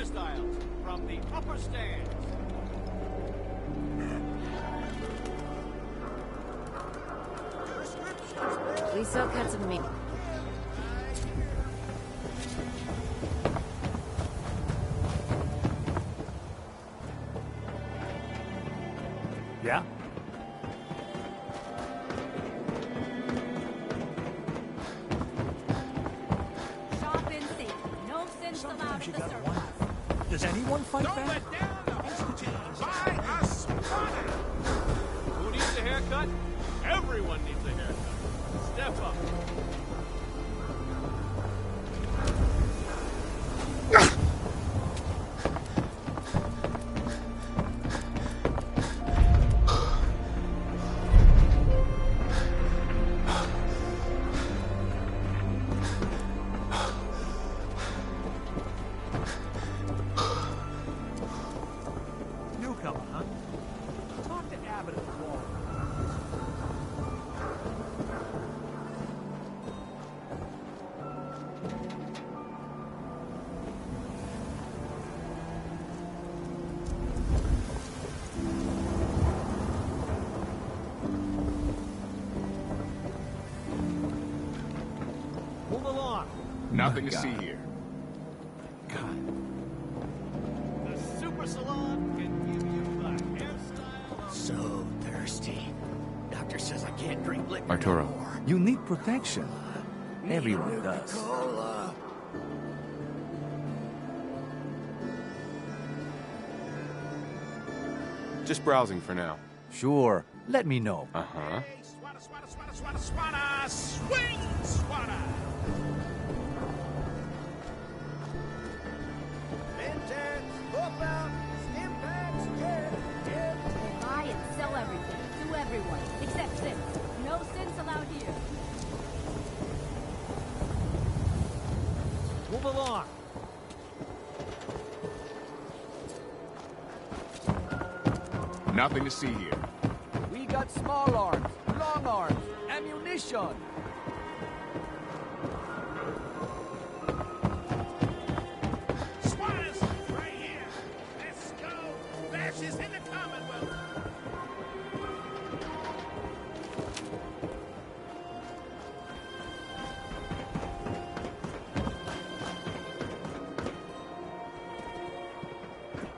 hairstyles from the upper stands. Lisa cut some meat. Yeah? Shop in safe. No sense allowed Sometimes you at the got surface. one. Does anyone fight Don't back? let down the hostage by a spotter. Who needs a haircut? Everyone needs a haircut. Step up. Newcomer, huh? Talk to Abbott at the wall. Move along. Nothing to see here. The Super Salon can give you the hairstyle of... So thirsty. Doctor says I can't drink liquor Arturo. no more. You need protection. Need Everyone does. Coca-Cola. Just browsing for now. Sure. Let me know. Uh-huh. Hey, swatter, swatter, swatter, swatter, swatter, swing, swatter. Mentats, hop out, stim packs, yeah. Buy and sell everything to everyone, except this. No sense allowed here. Move along. Nothing to see here. We got small arms, long arms, ammunition. Swatters, right here. Let's go. Bashes in the Commonwealth.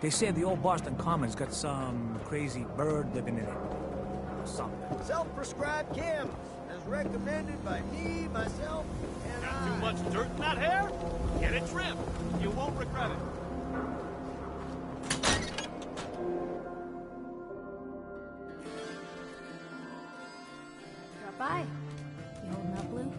They say the old Boston Commons got some crazy bird living in it. Or something. Self-prescribed chems, as recommended by me, myself, and Got too much dirt in that hair? Get it trimmed. You won't regret it. Drop by. You holding up, Blue?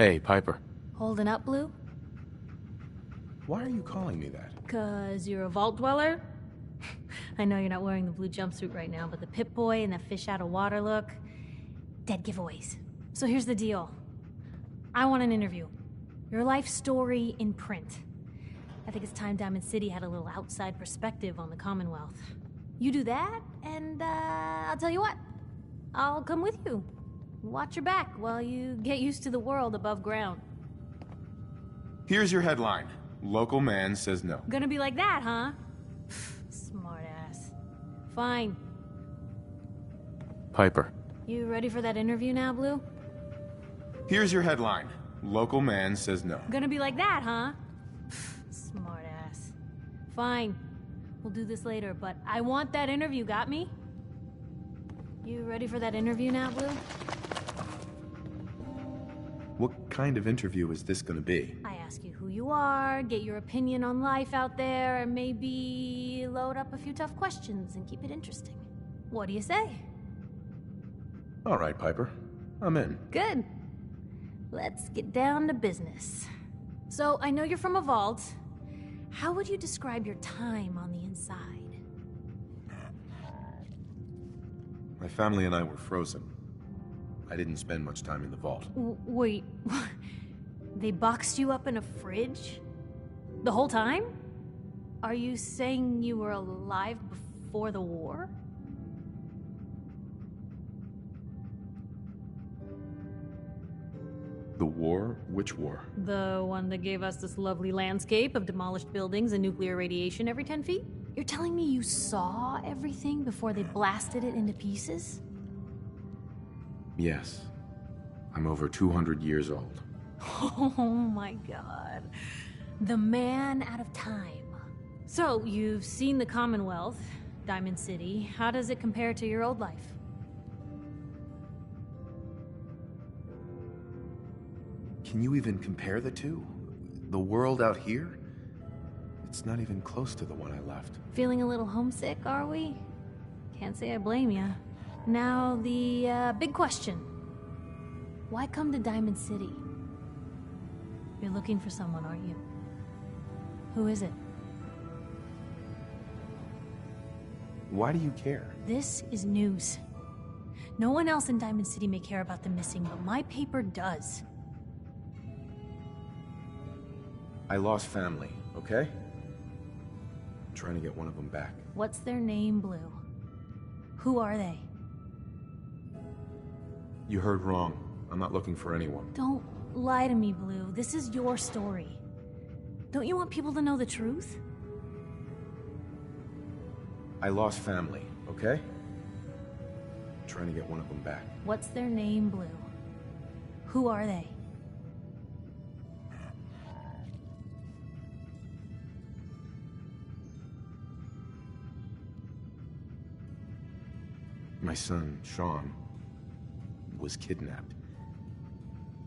Hey, Piper. Holding up, Blue? Why are you calling me that? 'Cause you're a vault dweller? I know you're not wearing the blue jumpsuit right now, but the Pip-Boy and the fish out of water look... dead giveaways. So here's the deal. I want an interview. Your life story in print. I think it's time Diamond City had a little outside perspective on the Commonwealth. You do that, and I'll tell you what. I'll come with you. Watch your back while you get used to the world above ground. Here's your headline. Local man says no. Gonna be like that, huh? Smart ass. Fine. Piper. You ready for that interview now, Blue? Here's your headline. Local man says no. Gonna be like that, huh? Smart ass. Fine. We'll do this later, but I want that interview, got me? You ready for that interview now, Blue? What kind of interview is this gonna be? I ask you who you are, get your opinion on life out there, and maybe load up a few tough questions and keep it interesting. What do you say? All right, Piper. I'm in. Good. Let's get down to business. So, I know you're from a vault. How would you describe your time on the inside? My family and I were frozen. I didn't spend much time in the vault. Wait, they boxed you up in a fridge? The whole time? Are you saying you were alive before the war? The war? Which war? The one that gave us this lovely landscape of demolished buildings and nuclear radiation every 10 feet? You're telling me you saw everything before they blasted it into pieces? Yes. I'm over 200 years old. Oh my god. The man out of time. So, you've seen the Commonwealth, Diamond City. How does it compare to your old life? Can you even compare the two? The world out here? It's not even close to the one I left. Feeling a little homesick, are we? Can't say I blame ya. Now, the big question. Why come to Diamond City? You're looking for someone, aren't you? Who is it? Why do you care? This is news. No one else in Diamond City may care about the missing, but my paper does. I lost family, okay? I'm trying to get one of them back. What's their name, Blue? Who are they? You heard wrong. I'm not looking for anyone. Don't lie to me, Blue. This is your story. Don't you want people to know the truth? I lost family, okay? I'm trying to get one of them back. What's their name, Blue? Who are they? My son, Sean, was kidnapped.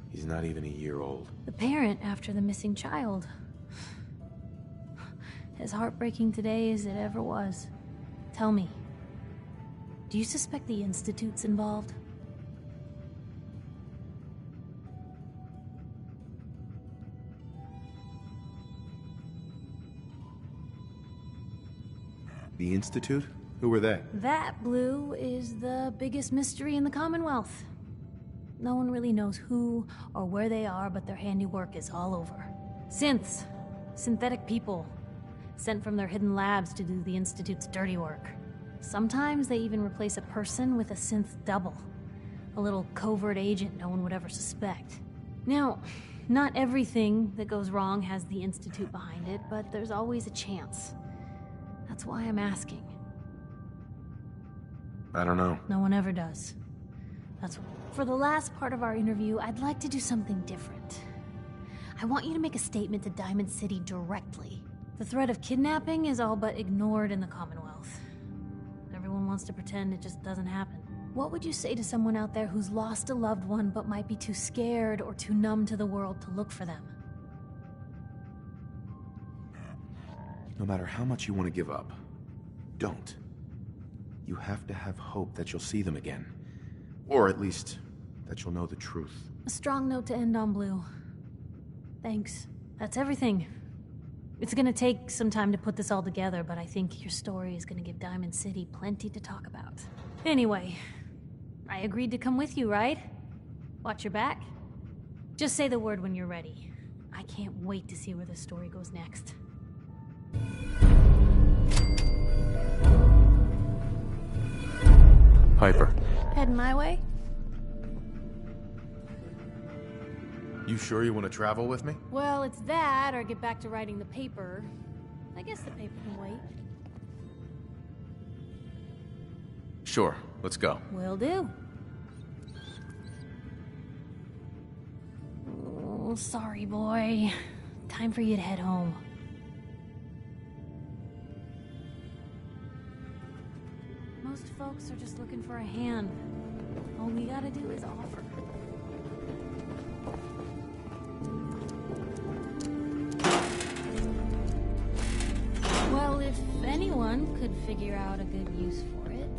He's not even a year old. The parent after the missing child. As heartbreaking today as it ever was. Tell me, do you suspect the Institute's involved? The Institute? Who were they? That, Blue, is the biggest mystery in the Commonwealth. No one really knows who or where they are, but their handiwork is all over. Synths. Synthetic people. Sent from their hidden labs to do the Institute's dirty work. Sometimes they even replace a person with a synth double. A little covert agent no one would ever suspect. Now, not everything that goes wrong has the Institute behind it, but there's always a chance. That's why I'm asking. I don't know. No one ever does. That's why. For the last part of our interview, I'd like to do something different. I want you to make a statement to Diamond City directly. The threat of kidnapping is all but ignored in the Commonwealth. Everyone wants to pretend it just doesn't happen. What would you say to someone out there who's lost a loved one but might be too scared or too numb to the world to look for them? No matter how much you want to give up, don't. You have to have hope that you'll see them again. Or at least, that you'll know the truth. A strong note to end on, Blue. Thanks. That's everything. It's gonna take some time to put this all together, but I think your story is gonna give Diamond City plenty to talk about. Anyway, I agreed to come with you, right? Watch your back. Just say the word when you're ready. I can't wait to see where this story goes next. Piper, Heading my way? you sure you want to travel with me? Well, it's that, or get back to writing the paper. I guess the paper can wait. Sure, let's go. Will do. Oh, sorry, boy. Time for you to head home. Most folks are just looking for a hand. All we gotta do is offer. Well, if anyone could figure out a good use for it.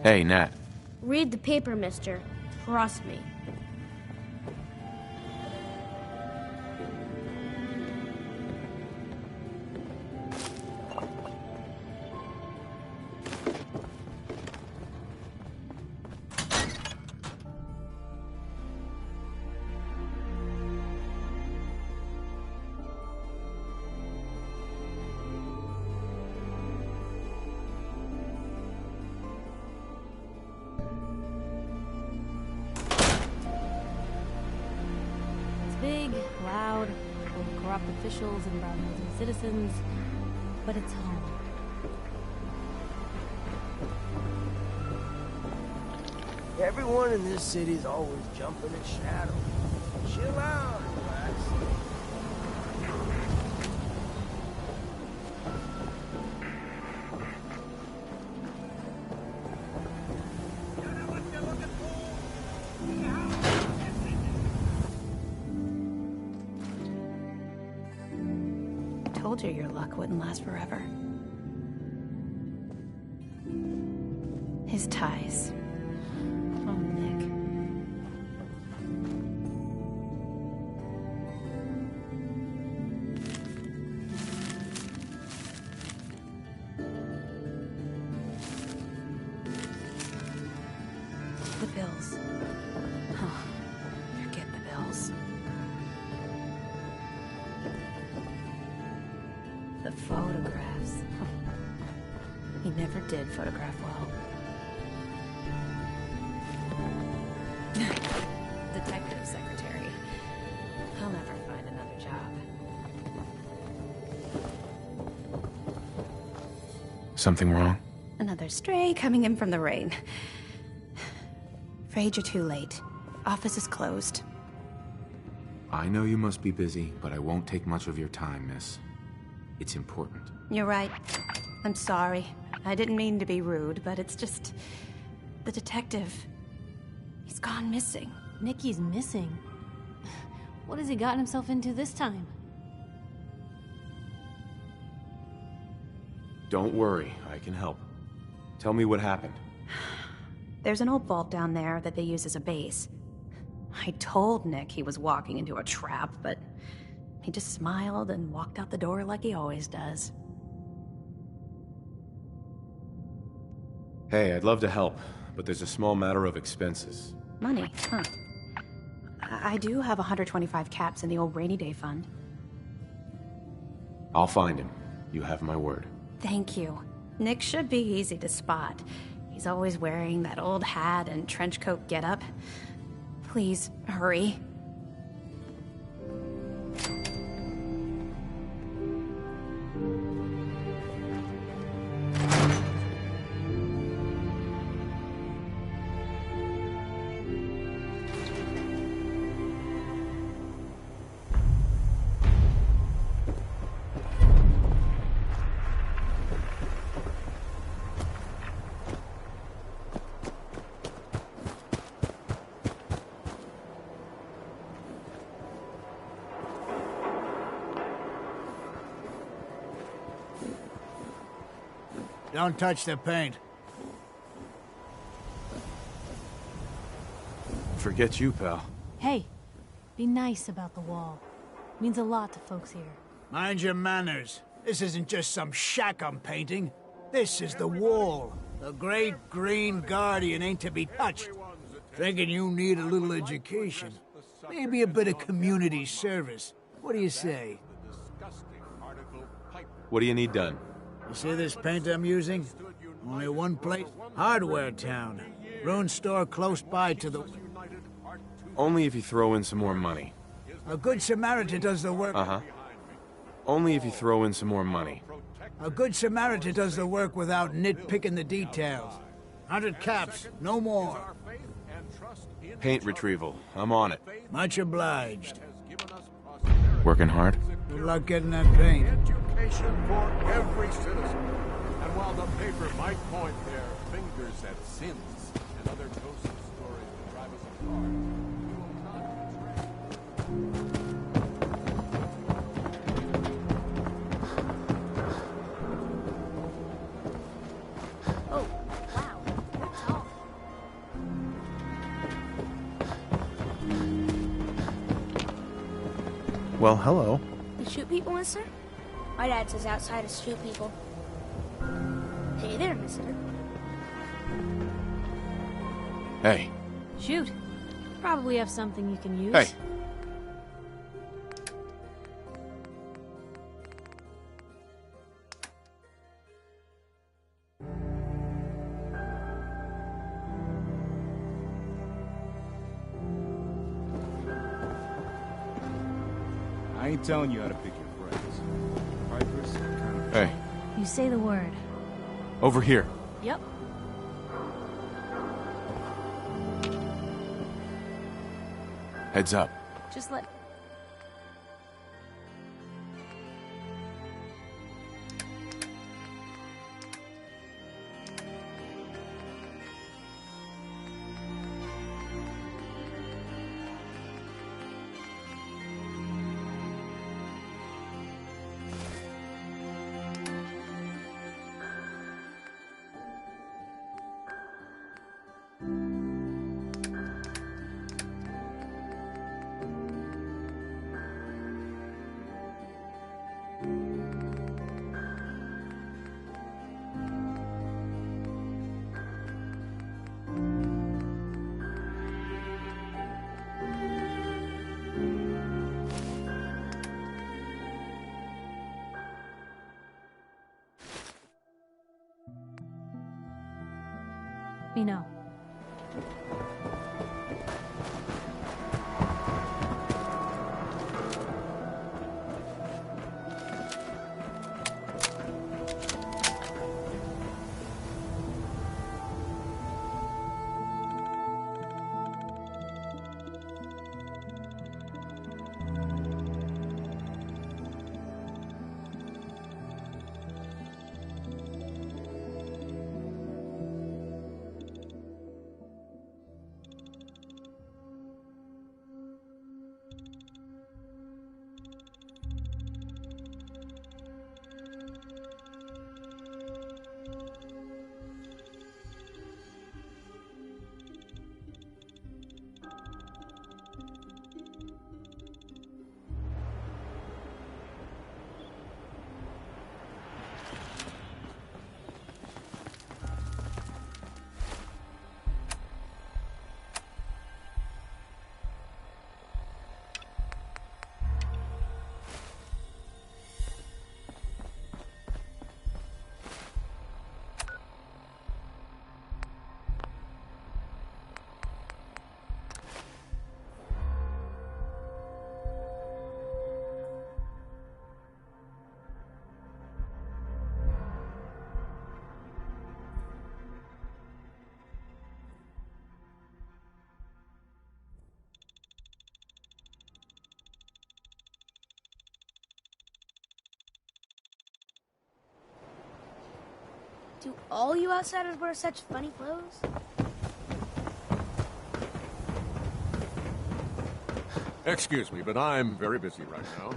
Hey, Nat. Read the paper, mister. Trust me. Big, loud, full of corrupt officials and brown-nosing citizens, but it's home. Everyone in this city's always jumping at shadow. Chill out, relax. Told you your luck wouldn't last forever. His ties. Oh, Nick. The bills. Oh, forget the bills. The photographs. He never did photograph well. Detective secretary. I'll never find another job. Something wrong? Another stray coming in from the rain. Afraid you're too late. Office is closed. I know you must be busy, but I won't take much of your time, miss. It's important. You're right. I'm sorry. I didn't mean to be rude, but it's just... the detective... he's gone missing. Nicky's missing. What has he gotten himself into this time? Don't worry, I can help. Tell me what happened. There's an old vault down there that they use as a base. I told Nick he was walking into a trap, but he just smiled and walked out the door like he always does. Hey, I'd love to help, but there's a small matter of expenses. Money, huh? I do have 125 caps in the old rainy day fund. I'll find him. You have my word. Thank you. Nick should be easy to spot. He's always wearing that old hat and trench coat getup. Please, hurry. Don't touch the paint. Forget you, pal. Hey, be nice about the wall. Means a lot to folks here. Mind your manners. This isn't just some shack I'm painting. This is the wall. The great green guardian ain't to be touched. Thinking you need a little education. Maybe a bit of community service. What do you say? What do you need done? You see this paint I'm using? Only one place? Hardware Town. Ruin store close by to the... Only if you throw in some more money. A good Samaritan does the work... Uh-huh. Only if you throw in some more money. A good Samaritan does the work without nitpicking the details. 100 caps, no more. Paint retrieval. I'm on it. Much obliged. Working hard? Good luck getting that paint. Education for every citizen. And while the paper might point their fingers at sins and other ghostly stories that drive us apart, we will not betray. Oh, wow. You're tall. Well, hello. You shoot people, mister? My dad says outsiders shoot people. Hey there, mister. Hey. Shoot. Probably have something you can use. Hey. I ain't telling you how to pick your friends. Pipers, Hey. You say the word. Over here. Yep. Heads up. Just let... me know. Do all you outsiders wear such funny clothes? Excuse me, but I'm very busy right now.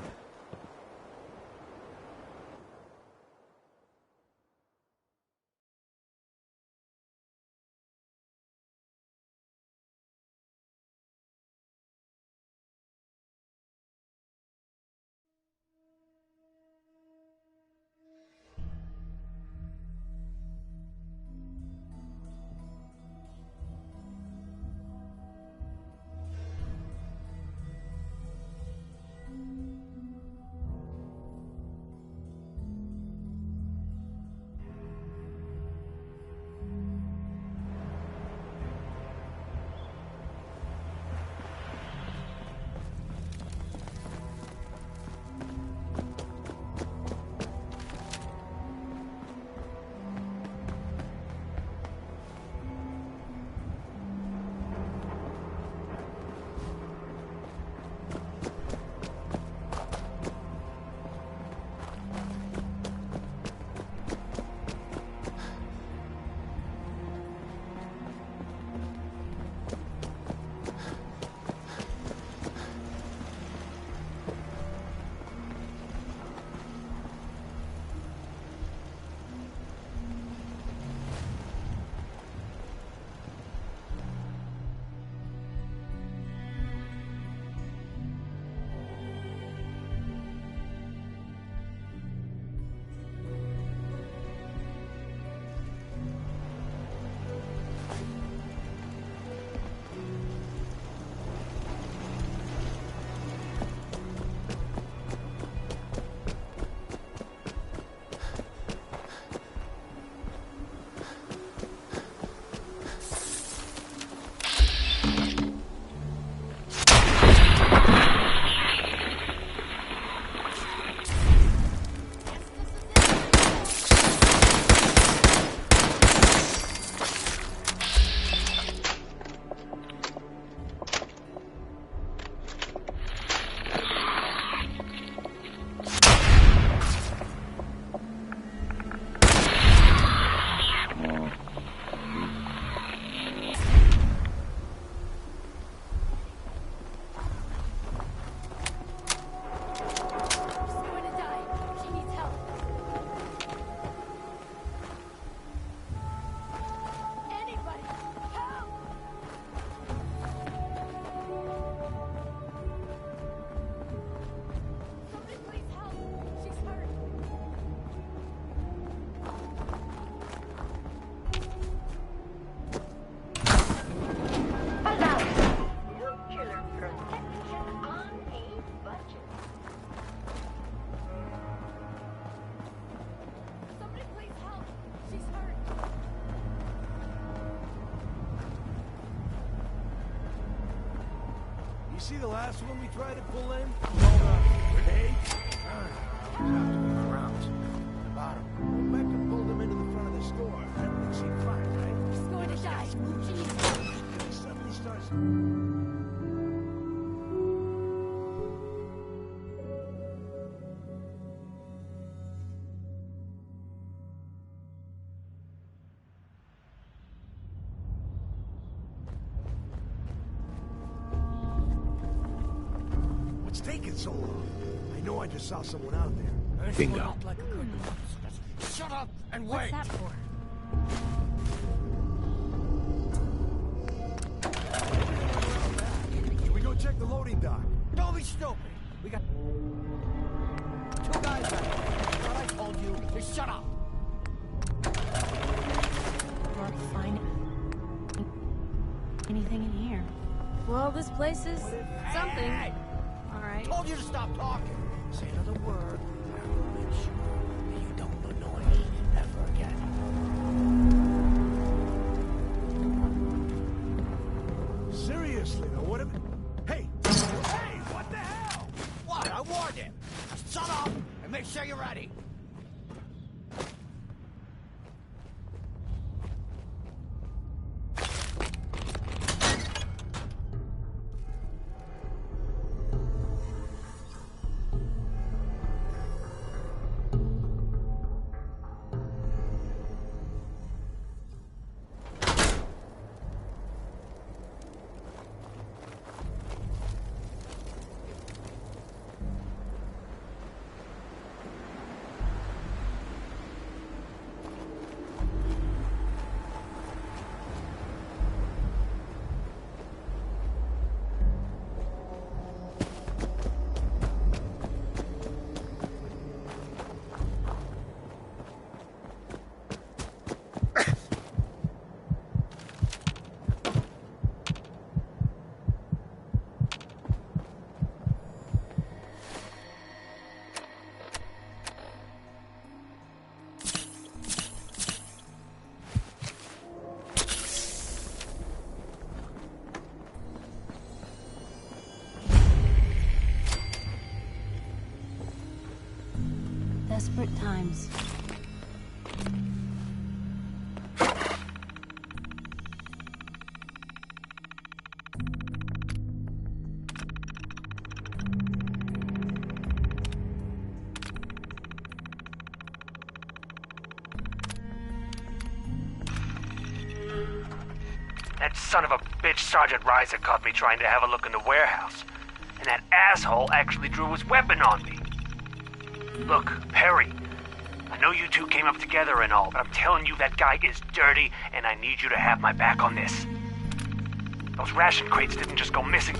see the last one we tried to pull in? Called a grenade? I was after the grounds. The bottom. Rebecca pulled them into the front of the store. Everything seemed fine, right? He's going to die. And he suddenly starts... What's taking so long? I know I just saw someone out there. Bingo. Shut up and What's wait! that for? Should we go check the loading dock? Don't be stupid! We got... 2 guys out here. What I told you is shut up! Can't find anything in here. Well, this place is something. Hey! All right. Told you to stop talking. Say another word, and I will make sure that you don't annoy me ever again. Seriously, though, what if... Hey! Hey, what the hell? What? I warned him. Shut up and make sure you're ready. Desperate times. That son of a bitch Sergeant Reiser caught me trying to have a look in the warehouse. And that asshole actually drew his weapon on me. Look, Perry, I know you two came up together and all, but I'm telling you that guy is dirty, and I need you to have my back on this. Those ration crates didn't just go missing.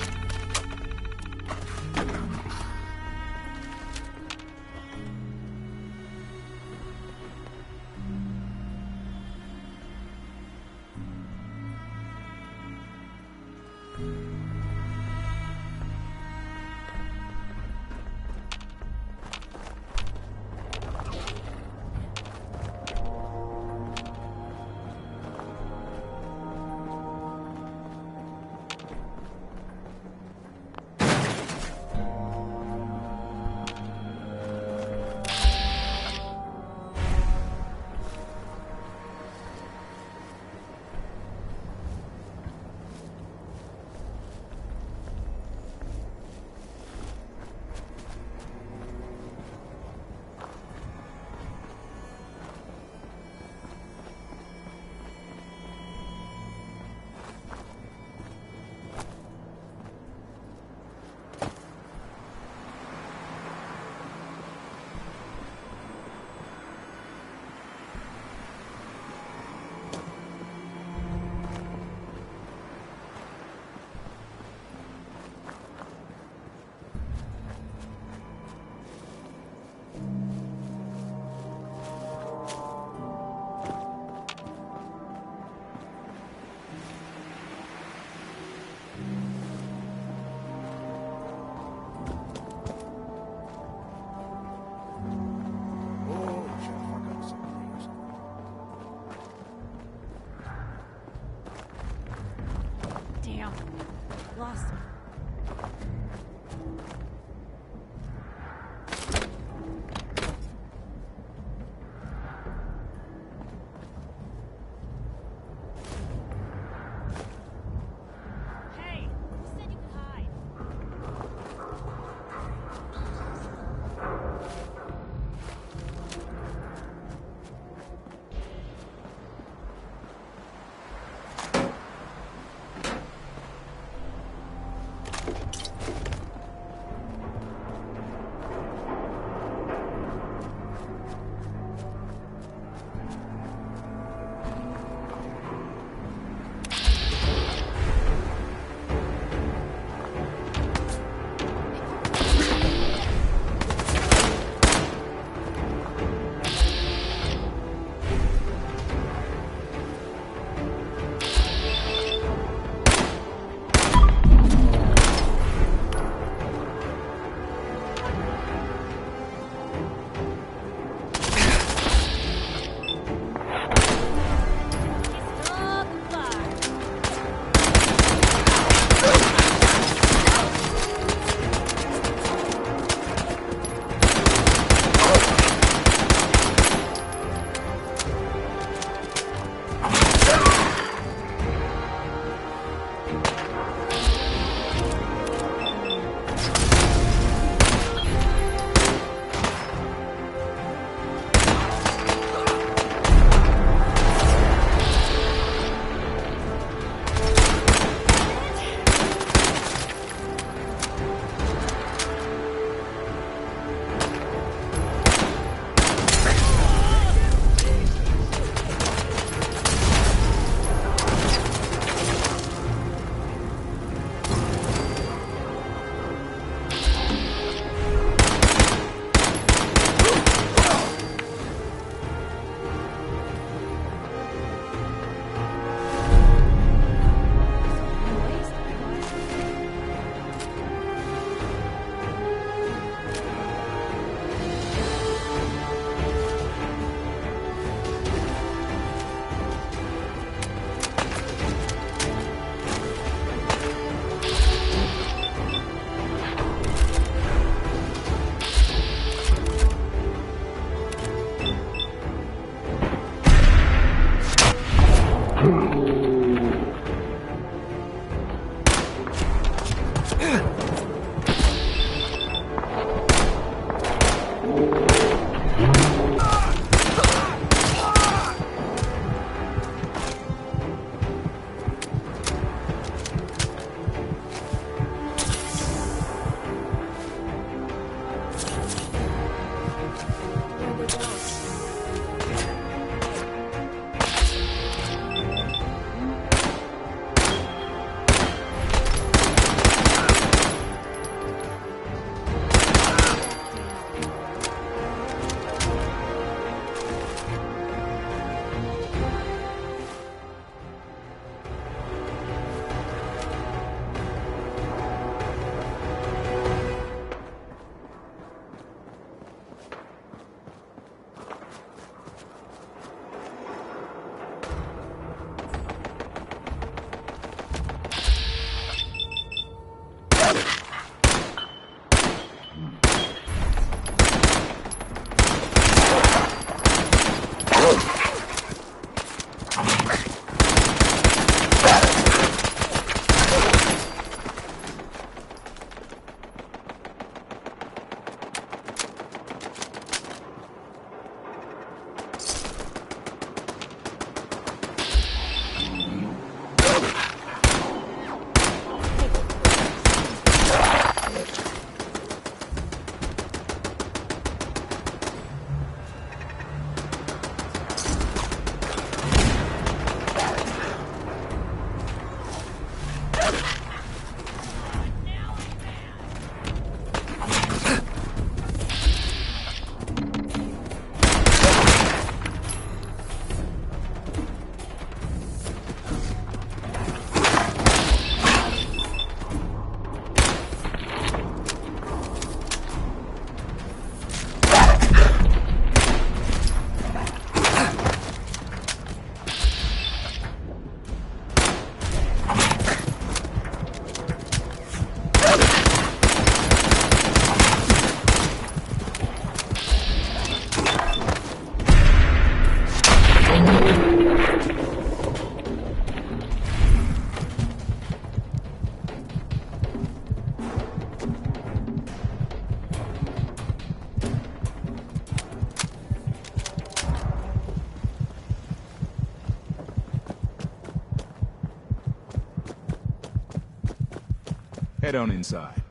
Head on inside.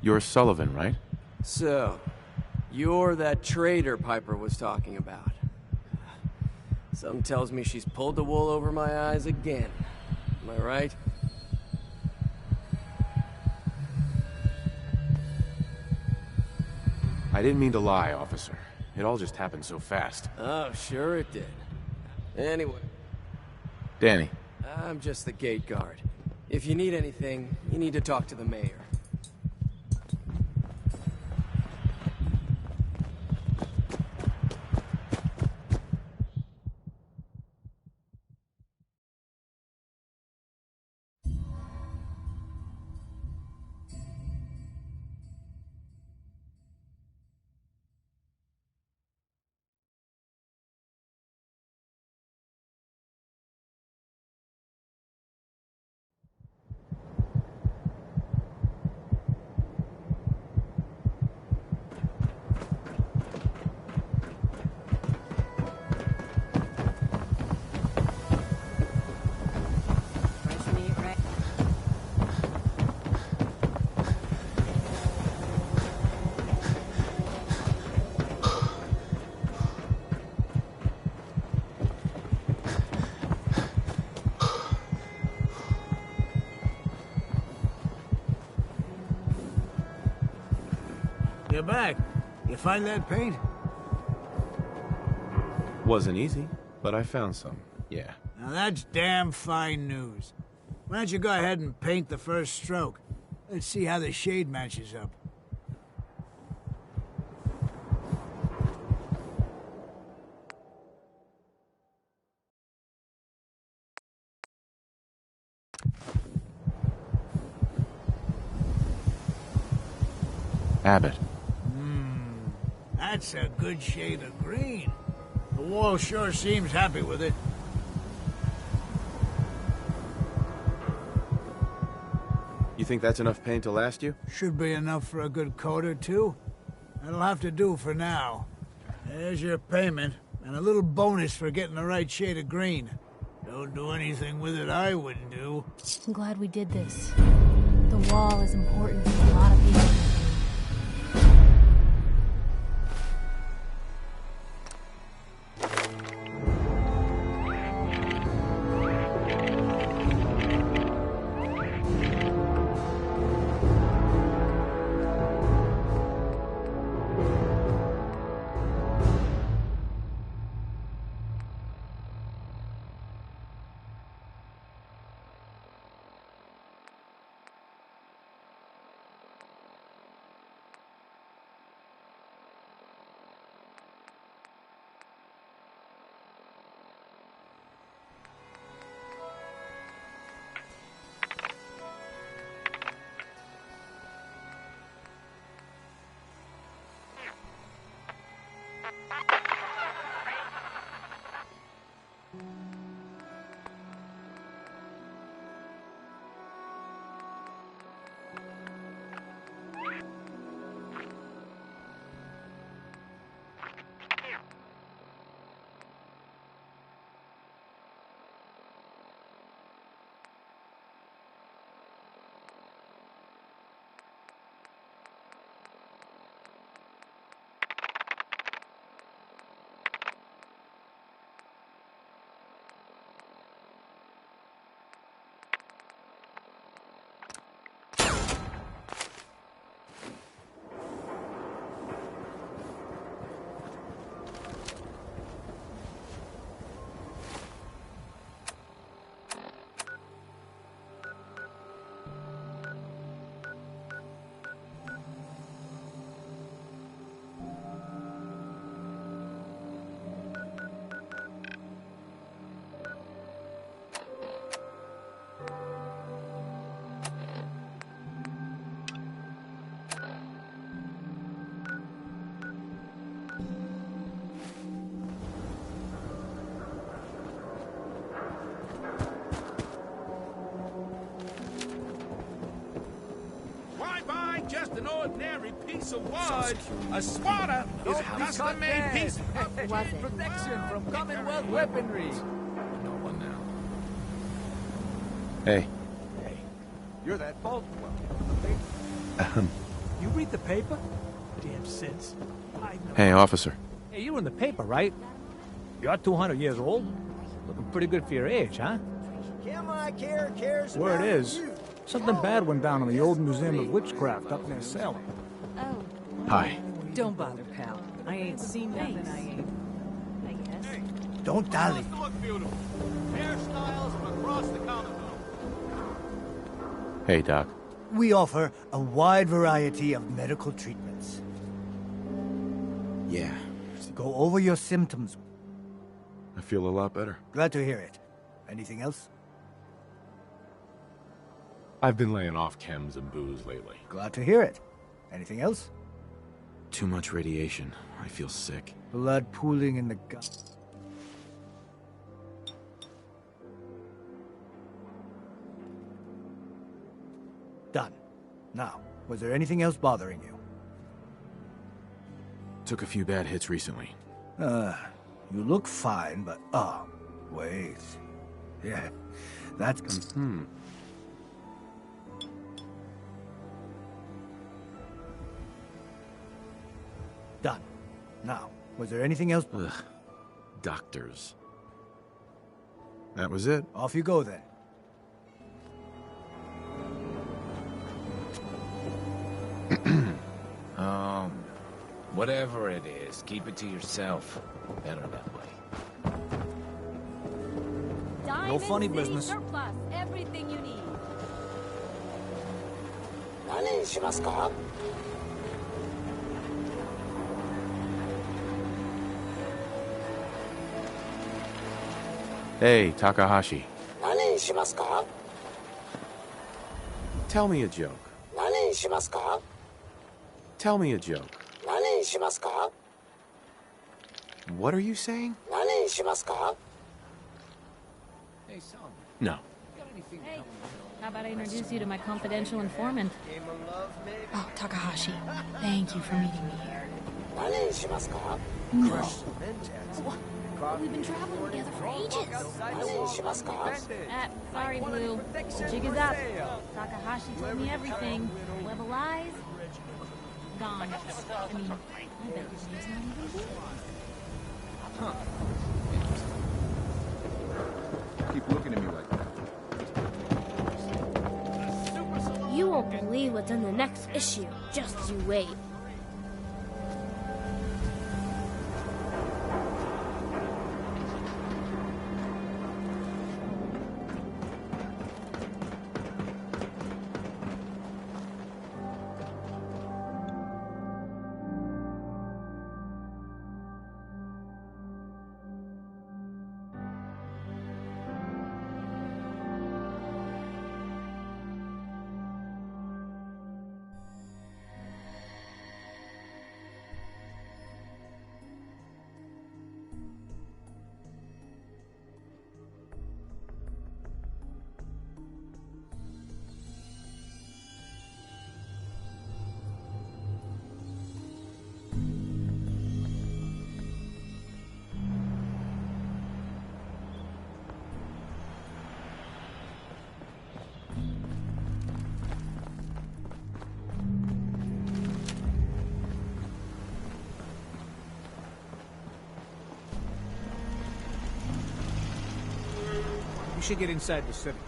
You're Sullivan, right? So, you're that traitor Piper was talking about. Something tells me she's pulled the wool over my eyes again. Am I right? I didn't mean to lie, officer. It all just happened so fast. Oh, sure it did. Anyway. Danny. I'm just the gate guard. If you need anything, you need to talk to the mayor. You're back. You find that paint? Wasn't easy, but I found some, yeah. Now that's damn fine news. Why don't you go ahead and paint the first stroke? Let's see how the shade matches up. Abbott. That's a good shade of green. The wall sure seems happy with it. You think that's enough paint to last you? Should be enough for a good coat or two. That'll have to do for now. There's your payment, and a little bonus for getting the right shade of green. Don't do anything with it I wouldn't do. I'm glad we did this. The wall is important to a lot of people. Just an ordinary piece of wood. A swatter is a custom-made piece of protection from Commonwealth weaponry. Hey. You're that Bolt You read the paper? Damn sense. Hey, officer. Hey, you were in the paper, right? You're 200 years old? Looking pretty good for your age, huh? Word is, something bad went down in the old Museum of Witchcraft up near Salem. Oh. Hi. Don't bother, pal. I ain't seen nothing I ain't. I guess. Don't dally. look beautiful. Hairstyles from across the counter. Hey, Doc. We offer a wide variety of medical treatments. Yeah. Go over your symptoms. I feel a lot better. Glad to hear it. Anything else? I've been laying off chems and booze lately. Glad to hear it. Anything else? Too much radiation. I feel sick. Blood pooling in the gut. Done. Now, was there anything else bothering you? Took a few bad hits recently. You look fine, but... Oh, wait. Yeah, that's... Done. Now, was there anything else? Ugh. Doctors. That was it. Off you go, then. Whatever it is, keep it to yourself. Better that way. No funny business. Surplus, everything you need. Hey, Takahashi. Tell me a joke. Tell me a joke. What are you saying? Hey, son. No. Hey, how about I introduce you to my confidential informant? Oh, Takahashi, thank you for meeting me here. No. We've been traveling together for ages. Sorry, Blue. The jig is up. Takahashi told me everything. Level eyes, gone. I mean, I bet your name's not even Blue. Keep looking at me like that. You won't believe what's in the next issue. Just you wait. We should get inside the city.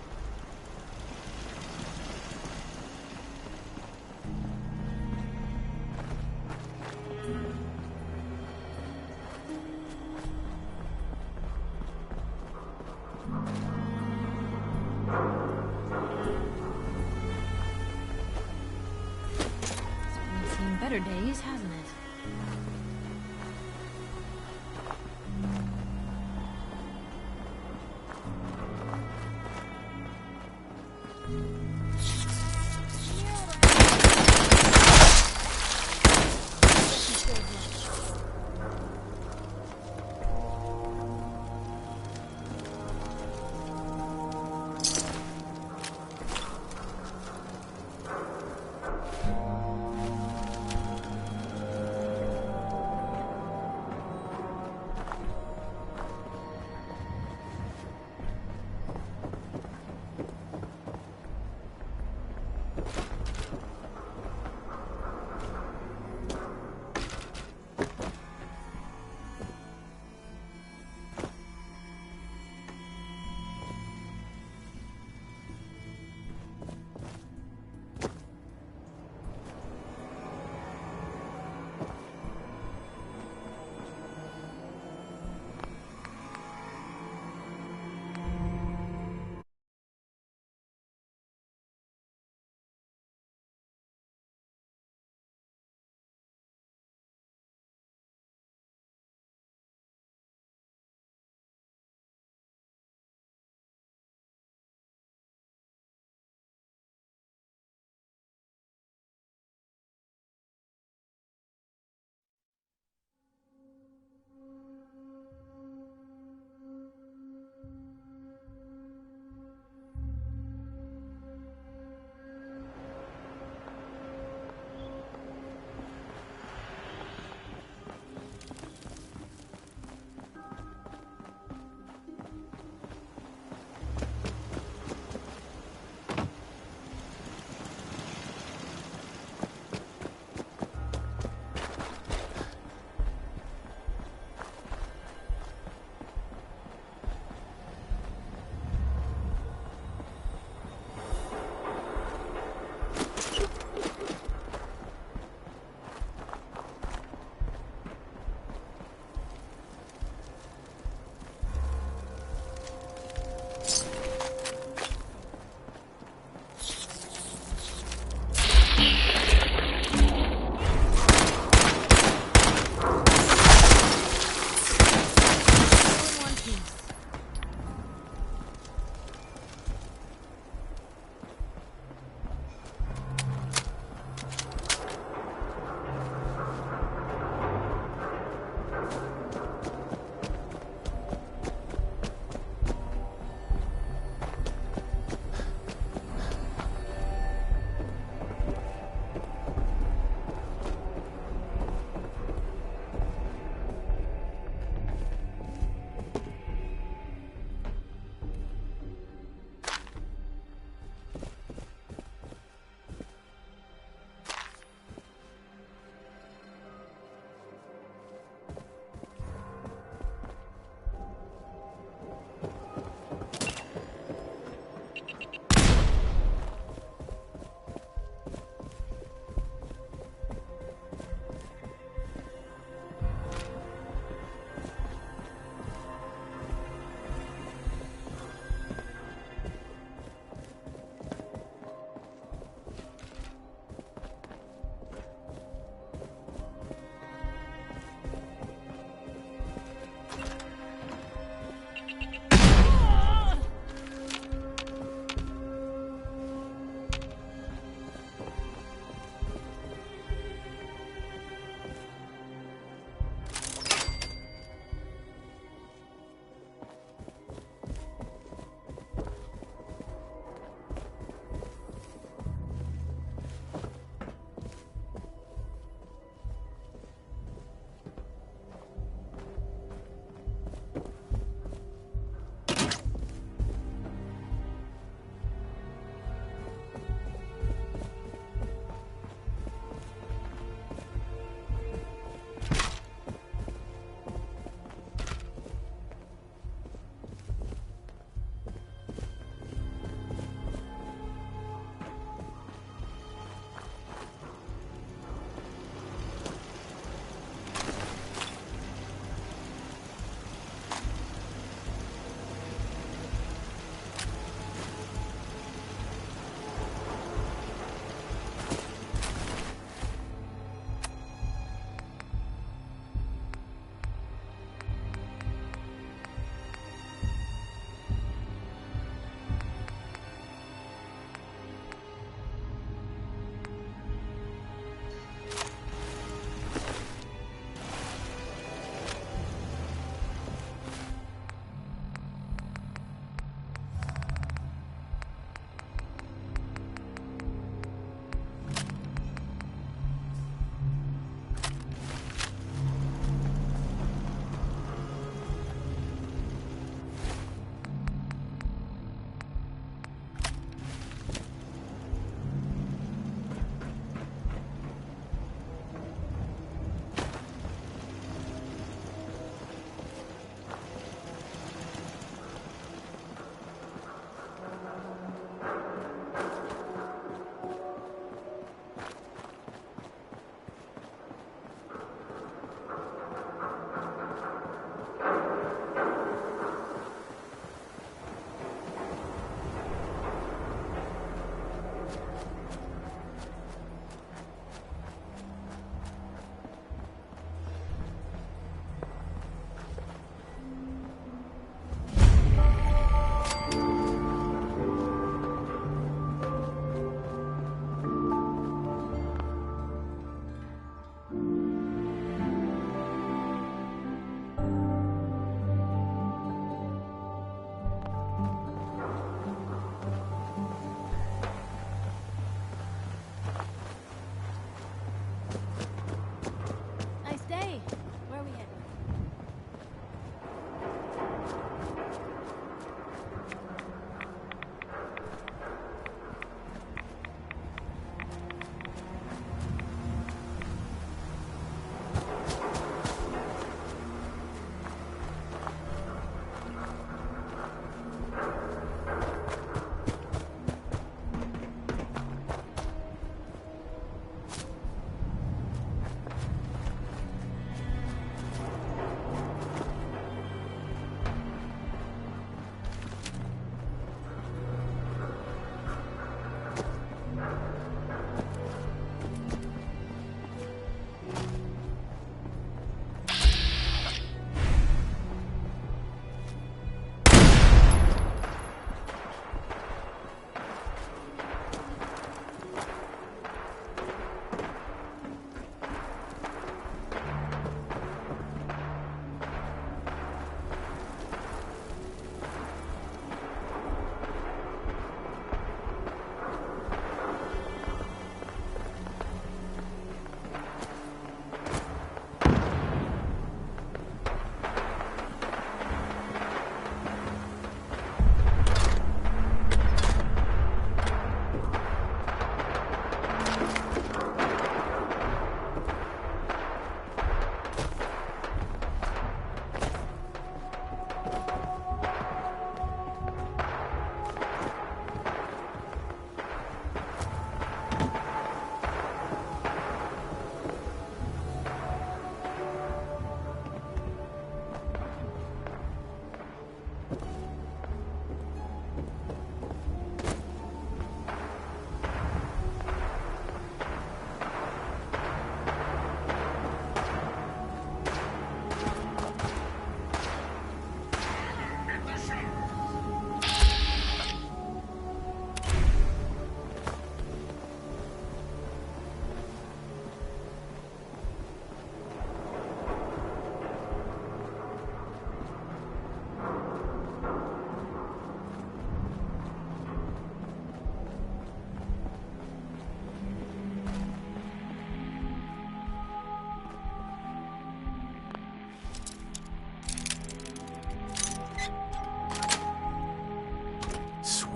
Certainly seen better days, hasn't it?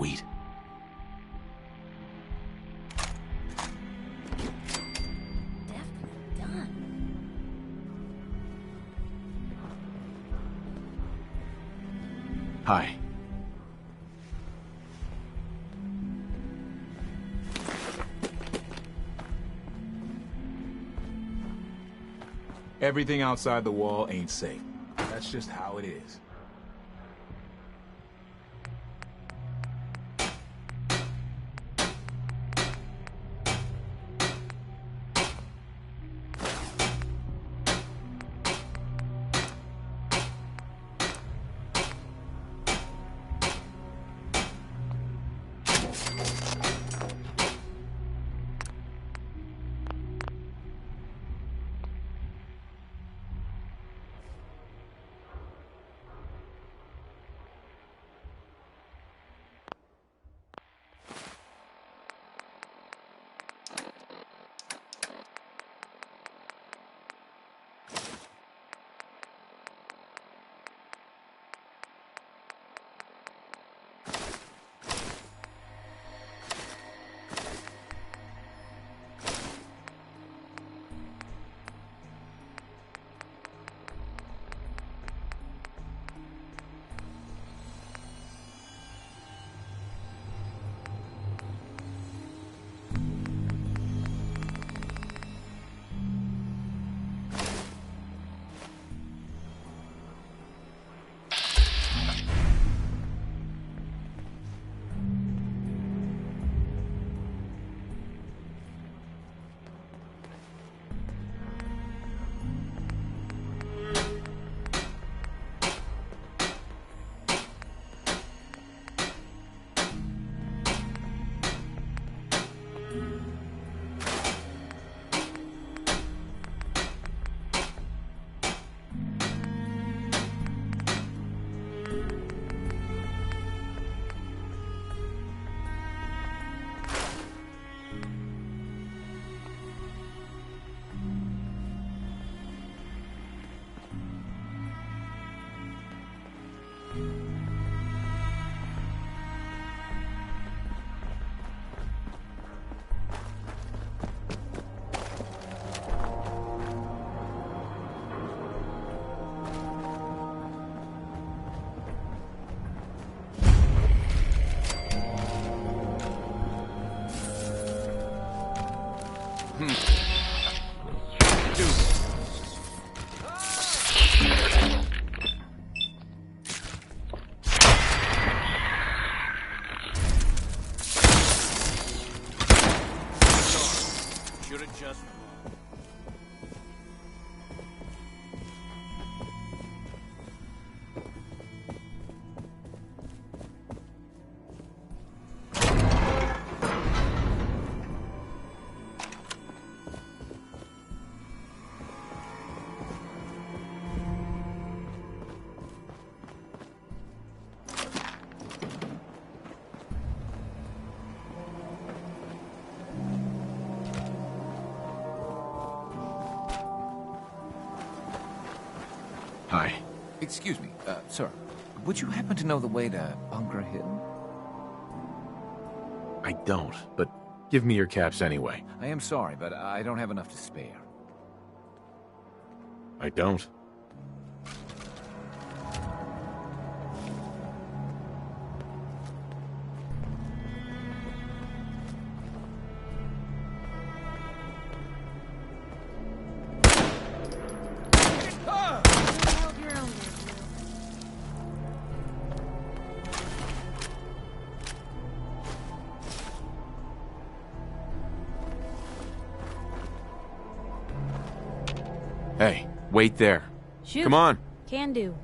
Sweet. Definitely done. Hi. Everything outside the wall ain't safe. That's just how it is. Should've just... Hi. Excuse me, sir. Would you happen to know the way to Bunker Hill? I don't, but give me your caps anyway. I am sorry, but I don't have enough to spare. I don't. Hey, wait there. Shoot. Come on. Can do.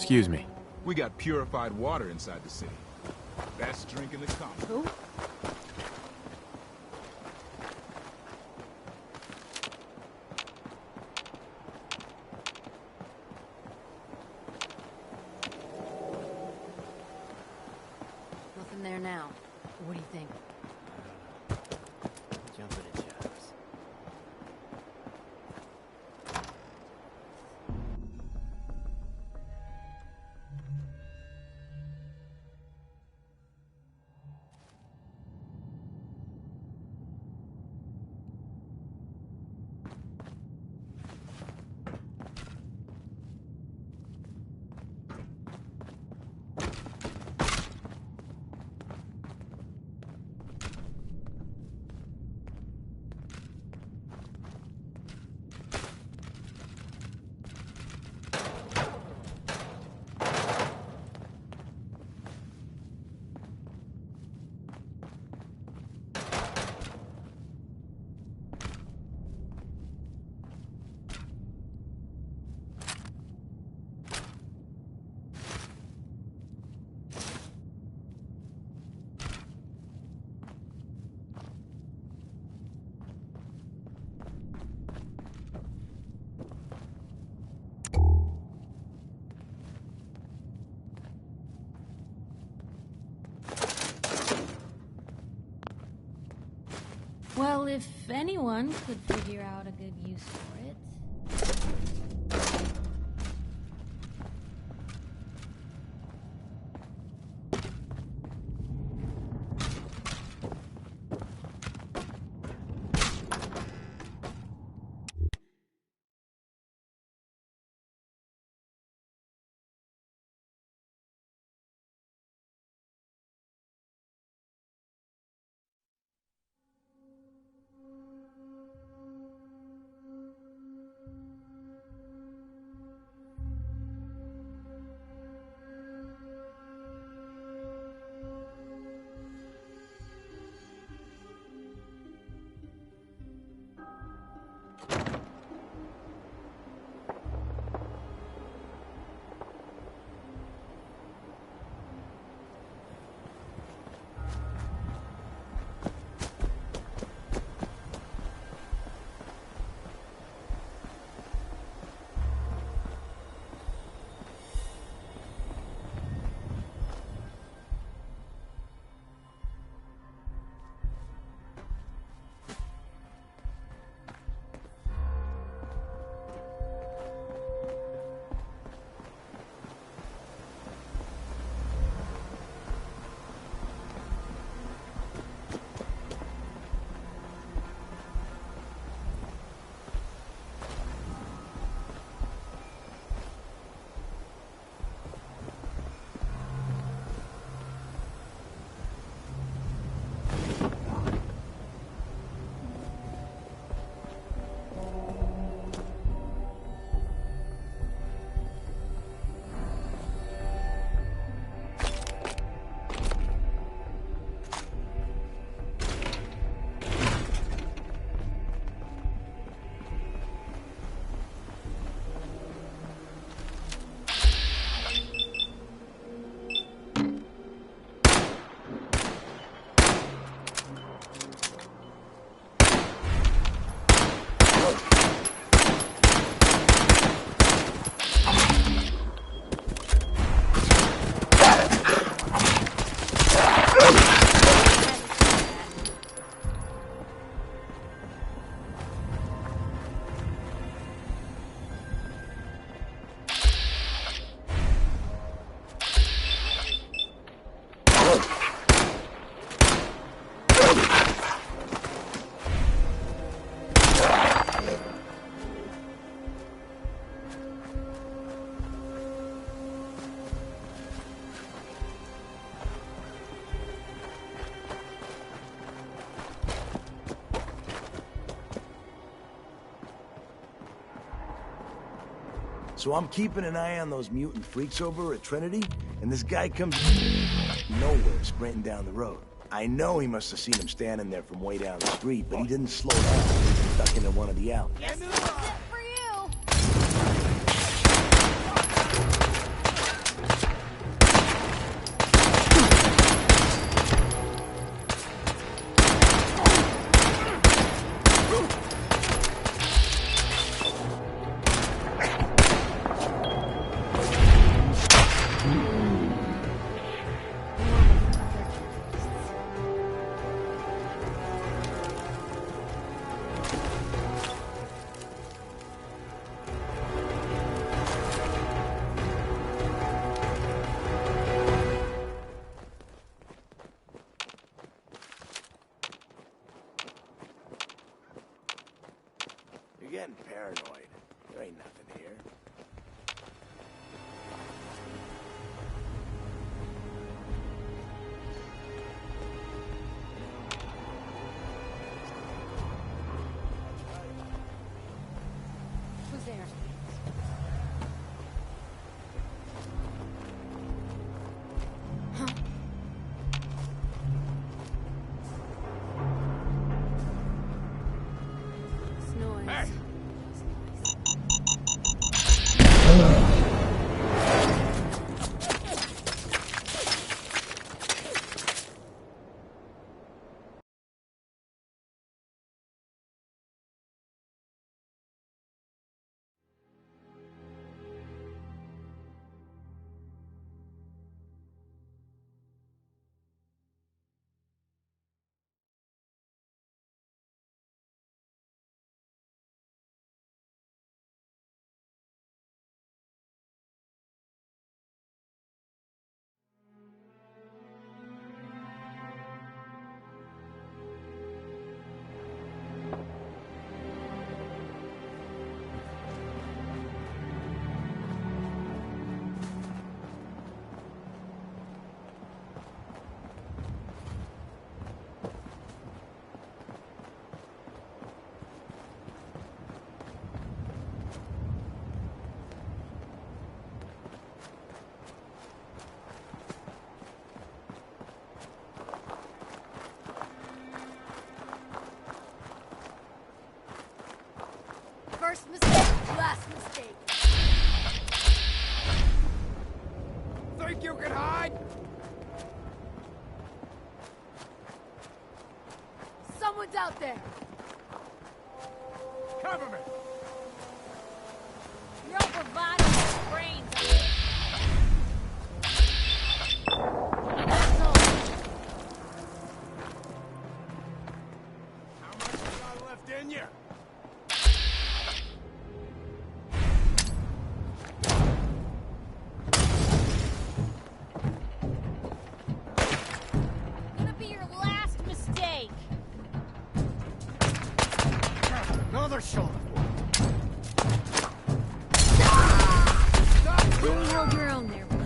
Excuse me. We got purified water inside the city. Best drink in the common. Who? Nothing there now. What do you think? Jumping at jobs. Well, if anyone could figure out a good use for it. So I'm keeping an eye on those mutant freaks over at Trinity, and this guy comes nowhere sprinting down the road. I know he must have seen him standing there from way down the street, but he didn't slow down. He stuck into one of the alleys. Guess this is it for you. getting paranoid. There ain't nothing here. Who's there? Hey! First mistake, last mistake. Think you can hide? Someone's out there. Cover me! Your bravado has brains. That's all. How much you got left in you? Gonna be your last mistake. Another shot. Really hold your own there, Blue.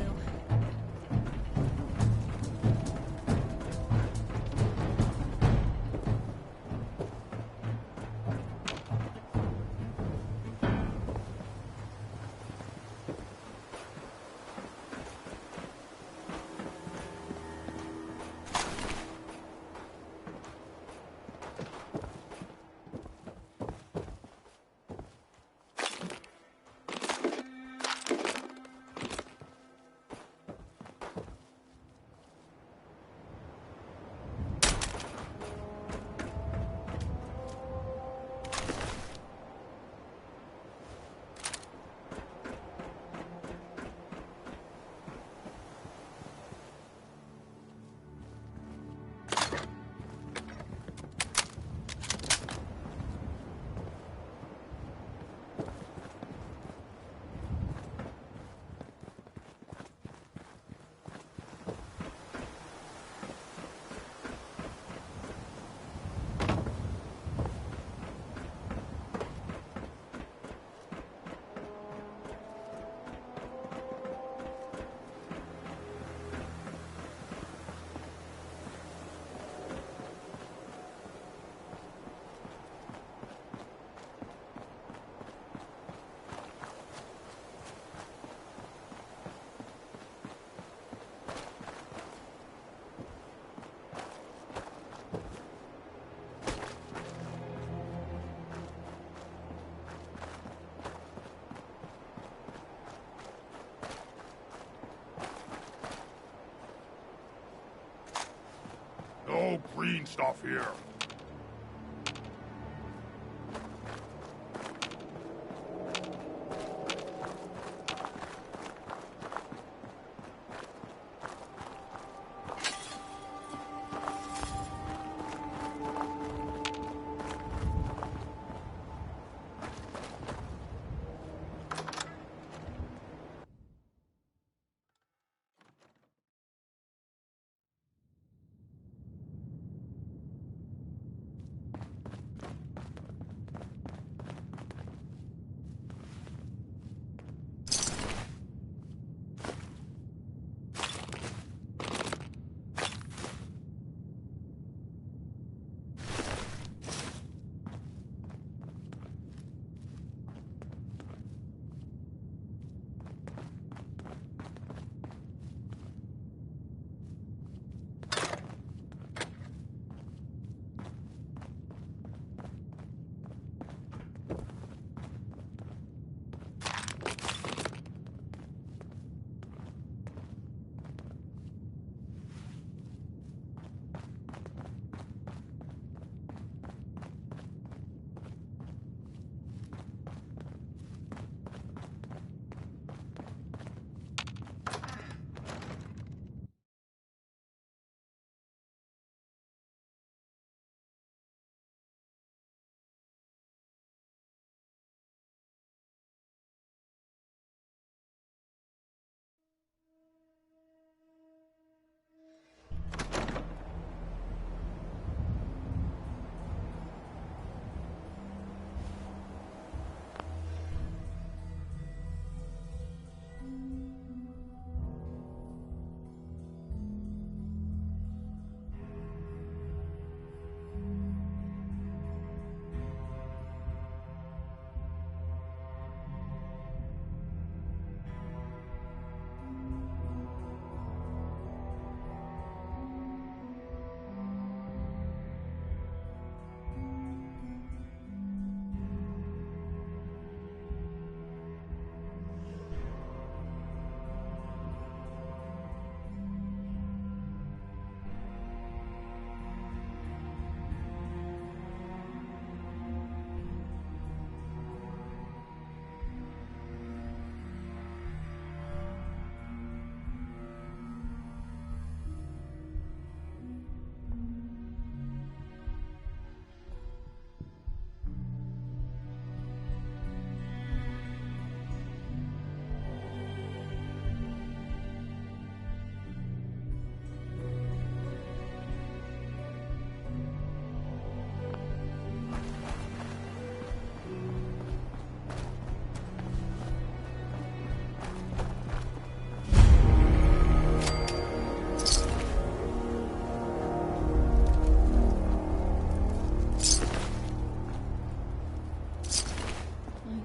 No green stuff here.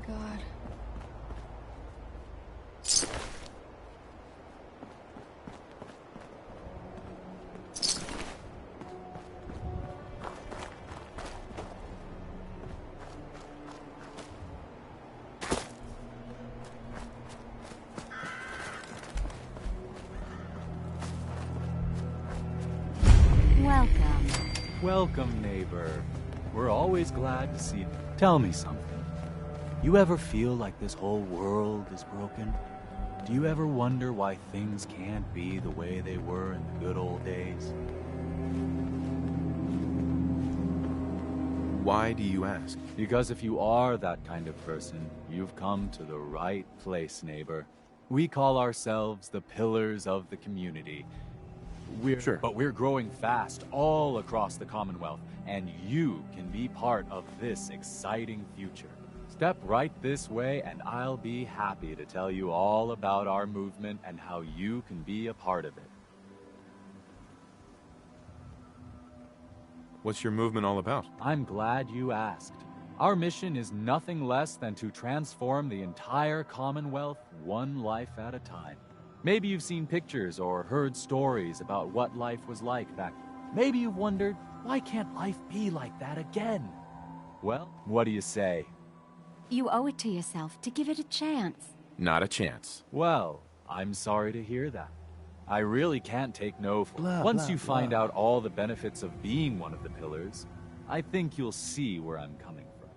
God. Welcome. Welcome, neighbor. We're always glad to see you. Tell me something. You ever feel like this whole world is broken? Do you ever wonder why things can't be the way they were in the good old days? Why do you ask? Because if you are that kind of person, you've come to the right place, neighbor. We call ourselves the pillars of the community. But we're growing fast all across the Commonwealth, and you can be part of this exciting future. Step right this way, and I'll be happy to tell you all about our movement and how you can be a part of it. What's your movement all about? I'm glad you asked. Our mission is nothing less than to transform the entire Commonwealth one life at a time. Maybe you've seen pictures or heard stories about what life was like back then. Maybe you've wondered, why can't life be like that again? Well, what do you say? You owe it to yourself to give it a chance. Not a chance. Well, I'm sorry to hear that. I really can't take no for it. Once you blah, find blah. out all the benefits of being one of the pillars, I think you'll see where I'm coming from.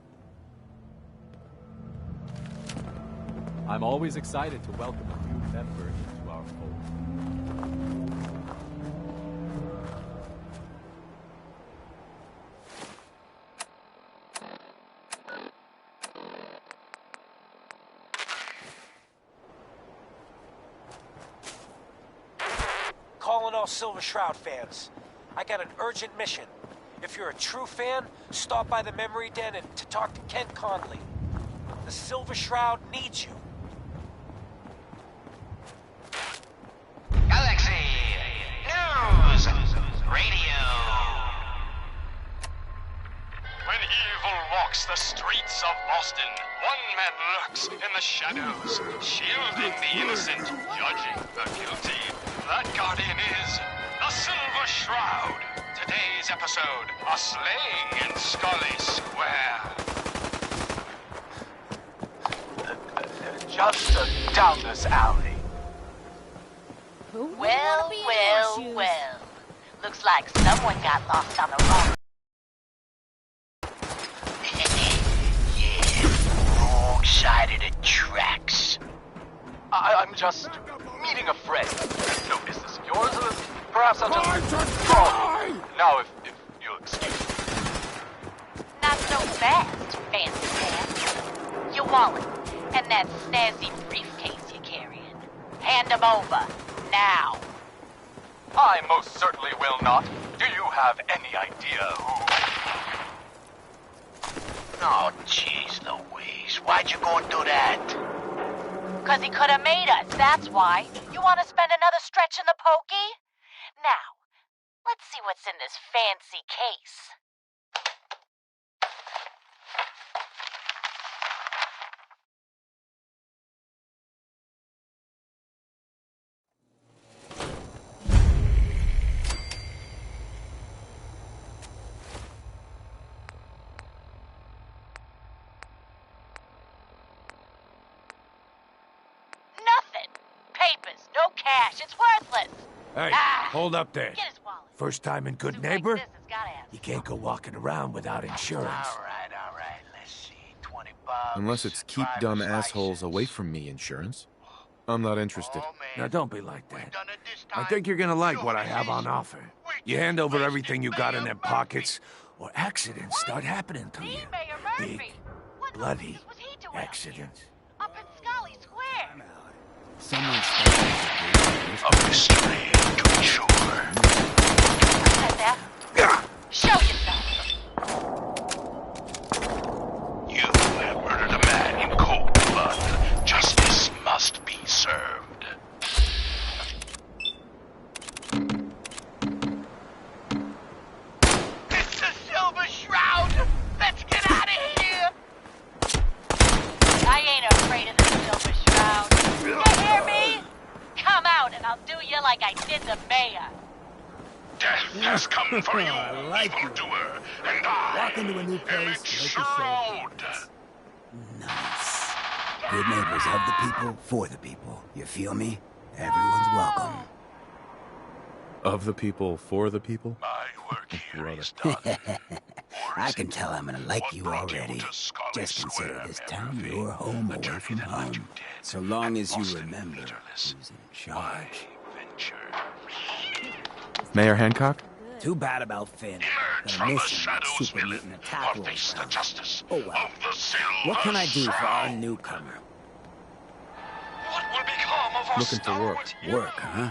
I'm always excited to welcome a new member into our fold. Calling all Silver Shroud fans. I got an urgent mission. If you're a true fan, stop by the Memory Den and to talk to Ken Conley. The Silver Shroud needs you. Galaxy News Radio. When evil walks the streets of Boston, one man lurks in the shadows, shielding the innocent, judging the guilty. That guardian is the Silver Shroud. Today's episode, a slaying in Scully Square. Just down this alley. Well. Looks like someone got lost on the road. Yeah, wrong side of the tracks. I'm just meeting a friend. No business of yours. Perhaps I'll just call you. Now, if you'll excuse me. Not so fast, fancy pants. Your wallet and that snazzy briefcase you're carrying. Hand them over, now. I most certainly will not. Do you have any idea who... Oh, jeez Louise, why'd you go and do that? 'Cause he could have made us, that's why. You want to spend another stretch in the pokey? Now, let's see what's in this fancy case. Nothing. Papers, no cash, it's worthless. Hey, hold up there. Get his wallet. First time in Good Neighbor? You can't go walking around without insurance. All right. Let's see. $20. Unless it's keep dumb assholes away from me insurance. I'm not interested. Now don't be like that. I think you're gonna like what I have on offer. You hand over everything you got in them pockets, or accidents start happening to you. Big, bloody accidents. Up in Scully Square. Someone's A mystery to ensure. Who said that? Show yourself. You have murdered a man in cold blood. Justice must be served. Mr. Silver Shroud, let's get out of here. afraid of the Silver Shroud. You hear me? Come out and I'll do you like I did the mayor. Death has come for you, I like you. evildoer, and I Walk into a new place, make shroud. Nice. Good neighbors of the people, for the people. You feel me? Everyone's welcome. Of the people, for the people? My work here is done. I can tell I'm gonna like you already. Just consider this town your home away from home. So long as you remember who's in charge. Mayor Hancock? Too bad about Finn. Gonna miss him like super mutant attack rolls around. Oh well. What can I do for our newcomer? What will become of our Looking for work. stalwart Work, huh?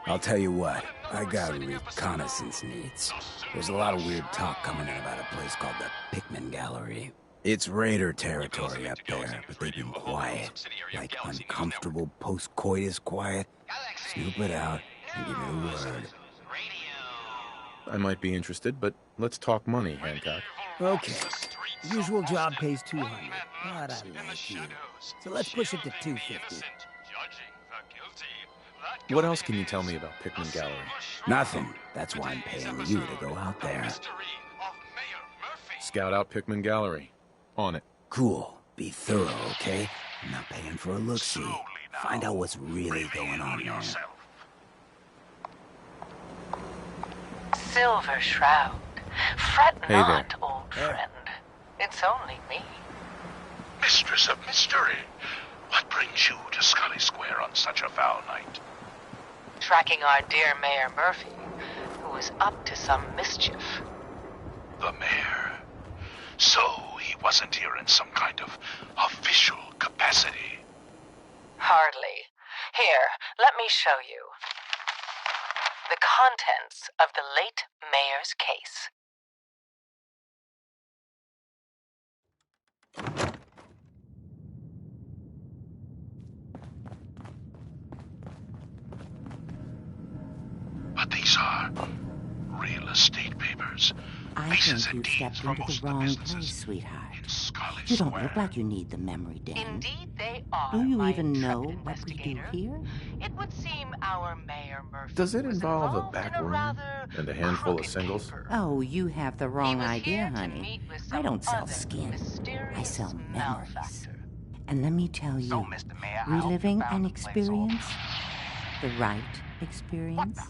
I'll tell you what, I got reconnaissance needs. There's a lot of weird talk coming in about a place called the Pikmin Gallery. It's Raider territory up there, but they've been quiet. Like uncomfortable post-coitus quiet. Snoop it out and give me a word. I might be interested, but let's talk money, Hancock. Okay. Usual job pays $200, but I like you. So let's push it to $250. What else can you tell me about Pikmin Gallery? Nothing. That's why I'm paying you to go out there. Scout out Pikmin Gallery. On it. Cool. Be thorough, okay? I'm not paying for a look-see. Find out what's really going on there. Silver Shroud. Fret Hey not, there. old friend. It's only me. Mistress of mystery, what brings you to Scully Square on such a foul night? Tracking our dear Mayor Murphy, who is up to some mischief. The mayor. So he wasn't here in some kind of official capacity. Hardly. Here, let me show you. The contents of the late mayor's case. But these are real estate papers. I think you stepped into the wrong place, sweetheart. You don't look like you need the memory den. Indeed they are. Do you my even know intrepid what we do investigator. here? It would seem our Mayor Murphy Does it was involve a involved back in a room rather and a handful of singles? Oh, you have the wrong was idea, here to honey. meet with I some don't sell other skin. I mysterious sell memories. malefactor. And let me tell you, Mr. Mayor, I hope you reliving found an the place all experience, the right experience,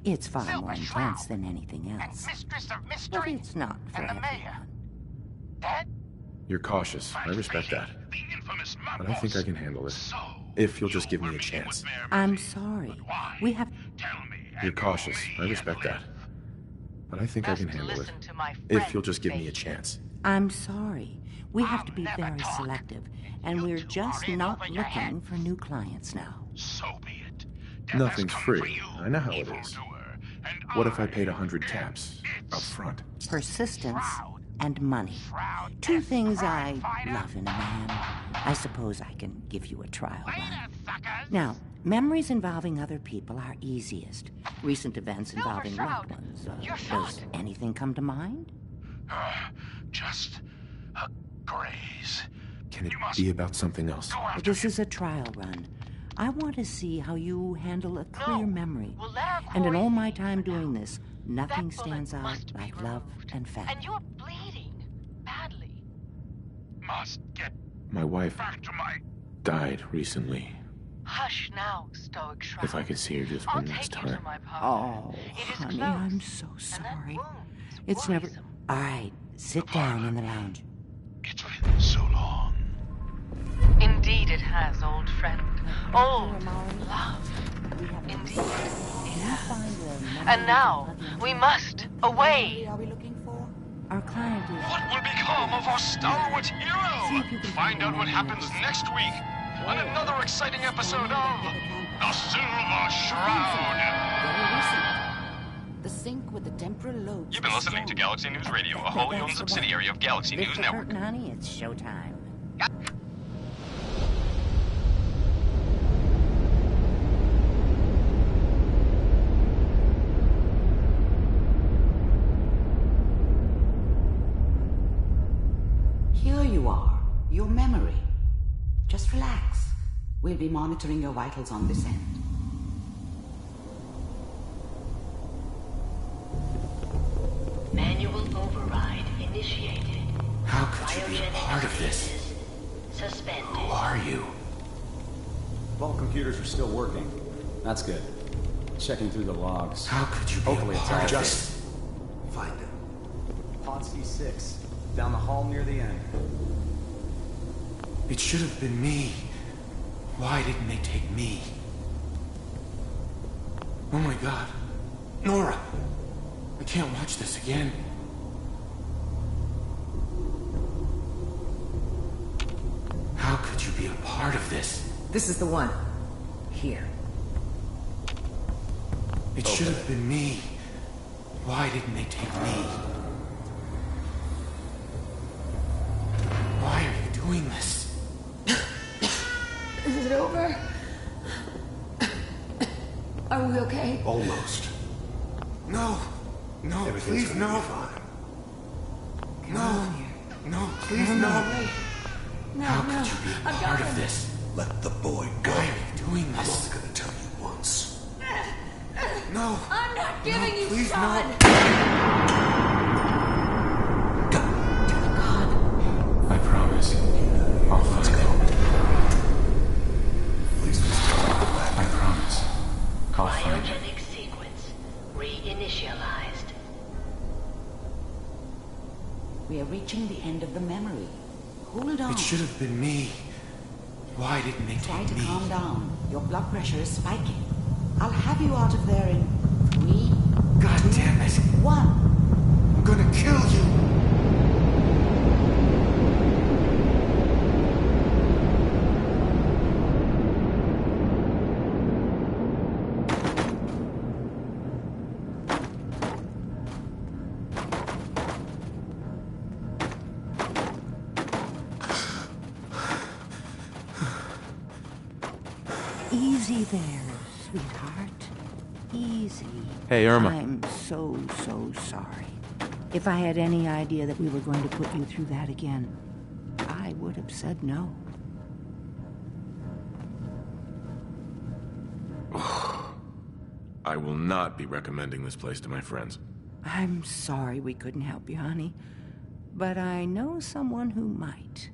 it's far more intense than anything else. Mistress of But mystery it's not for and the mayor. everyone. Dead? You're cautious. I respect that. But I think I can handle it. If you'll just give me a chance. I'm sorry. We have... You're cautious. I respect that. But I think I can handle it. If you'll just give me a chance. I'm sorry. We have to be very selective, and we're just not looking for new clients now. Nothing's free. I know how it is. What if I paid 100 caps up front? Persistence and money. Two things I love in a man. I suppose I can give you a trial run. Now, memories involving other people are easiest. Recent events involving loved ones. Does anything come to mind? Just a graze. Can it be about something else? This is a trial run. I want to see how you handle a clear memory. And in all my time doing this, nothing stands out like love and family. And you're bleeding badly. Must get My wife back to my... died recently. Hush now, Stoic Shroud. If I could see her just I'll one take last you to time. my parlor. Oh, It is honey, closed, I'm so and that sorry. wound's It's never... worrisome. All right, sit down in the lounge. It's been so long. Indeed it has, old friend. Old love. Indeed it has. And now, we must away. Our client is... What will become of our stalwart hero? Find out what happens next week on another exciting episode of The Silver Shroud. The sink with the temporal lobes. You've been listening to Galaxy News Radio, a wholly owned subsidiary of Galaxy Lift News the Network. curtain, honey, it's showtime. Here you are, your memory. Just relax. We'll be monitoring your vitals on this end. Manual override initiated. How could you be a part of this? Suspended. Who are you? All computers are still working. That's good. Checking through the logs. How could you be Hopefully a it's part all of good. this? Find him. Pod C6. Down the hall near the end. It should have been me. Why didn't they take me? Oh my god. Nora! I can't watch this again. How could you be a part of this? This is the one. Here. It should have been me. Why didn't they take me? Why are you doing this? Is it over? Are we okay? Almost. No. No, please, no. No. No, please, no. No, How no. could you be a I've part got of him. this? Let the boy go. Why are you doing this? I'm only gonna tell you once. No. I'm not giving you please, Sean. I promise. I'll find it. Please, I promise. I'll find it. Biogenic sequence reinitialized. We are reaching the end of the memory. Hold on. It should have been me. Why didn't they Try take to me? calm down. Your blood pressure is spiking. I'll have you out of there in 3, God damn it. 1. I'm gonna kill you. Easy there, sweetheart. Easy. Hey, Irma. I'm so sorry. If I had any idea that we were going to put you through that again, I would have said no. I will not be recommending this place to my friends. I'm sorry we couldn't help you, honey. But I know someone who might.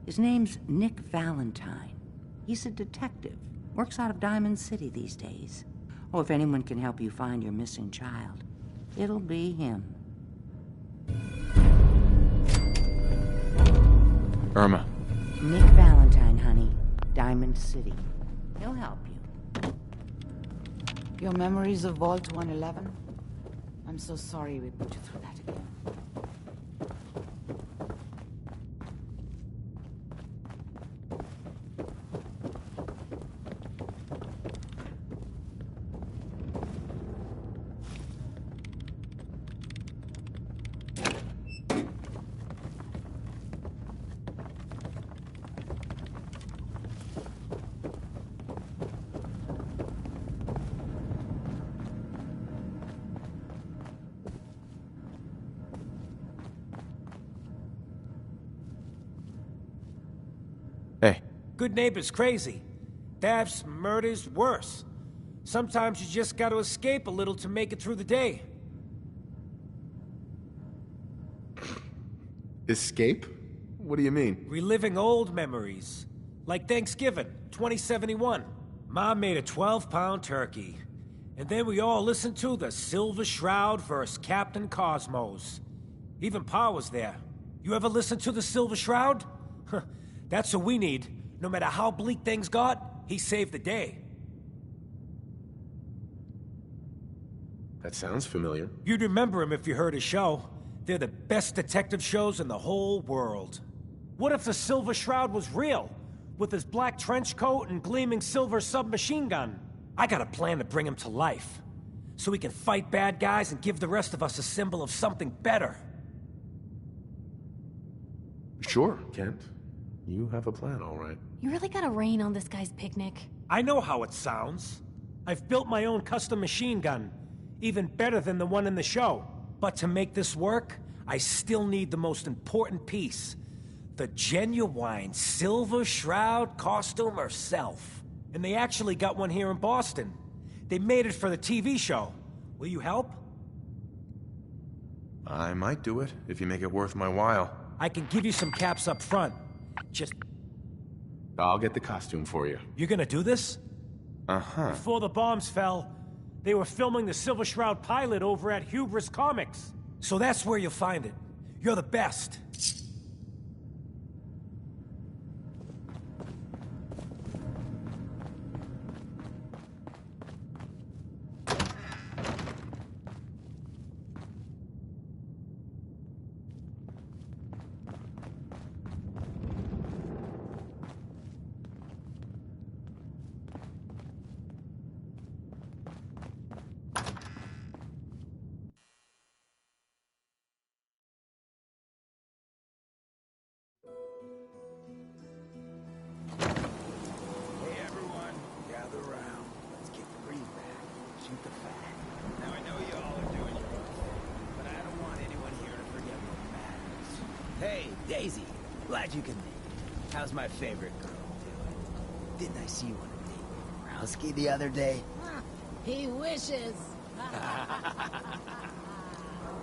His name's Nick Valentine. He's a detective. Works out of Diamond City these days. Oh, if anyone can help you find your missing child, it'll be him. Irma. Nick Valentine, honey. Diamond City. He'll help you. Your memories of Vault 111? I'm so sorry we put you through that again. Hey. Good neighbors crazy. Thefts, murders, worse. Sometimes you just gotta escape a little to make it through the day. Escape? What do you mean? Reliving old memories. Like Thanksgiving, 2071. Mom made a 12-pound turkey. And then we all listened to the Silver Shroud vs. Captain Cosmos. Even Pa was there. You ever listen to the Silver Shroud? That's what we need. No matter how bleak things got, he saved the day. That sounds familiar. You'd remember him if you heard his show. They're the best detective shows in the whole world. What if the Silver Shroud was real? With his black trench coat and gleaming silver submachine gun? I got a plan to bring him to life. So he can fight bad guys and give the rest of us a symbol of something better. Sure, Kent. You have a plan, all right. You really gotta rain on this guy's picnic. I know how it sounds. I've built my own custom machine gun. Even better than the one in the show. But to make this work, I still need the most important piece. The genuine Silver Shroud costume herself. And they actually got one here in Boston. They made it for the TV show. Will you help? I might do it, if you make it worth my while. I can give you some caps up front. Just... I'll get the costume for you. You gonna do this? Uh-huh. Before the bombs fell, they were filming the Silver Shroud pilot over at Hubris Comics. So that's where you'll find it. You're the best. Daisy, glad you can make it. How's my favorite girl doing? Didn't I see you on a date with Browski the other day? He wishes.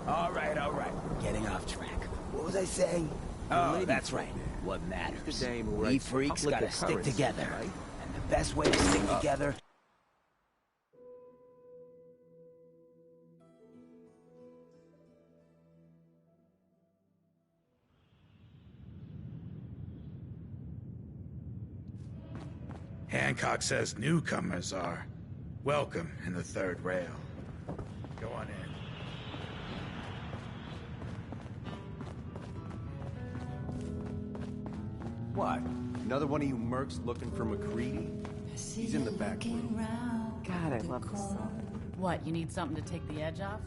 All right. We're getting off track. What was I saying? Oh, that's right. What matters? We freaks gotta stick together. Right? And the best way to stick together... Hancock says newcomers are welcome in the third rail. Go on in. What? Another one of you mercs looking for McCready? He's in the back room. God, I love this song. What, you need something to take the edge off?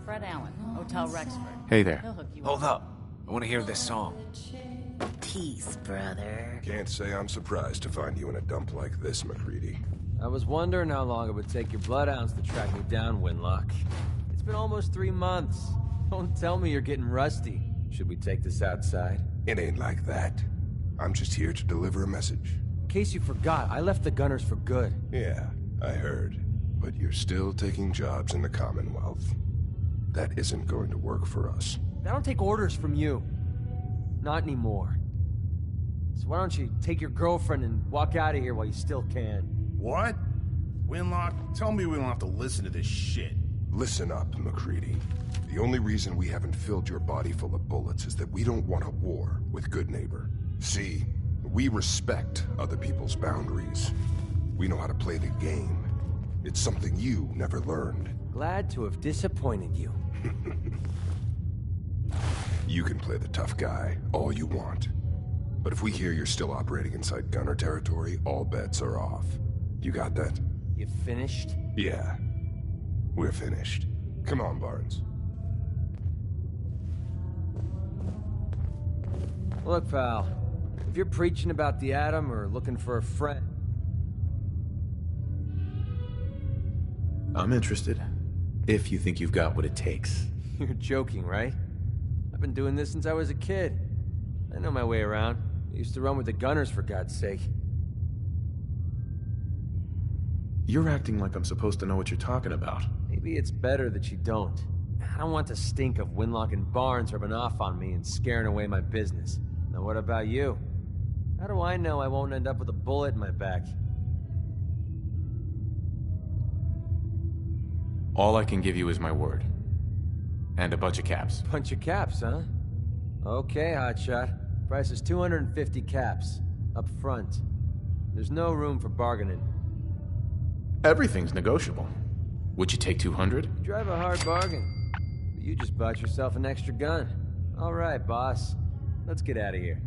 Fred Allen, Hotel Rexford. Hey there. He'll hook you Hold up. up. I want to hear this song. Peace, brother. Can't say I'm surprised to find you in a dump like this, McCready. I was wondering how long it would take your bloodhounds to track me down, Winlock. It's been almost 3 months. Don't tell me you're getting rusty. Should we take this outside? It ain't like that. I'm just here to deliver a message. In case you forgot, I left the Gunners for good. Yeah, I heard. But you're still taking jobs in the Commonwealth. That isn't going to work for us. I don't take orders from you. Not anymore. So why don't you take your girlfriend and walk out of here while you still can? What? Winlock, tell me we don't have to listen to this shit. Listen up, McCready. The only reason we haven't filled your body full of bullets is that we don't want a war with Good Neighbor. See, we respect other people's boundaries. We know how to play the game. It's something you never learned. Glad to have disappointed you. You can play the tough guy all you want. But if we hear you're still operating inside Gunner territory, all bets are off. You got that? You finished? Yeah. We're finished. Come on, Barnes. Look, pal. If you're preaching about the atom or looking for a friend... I'm interested. If you think you've got what it takes. You're joking, right? I've been doing this since I was a kid. I know my way around. I used to run with the Gunners, for God's sake. You're acting like I'm supposed to know what you're talking about. Maybe it's better that you don't. I don't want the stink of Winlock and Barnes rubbing off on me and scaring away my business. Now what about you? How do I know I won't end up with a bullet in my back? All I can give you is my word. And a bunch of caps. Bunch of caps, huh? Okay, hotshot. Price is 250 caps. Up front. There's no room for bargaining. Everything's negotiable. Would you take 200? You drive a hard bargain. But you just bought yourself an extra gun. All right, boss. Let's get out of here.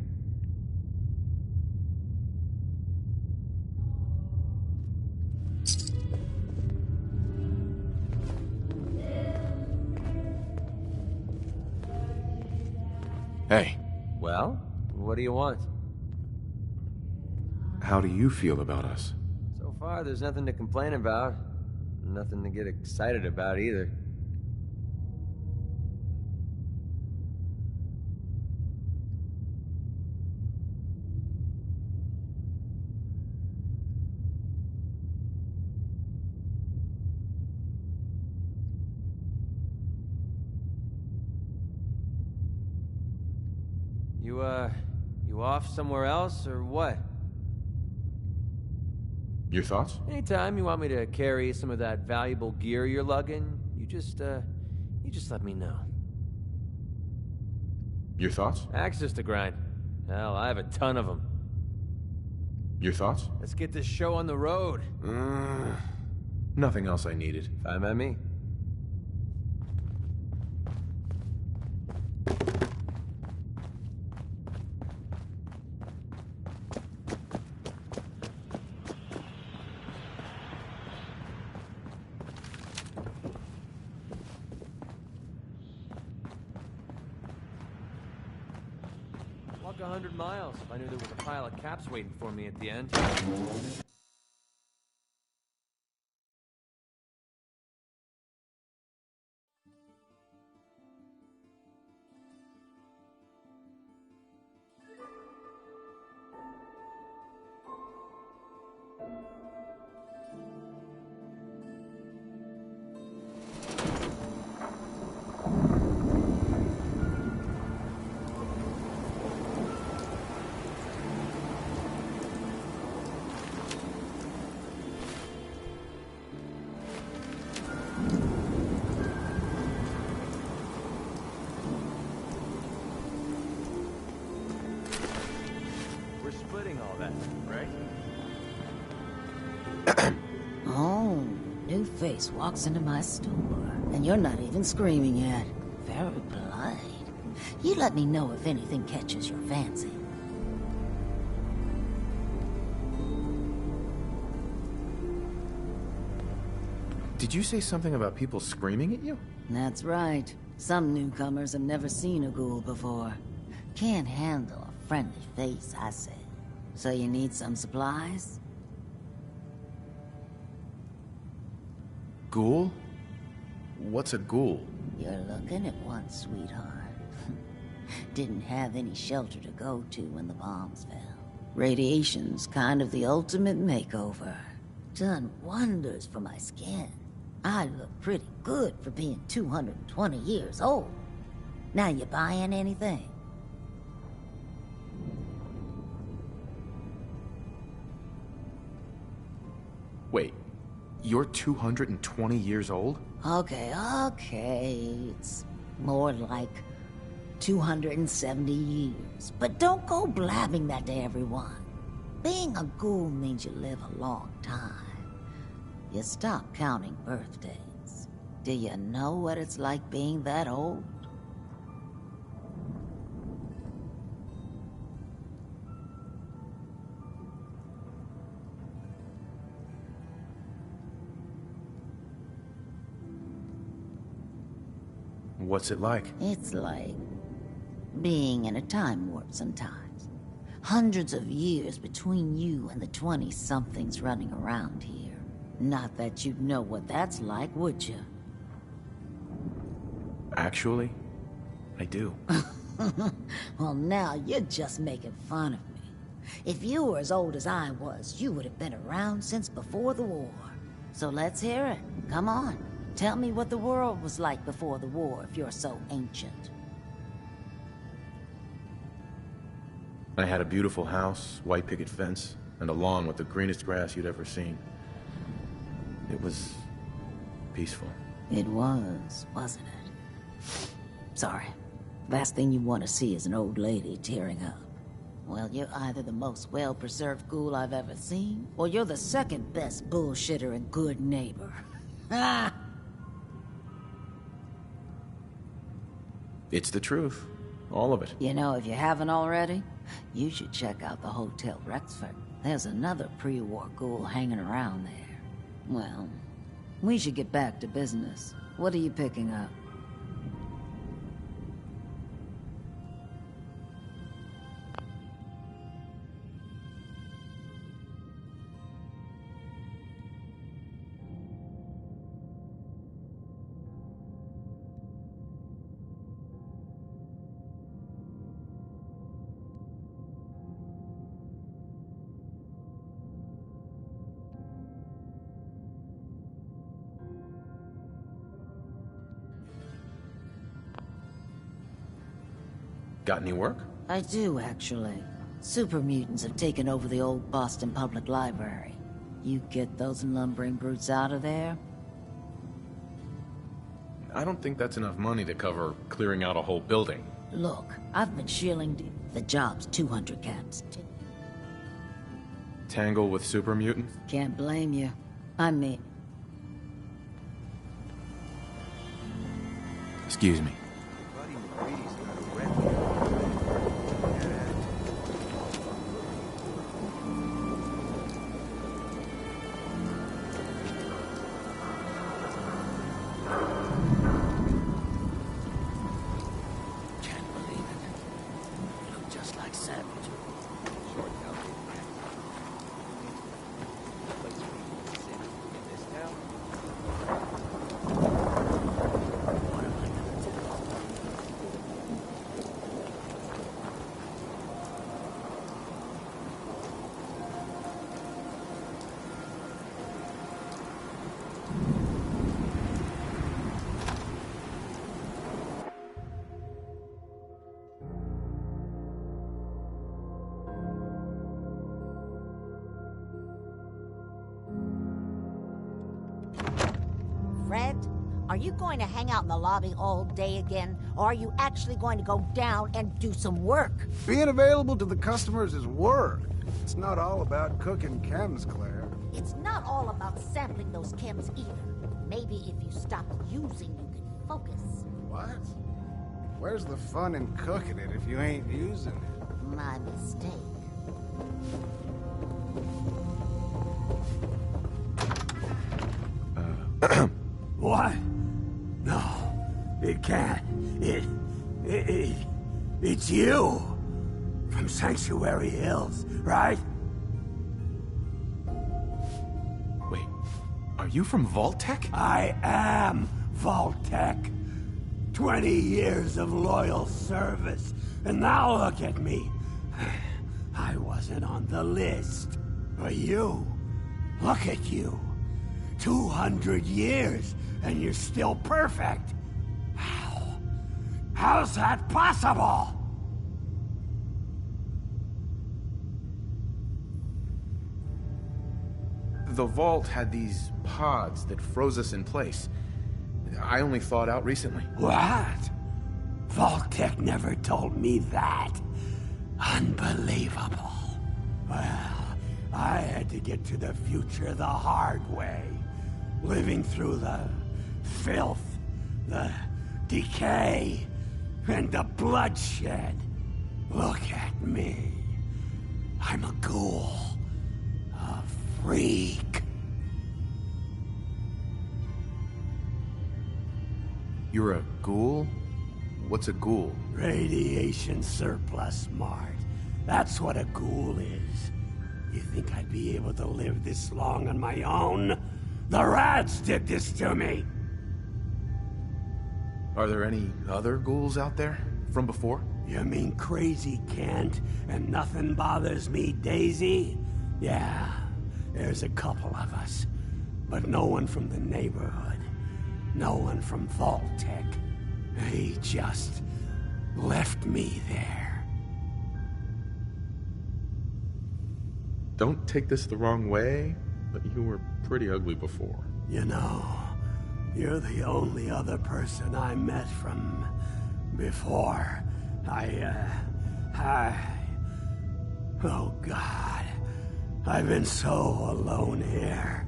Hey. Well, what do you want? How do you feel about us? So far, there's nothing to complain about. Nothing to get excited about either. You off somewhere else, or what? Your thoughts? Anytime you want me to carry some of that valuable gear you're lugging, you just let me know. Your thoughts? Access to grind. Hell, I have a ton of them. Your thoughts? Let's get this show on the road. Nothing else I needed. Fine by me. Walk 100 miles if I knew there was a pile of caps waiting for me at the end. We're splitting all that, right? Oh, new face walks into my store, and you're not even screaming yet. Very polite. You let me know if anything catches your fancy. Did you say something about people screaming at you? That's right. Some newcomers have never seen a ghoul before. Can't handle a friendly face, I say. So you need some supplies? Ghoul? What's a ghoul? You're looking at one, sweetheart. Didn't have any shelter to go to when the bombs fell. Radiation's kind of the ultimate makeover. Done wonders for my skin. I look pretty good for being 220 years old. Now you buying anything? Wait, you're 220 years old? Okay. It's more like 270 years. But don't go blabbing that to everyone. Being a ghoul means you live a long time. You stop counting birthdays. Do you know what it's like being that old? What's it like? It's like being in a time warp sometimes. Hundreds of years between you and the 20-somethings running around here. Not that you'd know what that's like, would you? Actually, I do. Well, now you're just making fun of me. If you were as old as I was, you would have been around since before the war. So let's hear it. Come on. Tell me what the world was like before the war if you're so ancient. I had a beautiful house, white picket fence, and a lawn with the greenest grass you'd ever seen. It was peaceful. It was, wasn't it? Sorry. Last thing you want to see is an old lady tearing up. Well, you're either the most well-preserved ghoul I've ever seen, or you're the second best bullshitter and good neighbor. Ah! It's the truth. All of it. You know, if you haven't already, you should check out the Hotel Rexford. There's another pre-war ghoul hanging around there. Well, we should get back to business. What are you picking up? Got any work? I do, actually. Super mutants have taken over the old Boston Public Library. You get those lumbering brutes out of there? I don't think that's enough money to cover clearing out a whole building. Look, I've been shilling the job's 200 caps. Tangle with super mutants? Can't blame you. I mean... Excuse me. Fred, are you going to hang out in the lobby all day again? Or are you actually going to go down and do some work? Being available to the customers is work. It's not all about cooking chems, Claire. It's not all about sampling those chems either. Maybe if you stopped using, you could focus. What? Where's the fun in cooking it if you ain't using it? My mistake. What? No, it can't. It's you. From Sanctuary Hills, right? Wait, are you from Vault-Tec? I am Vault-Tec. 20 years of loyal service, and now look at me. I wasn't on the list. But you, look at you. 200 years, and you're still perfect. How's that possible? The vault had these pods that froze us in place. I only thawed out recently. What? Vault-Tec never told me that. Unbelievable. Well, I had to get to the future the hard way. Living through the filth, the decay, and the bloodshed. Look at me. I'm a ghoul. A freak. You're a ghoul? What's a ghoul? Radiation surplus smart. That's what a ghoul is. You think I'd be able to live this long on my own? The rats did this to me! Are there any other ghouls out there from before? You mean Crazy Kent and Nothing Bothers Me Daisy? Yeah, there's a couple of us. But no one from the neighborhood. No one from Vault-Tec. They just left me there. Don't take this the wrong way, but you were pretty ugly before. You know, you're the only other person I met from before. Oh God, I've been so alone here.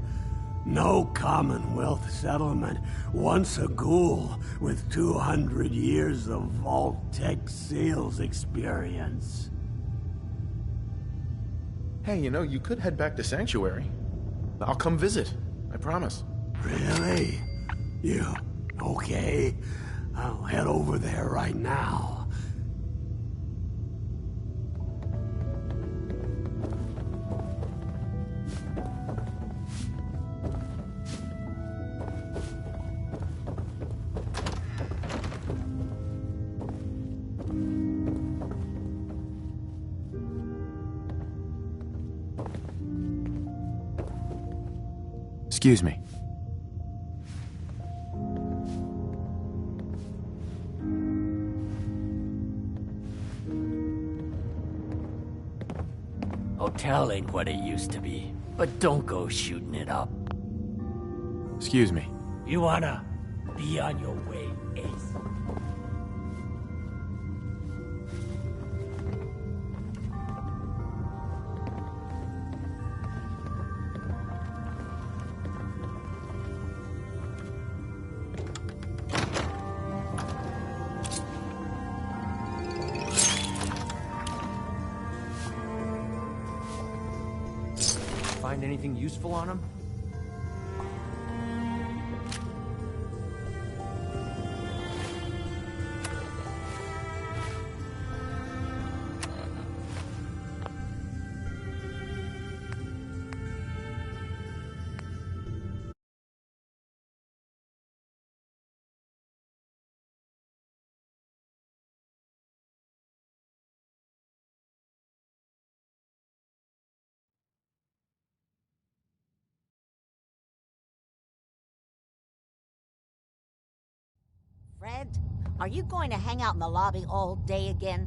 No Commonwealth settlement, once a ghoul with 200 years of Vault-Tec sales experience. Hey, you know, you could head back to Sanctuary. I'll come visit, I promise. Really? You okay? I'll head over there right now. Excuse me. hotel ain't what it used to be, but don't go shooting it up. Excuse me. You wanna be on your way, Ace? Find anything useful on him? Fred, are you going to hang out in the lobby all day again?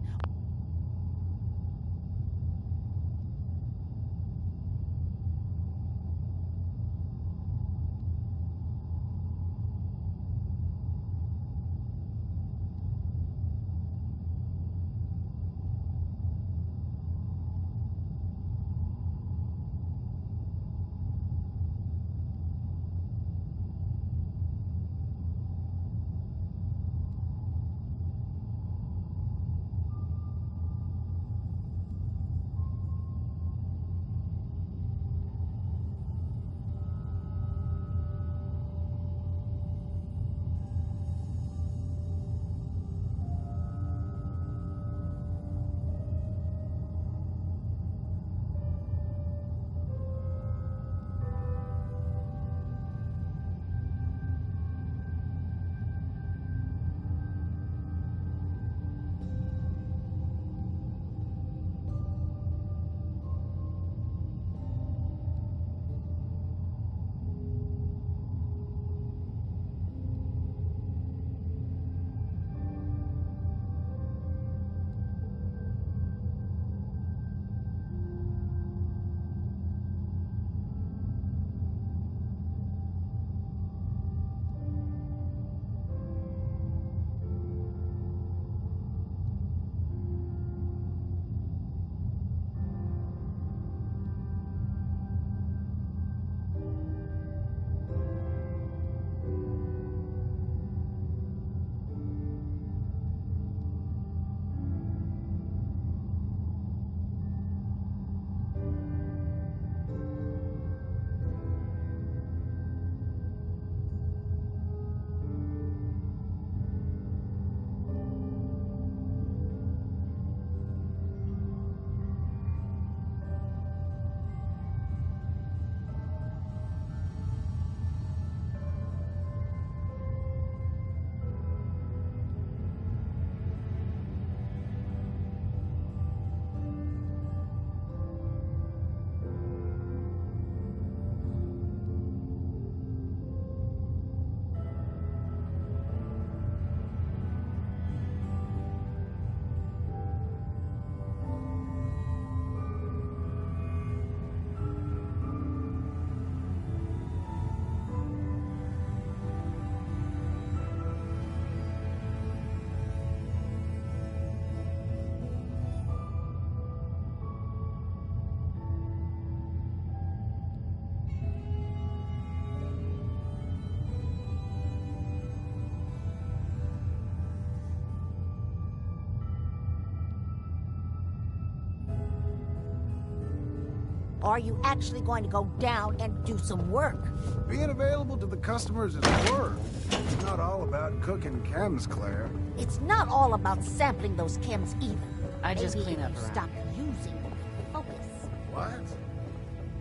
Or are you actually going to go down and do some work? Being available to the customers is work. It's not all about cooking chems, Claire. It's not all about sampling those chems either. I just Maybe clean if up you around stop using them, focus. What?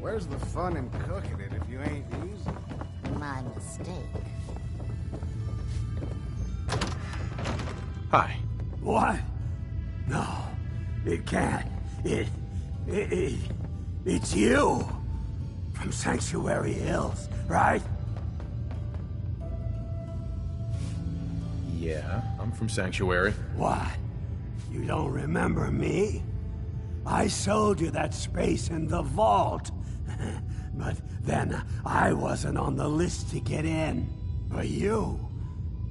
Where's the fun in cooking it if you ain't using it? My mistake. Hi. What? No, it can't. It's you! From Sanctuary Hills, right? Yeah, I'm from Sanctuary. What? You don't remember me? I sold you that space in the vault. But then I wasn't on the list to get in. But you,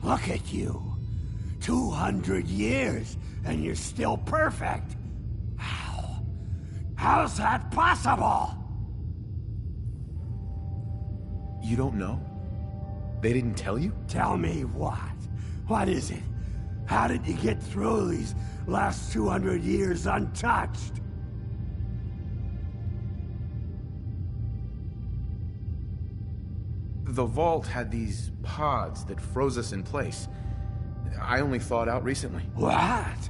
look at you. 200 years, and you're still perfect. How? How's that possible? You don't know? They didn't tell you? Tell me what? What is it? How did you get through these last 200 years untouched? The vault had these pods that froze us in place. I only thawed out recently. What?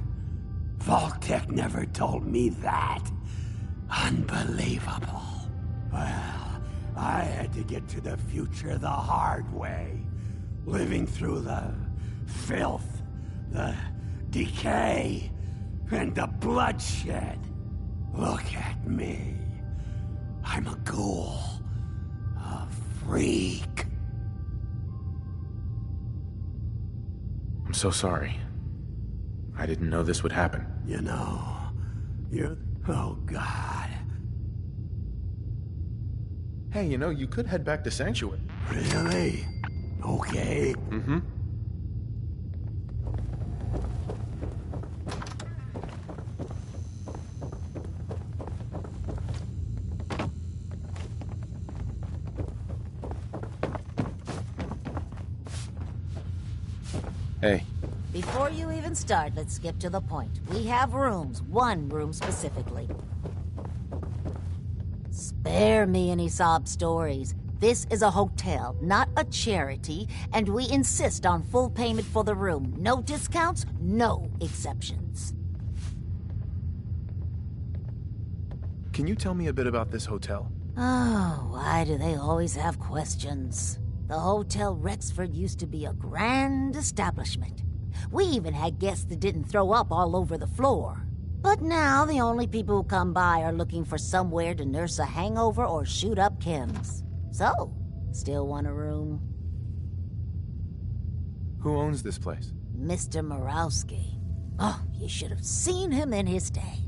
Vault-Tec never told me that. Unbelievable. Well, I had to get to the future the hard way. Living through the filth, the decay, and the bloodshed. Look at me. I'm a ghoul. A freak. I'm so sorry. I didn't know this would happen. You know, you're... Oh, God. Hey, you know, you could head back to Sanctuary. Really? Okay. Mm-hmm. Hey. Before you even start, let's skip to the point. We have rooms, one room specifically. Spare me any sob stories. This is a hotel, not a charity, and we insist on full payment for the room. No discounts, no exceptions. Can you tell me a bit about this hotel? Oh, why do they always have questions? The Hotel Rexford used to be a grand establishment. We even had guests that didn't throw up all over the floor. But now the only people who come by are looking for somewhere to nurse a hangover or shoot up chems. So, still want a room? Who owns this place? Mr. Morawski. Oh, you should have seen him in his day.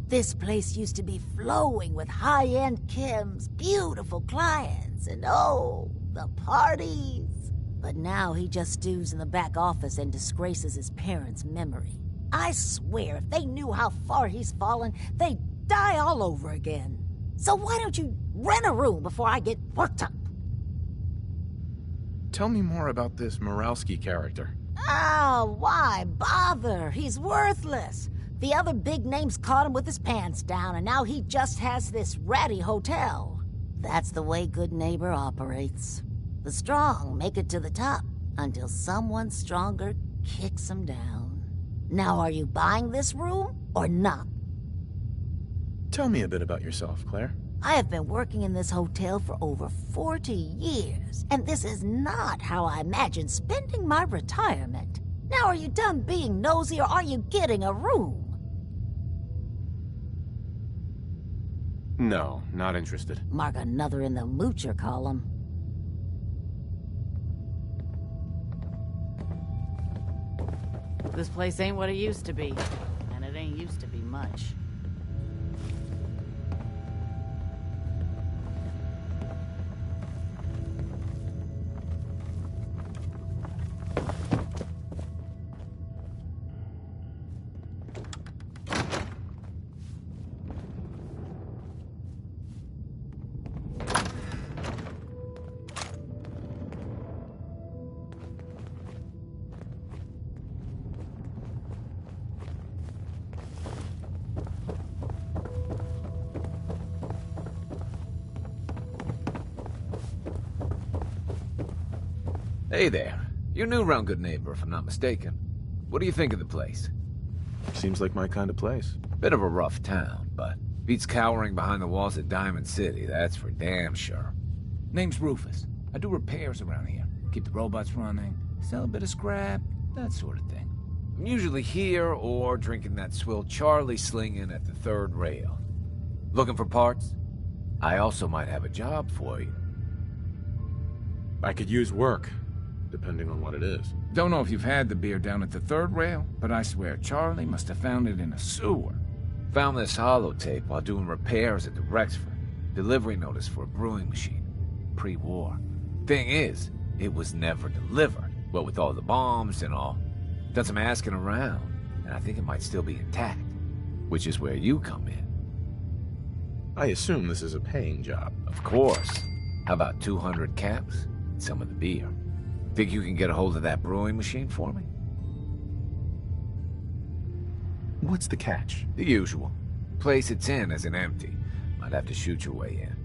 This place used to be flowing with high-end chems, beautiful clients, and oh, the parties. But now he just stews in the back office and disgraces his parents' memory. I swear, if they knew how far he's fallen, they'd die all over again. So why don't you rent a room before I get worked up? Tell me more about this Morawski character. Oh, why bother? He's worthless. The other big names caught him with his pants down, and now he just has this ratty hotel. That's the way Good Neighbor operates. The strong make it to the top, until someone stronger kicks them down. Now, are you buying this room, or not? Tell me a bit about yourself, Claire. I have been working in this hotel for over 40 years, and this is not how I imagined spending my retirement. Now, are you done being nosy, or are you getting a room? No, not interested. Mark another in the moocher column. This place ain't what it used to be, and it ain't used to be much. Hey there. You're new around Good Neighbor, if I'm not mistaken. What do you think of the place? Seems like my kind of place. Bit of a rough town, but beats cowering behind the walls at Diamond City, that's for damn sure. Name's Rufus. I do repairs around here. Keep the robots running, sell a bit of scrap, that sort of thing. I'm usually here or drinking that swill Charlie slinging at the third rail. Looking for parts? I also might have a job for you. I could use work, depending on what it is. Don't know if you've had the beer down at the third rail, but I swear Charlie must have found it in a sewer. Found this holotape while doing repairs at the Rexford. Delivery notice for a brewing machine. Pre-war. Thing is, it was never delivered. What with all the bombs and all. Done some asking around, and I think it might still be intact. Which is where you come in. I assume this is a paying job. Of course. How about 200 caps? And some of the beer. Think you can get a hold of that brewing machine for me? What's the catch? The usual. Place it's in isn't empty. Might have to shoot your way in.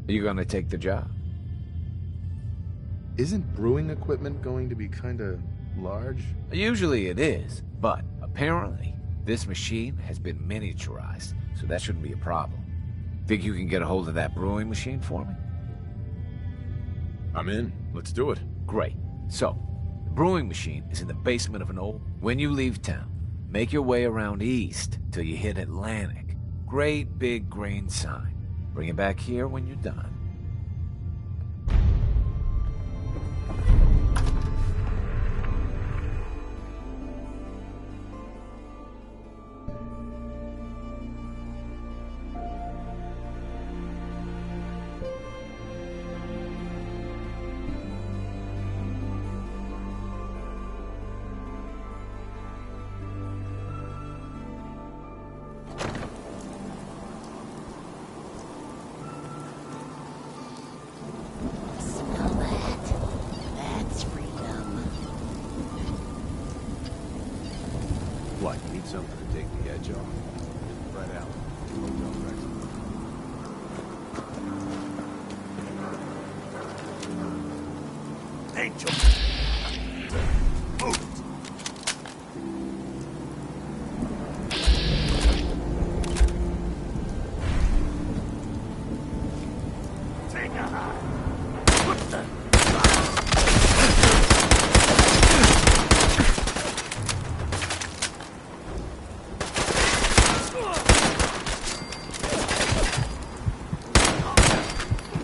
Are you gonna take the job? Isn't brewing equipment going to be kinda large? Usually it is, but apparently this machine has been miniaturized, so that shouldn't be a problem. Think you can get a hold of that brewing machine for me? I'm in. Let's do it. Great. So, the brewing machine is in the basement of an old... When you leave town, make your way around east till you hit Atlantic. Great big green sign. Bring it back here when you're done. Smell that? That's freedom. What, you need something to take the edge off? Right out. Hotel Rexford. Angel! Move! Take a high. What the?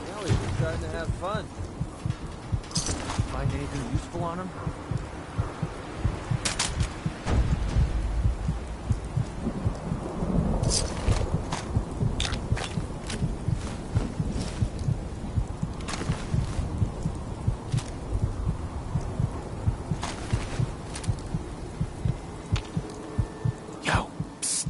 Now we're starting to have fun. Find anything useful on him? Yo, psst.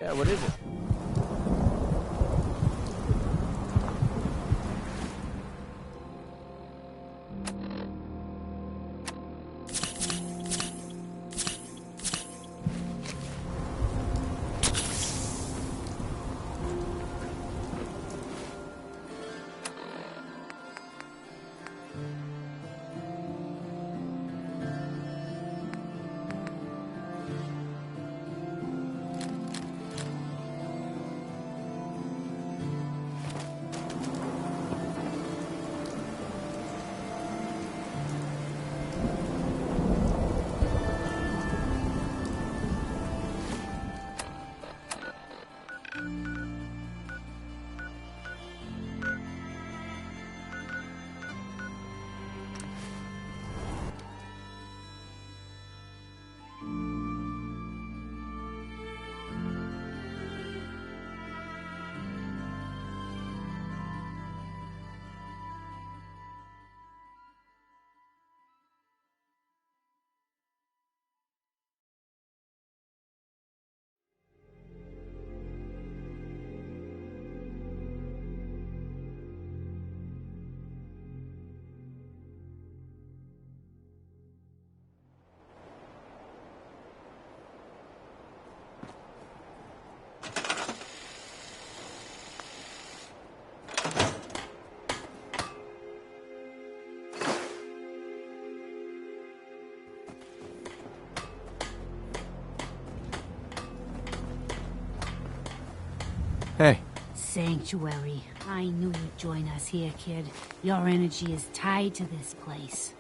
Yeah, what is it? Hey. Sanctuary. I knew you'd join us here, kid. Your energy is tied to this place.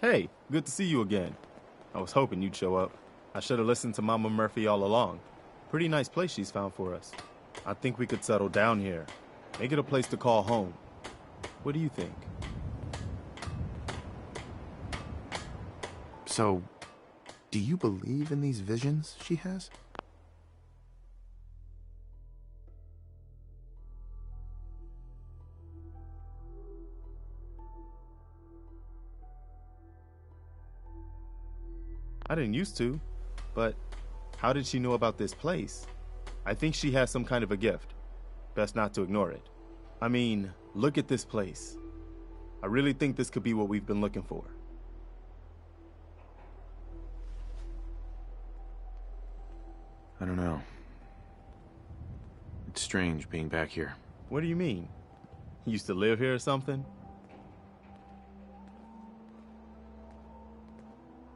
Hey, good to see you again. I was hoping you'd show up. I should have listened to Mama Murphy all along. Pretty nice place she's found for us. I think we could settle down here. Make it a place to call home. What do you think? So, do you believe in these visions she has? I didn't used to, but how did she know about this place? I think she has some kind of a gift. Best not to ignore it. I mean, look at this place. I really think this could be what we've been looking for. I don't know. It's strange being back here. What do you mean? You used to live here or something?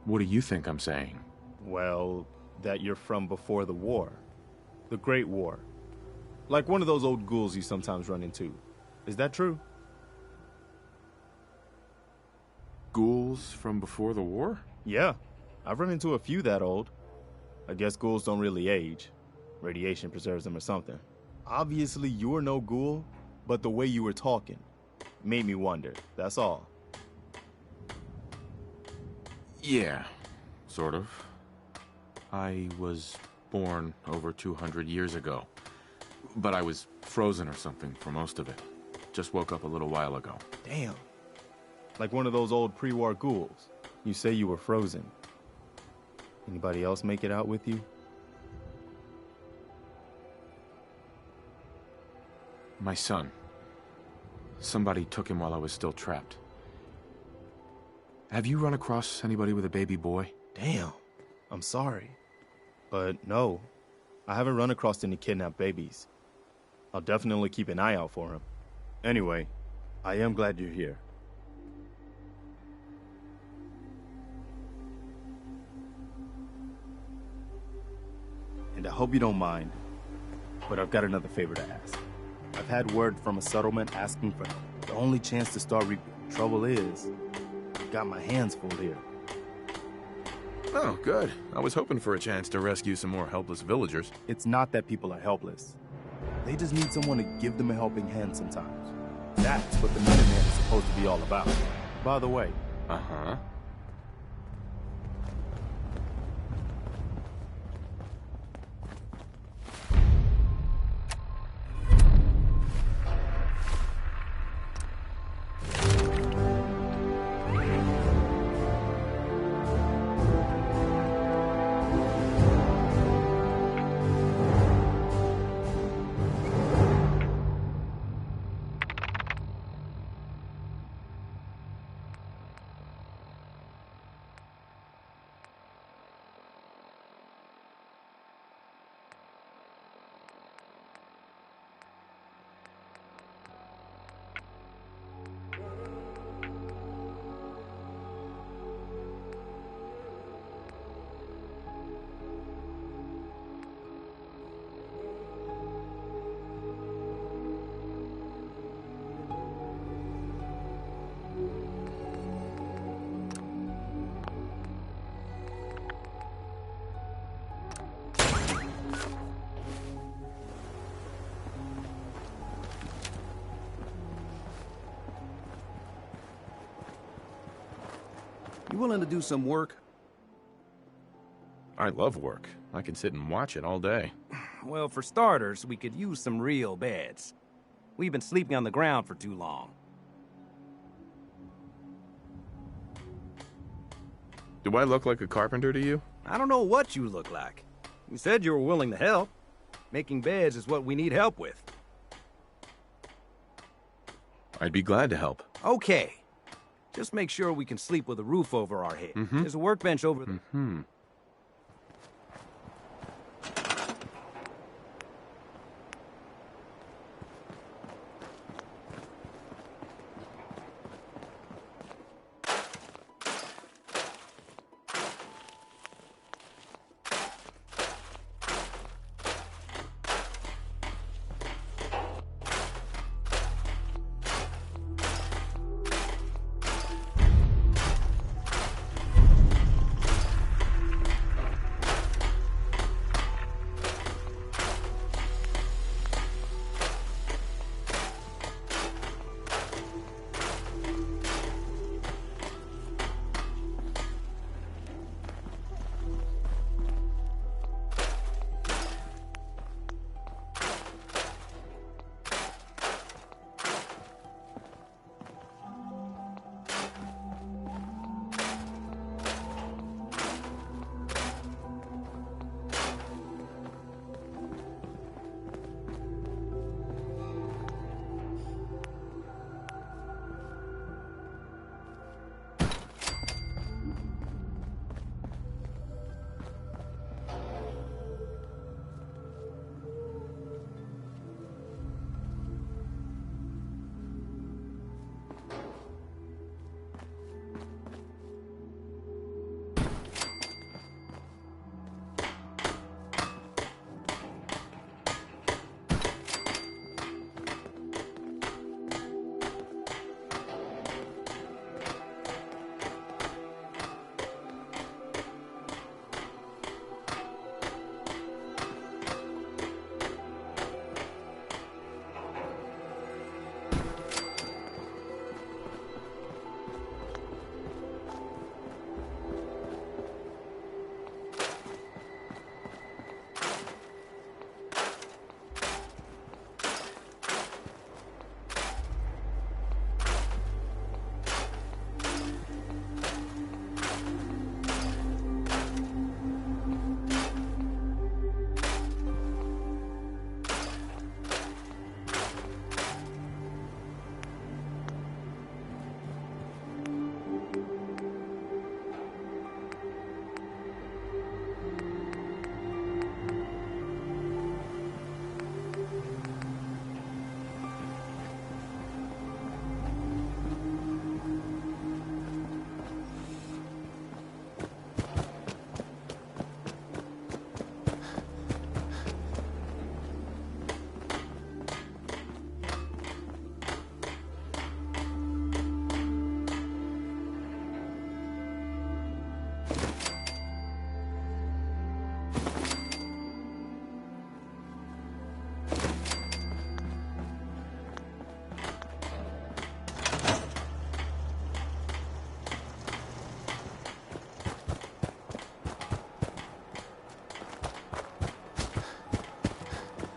What do you think I'm saying? Well, that you're from before the war. The Great War. Like one of those old ghouls you sometimes run into. Is that true? Ghouls from before the war? Yeah. I've run into a few that old. I guess ghouls don't really age. Radiation preserves them or something. Obviously, you're no ghoul, but the way you were talking made me wonder. That's all. Yeah, sort of. I was born over 200 years ago, but I was frozen or something for most of it. Just woke up a little while ago. Damn. Like one of those old pre-war ghouls. You say you were frozen. Anybody else make it out with you? My son. Somebody took him while I was still trapped. Have you run across anybody with a baby boy? Damn. I'm sorry. But no, I haven't run across any kidnapped babies. I'll definitely keep an eye out for him. Anyway, I am glad you're here. And I hope you don't mind, but I've got another favor to ask. I've had word from a settlement asking for help. The only chance to start reaping. Trouble is, got my hands full here. Oh, good. I was hoping for a chance to rescue some more helpless villagers. It's not that people are helpless. They just need someone to give them a helping hand sometimes. That's what the Minuteman is supposed to be all about. By the way. Uh-huh. You willing to do some work? I love work. I can sit and watch it all day. Well, for starters, we could use some real beds. We've been sleeping on the ground for too long. Do I look like a carpenter to you? I don't know what you look like. You said you were willing to help. Making beds is what we need help with. I'd be glad to help. Okay. Just make sure we can sleep with a roof over our head. There's a workbench over there.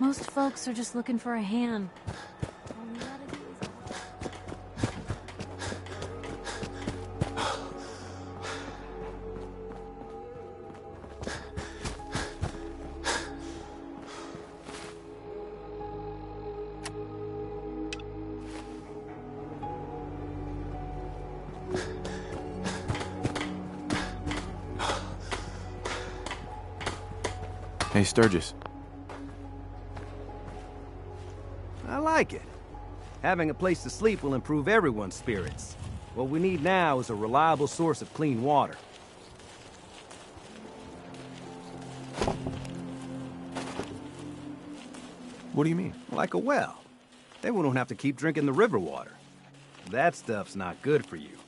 Most folks are just looking for a hand. Hey, Sturgis. I like it. Having a place to sleep will improve everyone's spirits. What we need now is a reliable source of clean water. What do you mean? Like a well. Then we don't have to keep drinking the river water. That stuff's not good for you.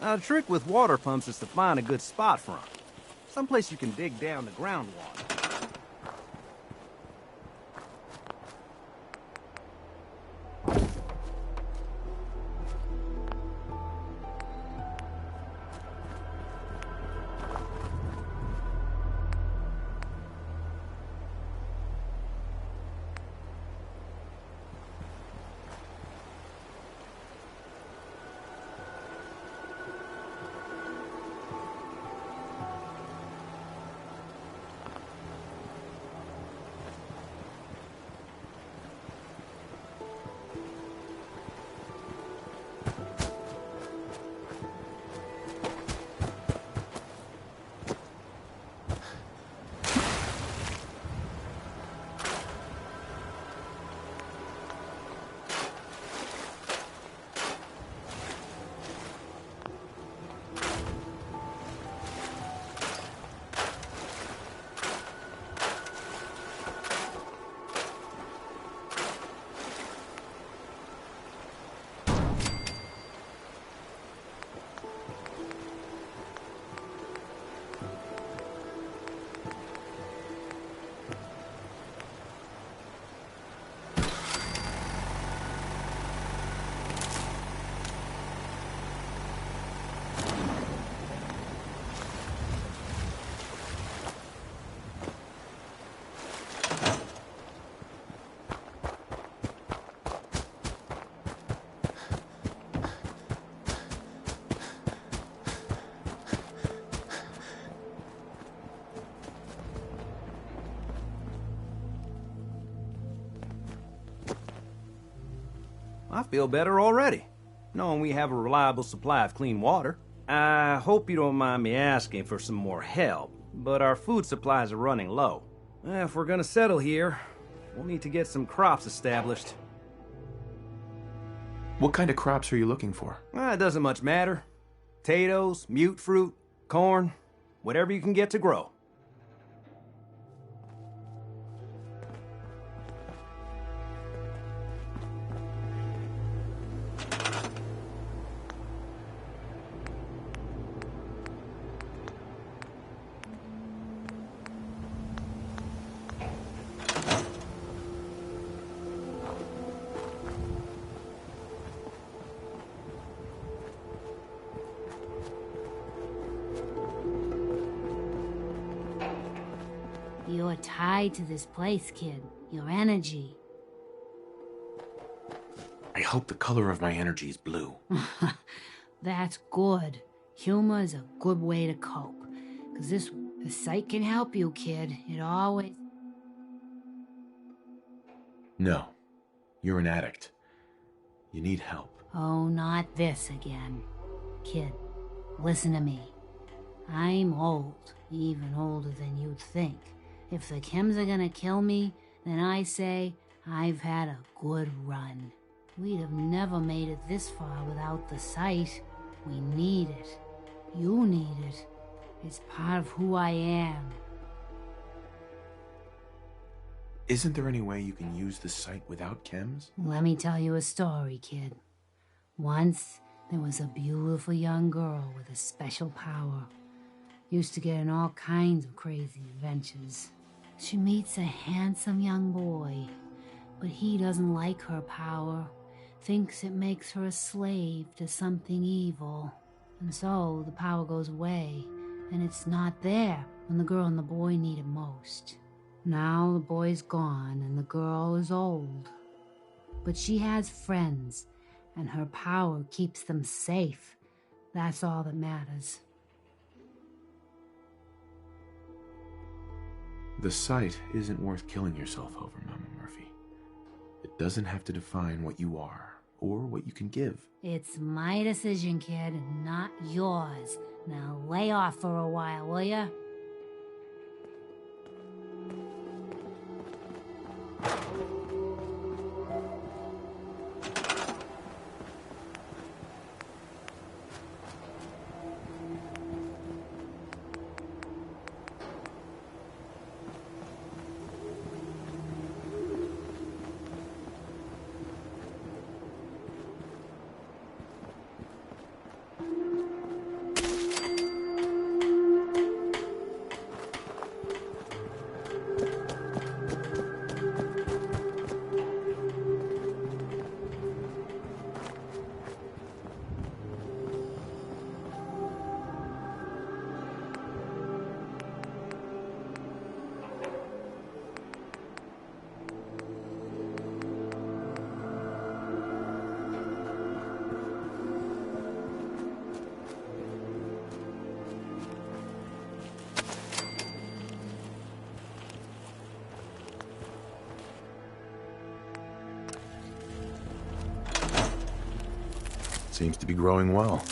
Now, the trick with water pumps is to find a good spot for them. Someplace you can dig down the groundwater. I feel better already, knowing we have a reliable supply of clean water. I hope you don't mind me asking for some more help, but our food supplies are running low. If we're gonna settle here, we'll need to get some crops established. What kind of crops are you looking for? It doesn't much matter. Potatoes, mute fruit, corn, whatever you can get to grow. You're tied to this place, kid. Your energy. I hope the color of my energy is blue. That's good. Humor is a good way to cope. Cause the sight can help you, kid. It always... No. You're an addict. You need help. Oh, not this again. Kid, listen to me. I'm old, even older than you'd think. If the chems are gonna kill me, then I say I've had a good run. We'd have never made it this far without the sight. We need it. You need it. It's part of who I am. Isn't there any way you can use the sight without chems? Let me tell you a story, kid. Once, there was a beautiful young girl with a special power. Used to get in all kinds of crazy adventures. She meets a handsome young boy, but he doesn't like her power, thinks it makes her a slave to something evil. And so the power goes away, and it's not there when the girl and the boy need it most. Now the boy's gone and the girl is old. But she has friends, and her power keeps them safe. That's all that matters. The sight isn't worth killing yourself over, Mama Murphy. It doesn't have to define what you are, or what you can give. It's my decision, kid, not yours. Now lay off for a while, will ya? Seems to be growing well.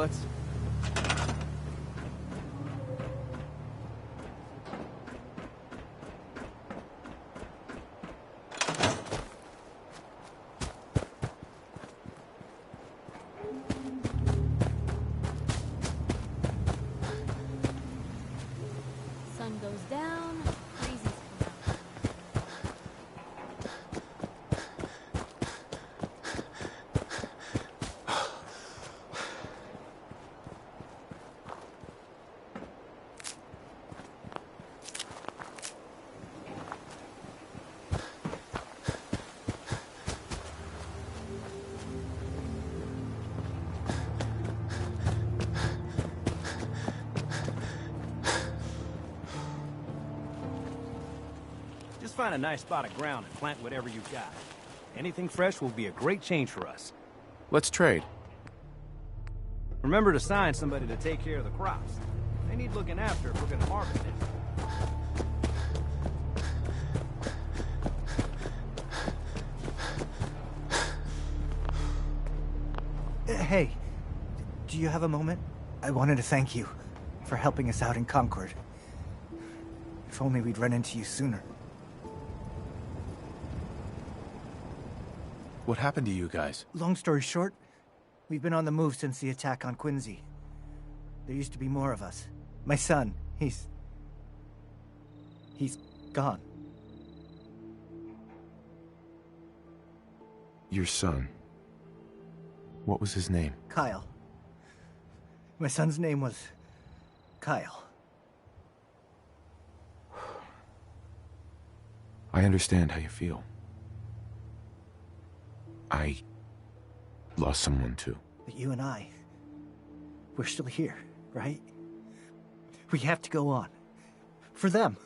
let's... Sun goes down, breezes come out. Just find a nice spot of ground and plant whatever you've got. Anything fresh will be a great change for us. Let's trade. Remember to assign somebody to take care of the crops. They need looking after if we're gonna harvest it. Hey, do you have a moment? I wanted to thank you for helping us out in Concord. If only we'd run into you sooner. What happened to you guys? Long story short, we've been on the move since the attack on Quincy. There used to be more of us. My son, he's gone. Your son. What was his name? Kyle. My son's name was Kyle. I understand how you feel. I lost someone too. But you and I, we're still here, right? We have to go on. For them.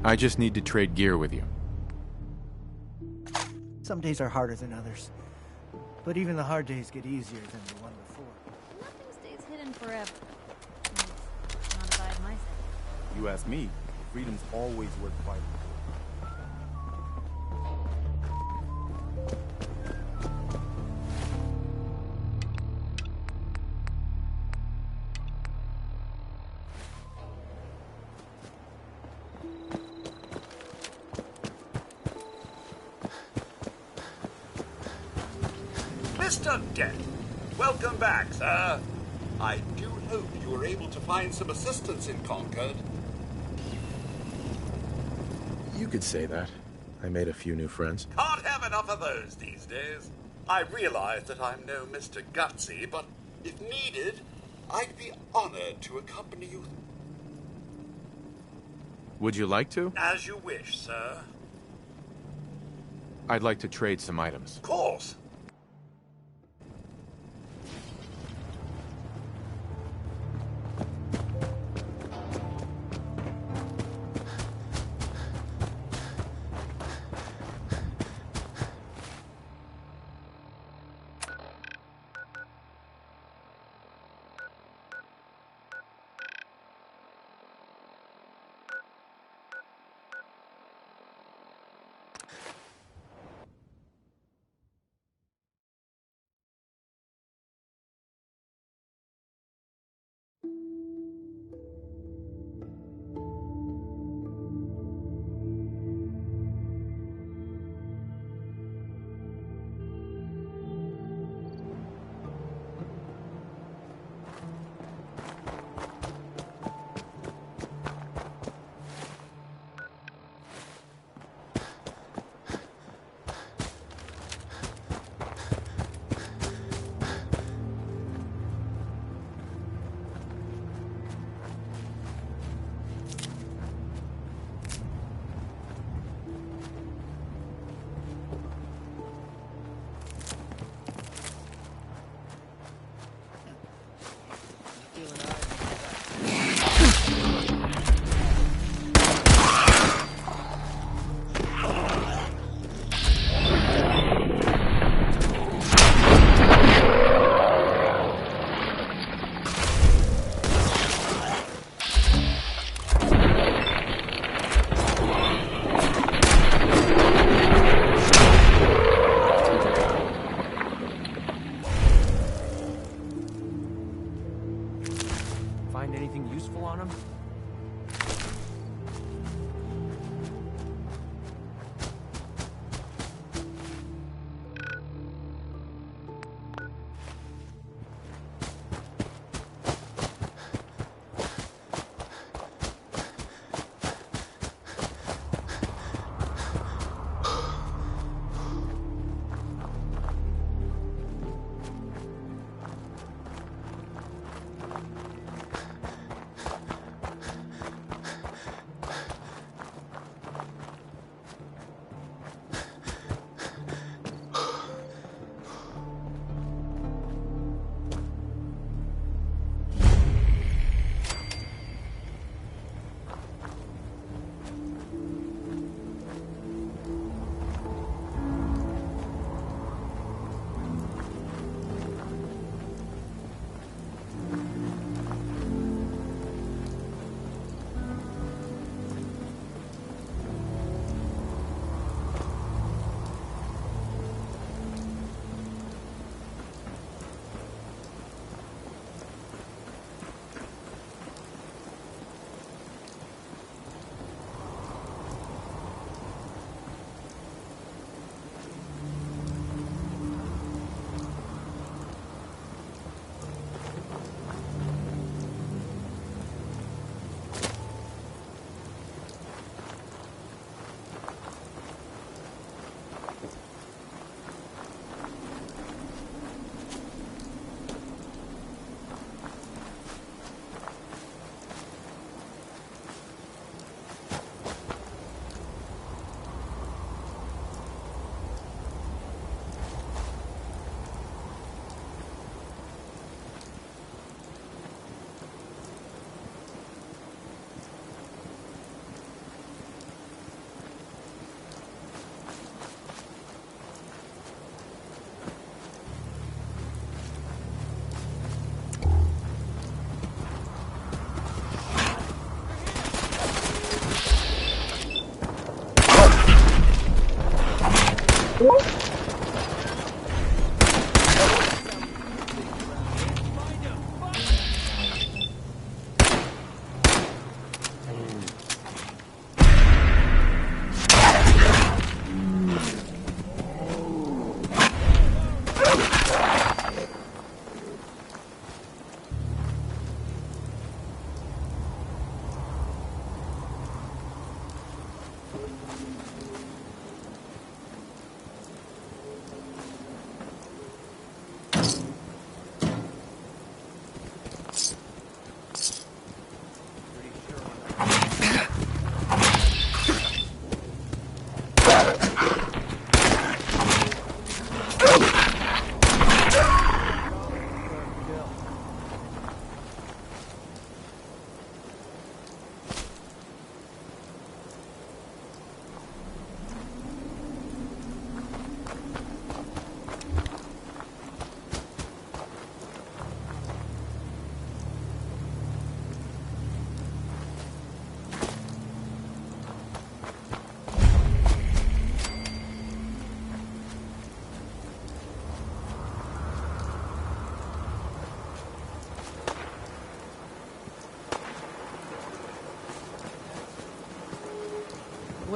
I just need to trade gear with you. Some days are harder than others. But even the hard days get easier than the one before. Nothing stays hidden forever. Not if I had my say. You ask me, freedom's always worth fighting for. Mr. Dent, welcome back, sir. I do hope you were able to find some assistance in Concord. You could say that. I made a few new friends. Can't have enough of those these days. I realize that I'm no Mr. Gutsy, but if needed, I'd be honored to accompany you. Would you like to? As you wish, sir. I'd like to trade some items. Of course.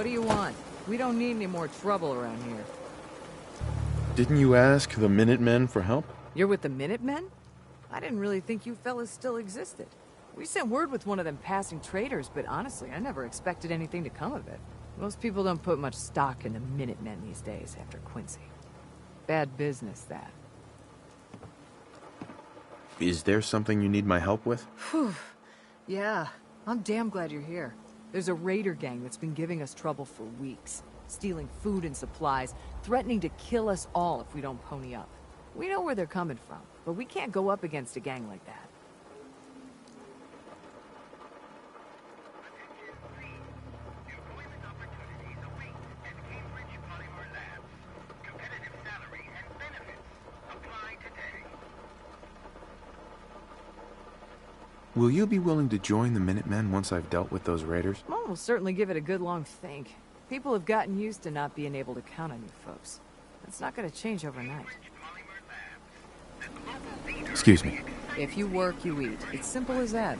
What do you want? We don't need any more trouble around here. Didn't you ask the Minutemen for help? You're with the Minutemen? I didn't really think you fellas still existed. We sent word with one of them passing traders, but honestly, I never expected anything to come of it. Most people don't put much stock in the Minutemen these days after Quincy. Bad business, that. Is there something you need my help with? Whew. Yeah, I'm damn glad you're here. There's a raider gang that's been giving us trouble for weeks. Stealing food and supplies, threatening to kill us all if we don't pony up. We know where they're coming from, but we can't go up against a gang like that. Will you be willing to join the Minutemen once I've dealt with those raiders? Well, we'll certainly give it a good long think. People have gotten used to not being able to count on you folks. It's not going to change overnight. Excuse me. If you work, you eat. It's simple as that.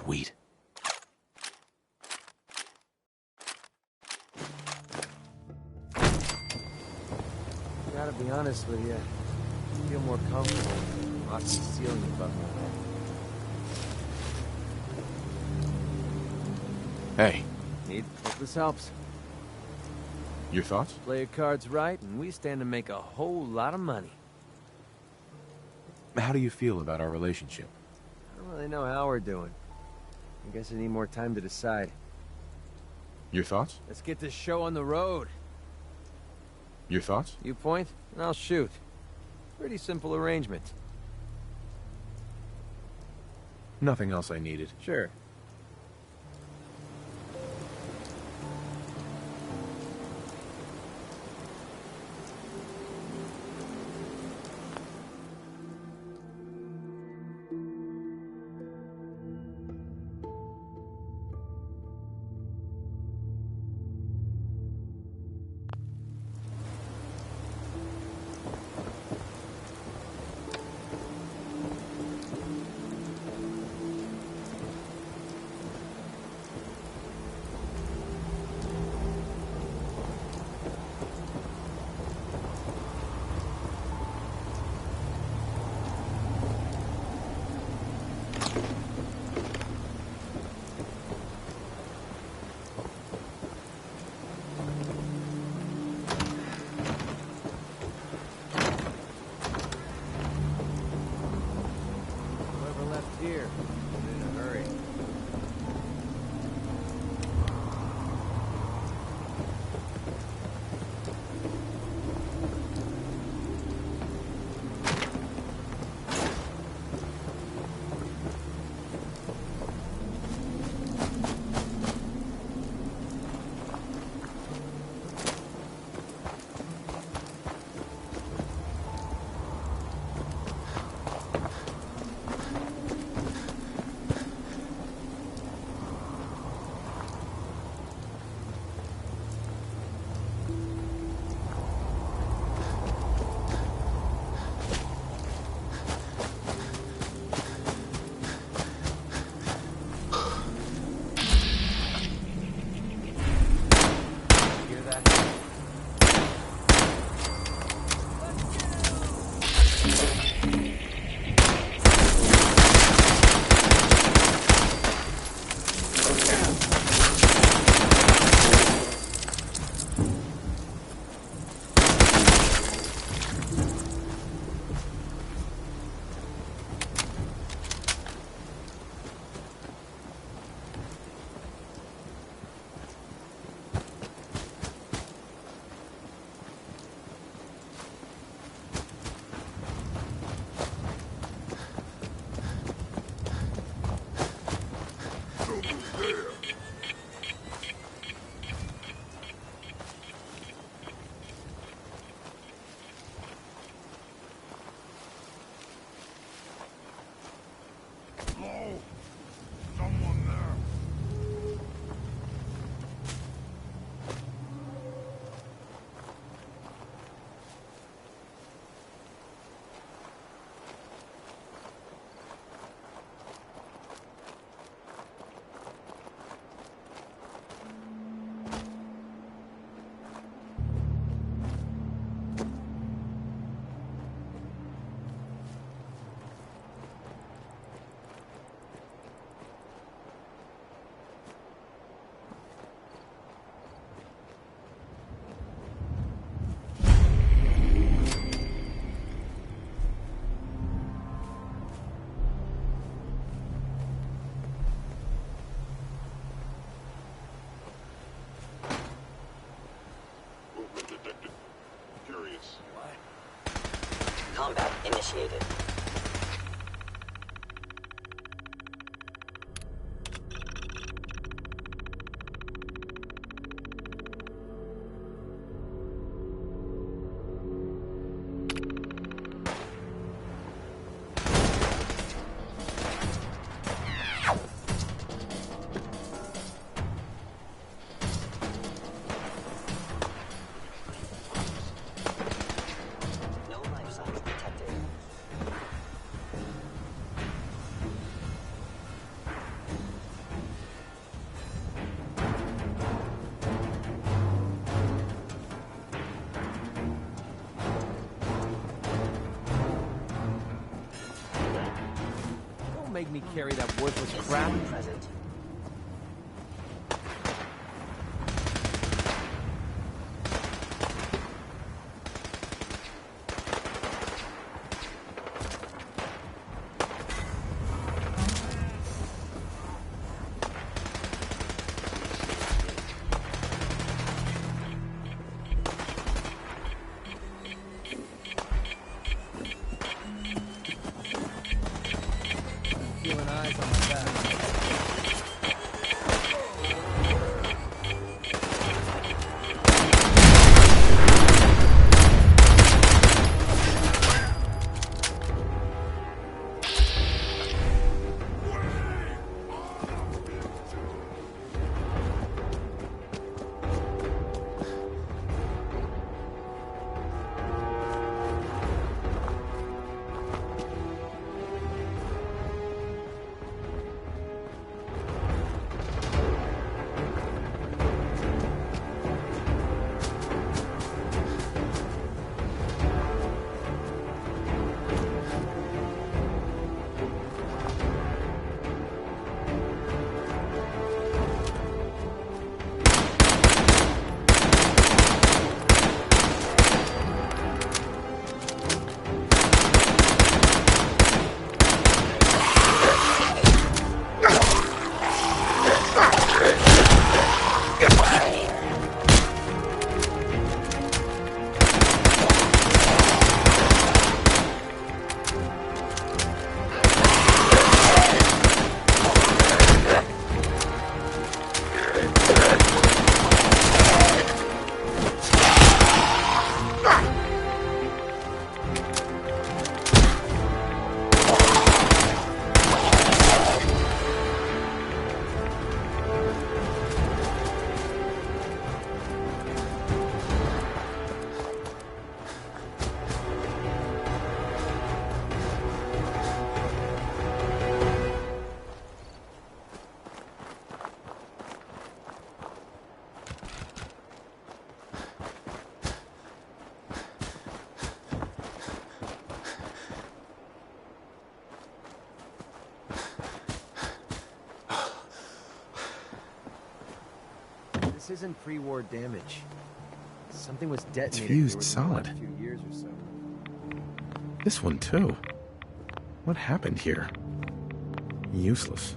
Sweet. Gotta be honest with you. I feel more comfortable watching the ceiling above my head. Hey. Need? Hope this helps. Your thoughts? Play your cards right, and we stand to make a whole lot of money. How do you feel about our relationship? I don't really know how we're doing. I guess I need more time to decide. Your thoughts? Let's get this show on the road. Your thoughts? You point, and I'll shoot. Pretty simple arrangement. Nothing else I needed. Sure. Here, in a hurry. Combat initiated. No life signs detected. making me carry that worthless crap present. Feeling eyes on my back. This isn't pre-war damage. Something was detonated. Fused solid. A few years or so. This one too. What happened here? Useless.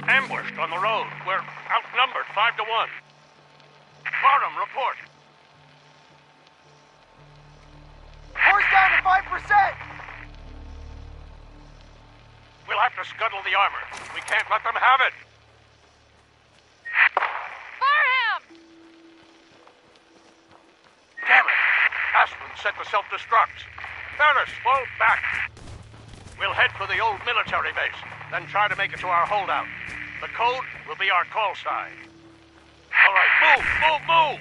Ambushed on the road. We're outnumbered 5 to 1. Boredom, report. Horse down to 5%! We'll have to scuttle the armor. We can't let them have it. Fire him! Damn it! Aspen set the self-destruct. Ferris, fall back. We'll head for the old military base, then try to make it to our holdout. The code will be our call sign. All right, move!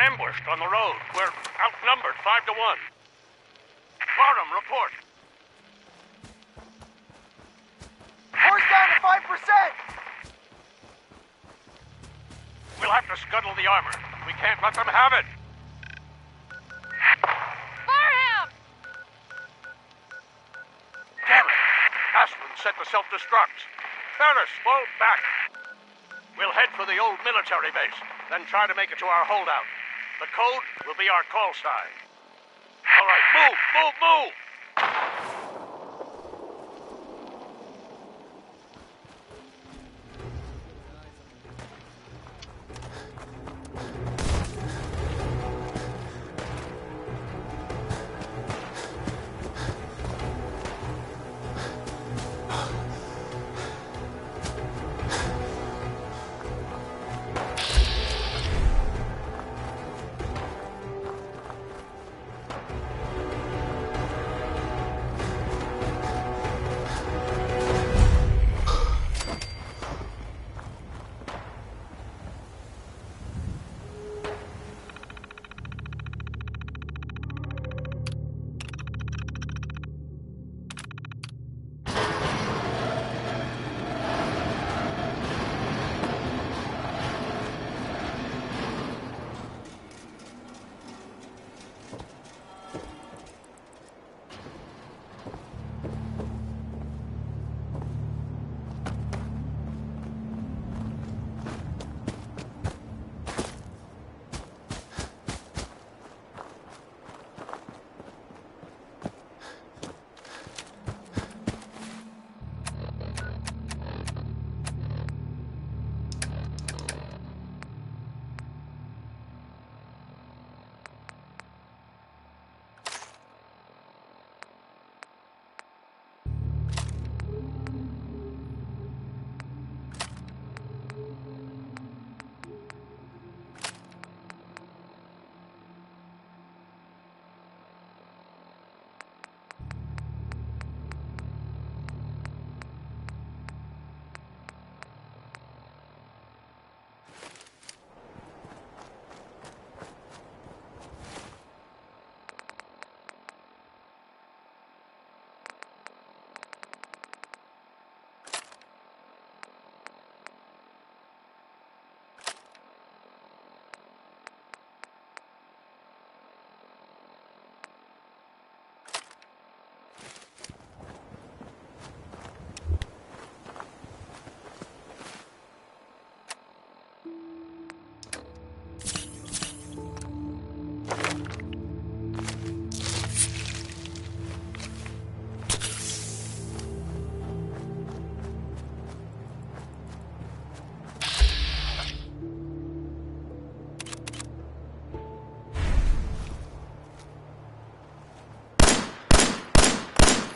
ambushed on the road. We're outnumbered 5 to 1. Boredom, report. Horse down to 5%! We'll have to scuttle the armor. We can't let them have it. Fire him! Damn it! Aspen set the self-destruct. Ferris, fall back. We'll head for the old military base, then try to make it to our holdout. The code will be our call sign. All right, move, move, move!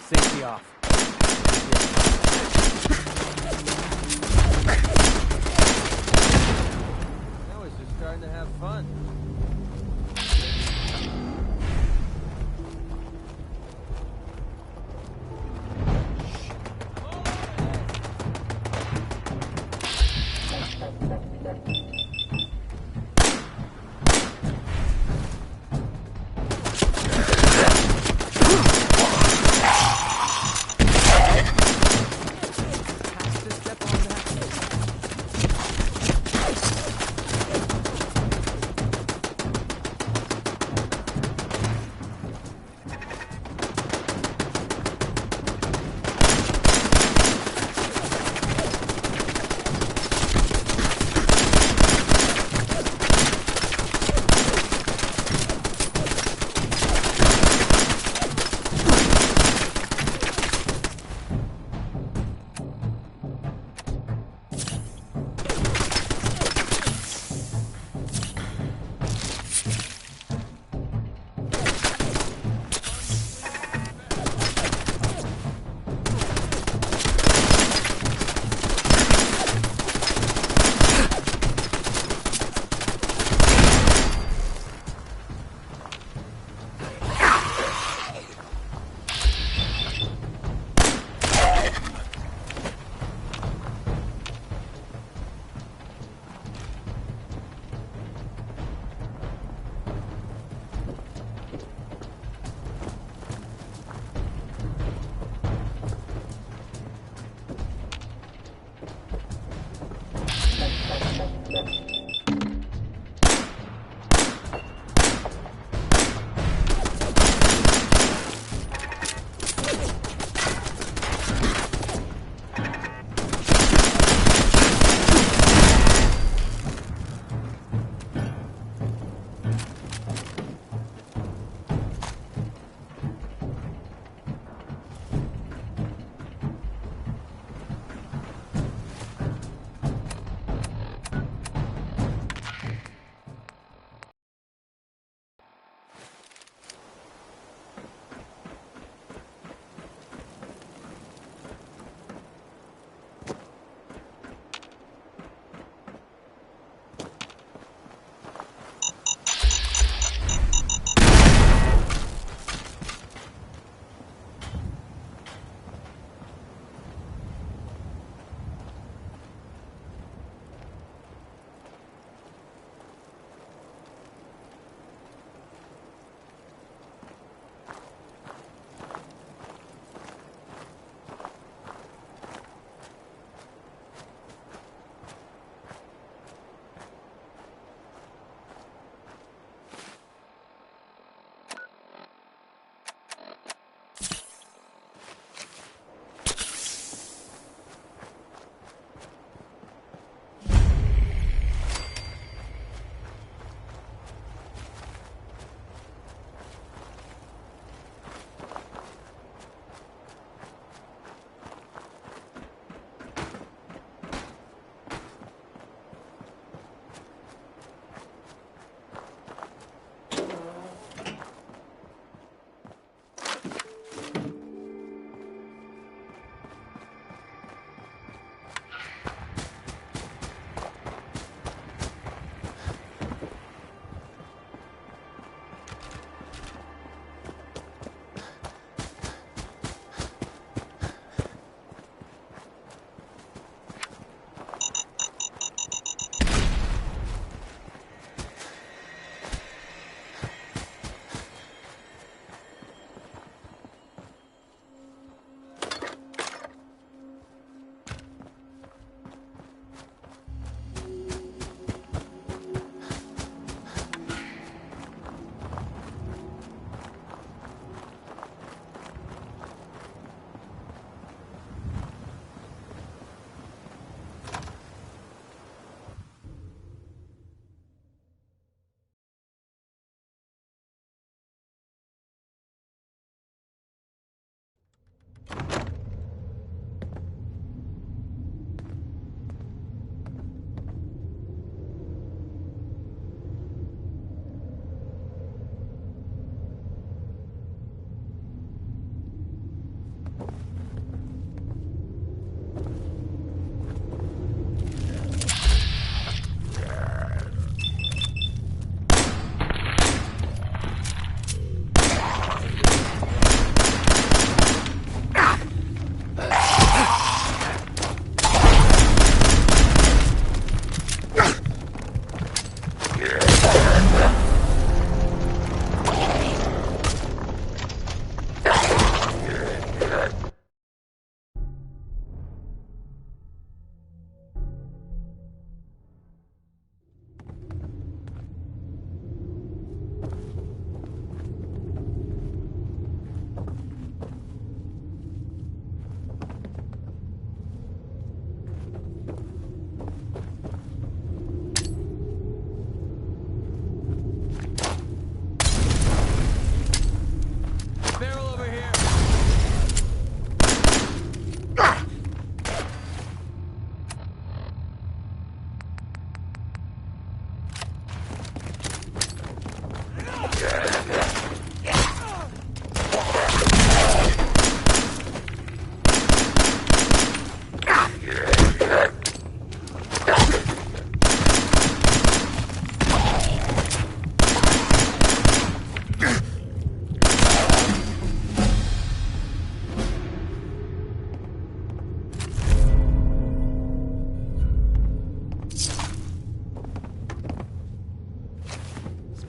Safety off. Now he's just starting to have fun.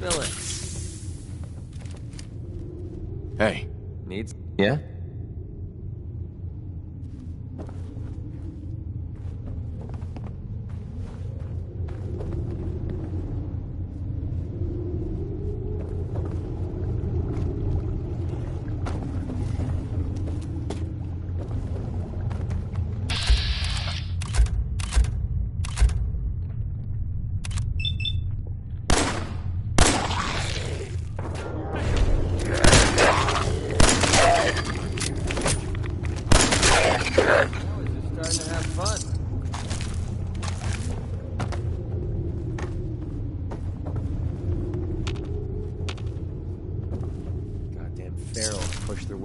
Spill it. Hey. Needs? Yeah?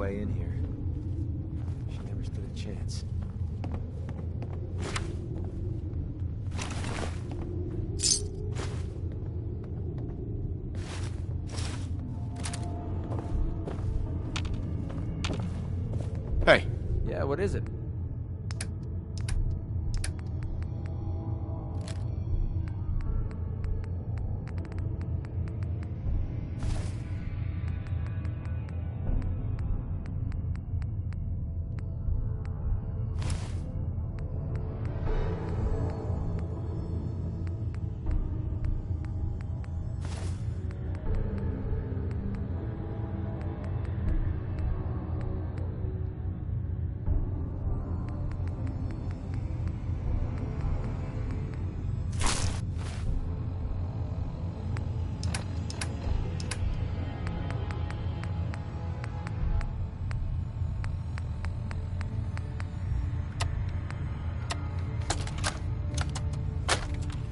way in here. She never stood a chance. Hey. Yeah, what is it?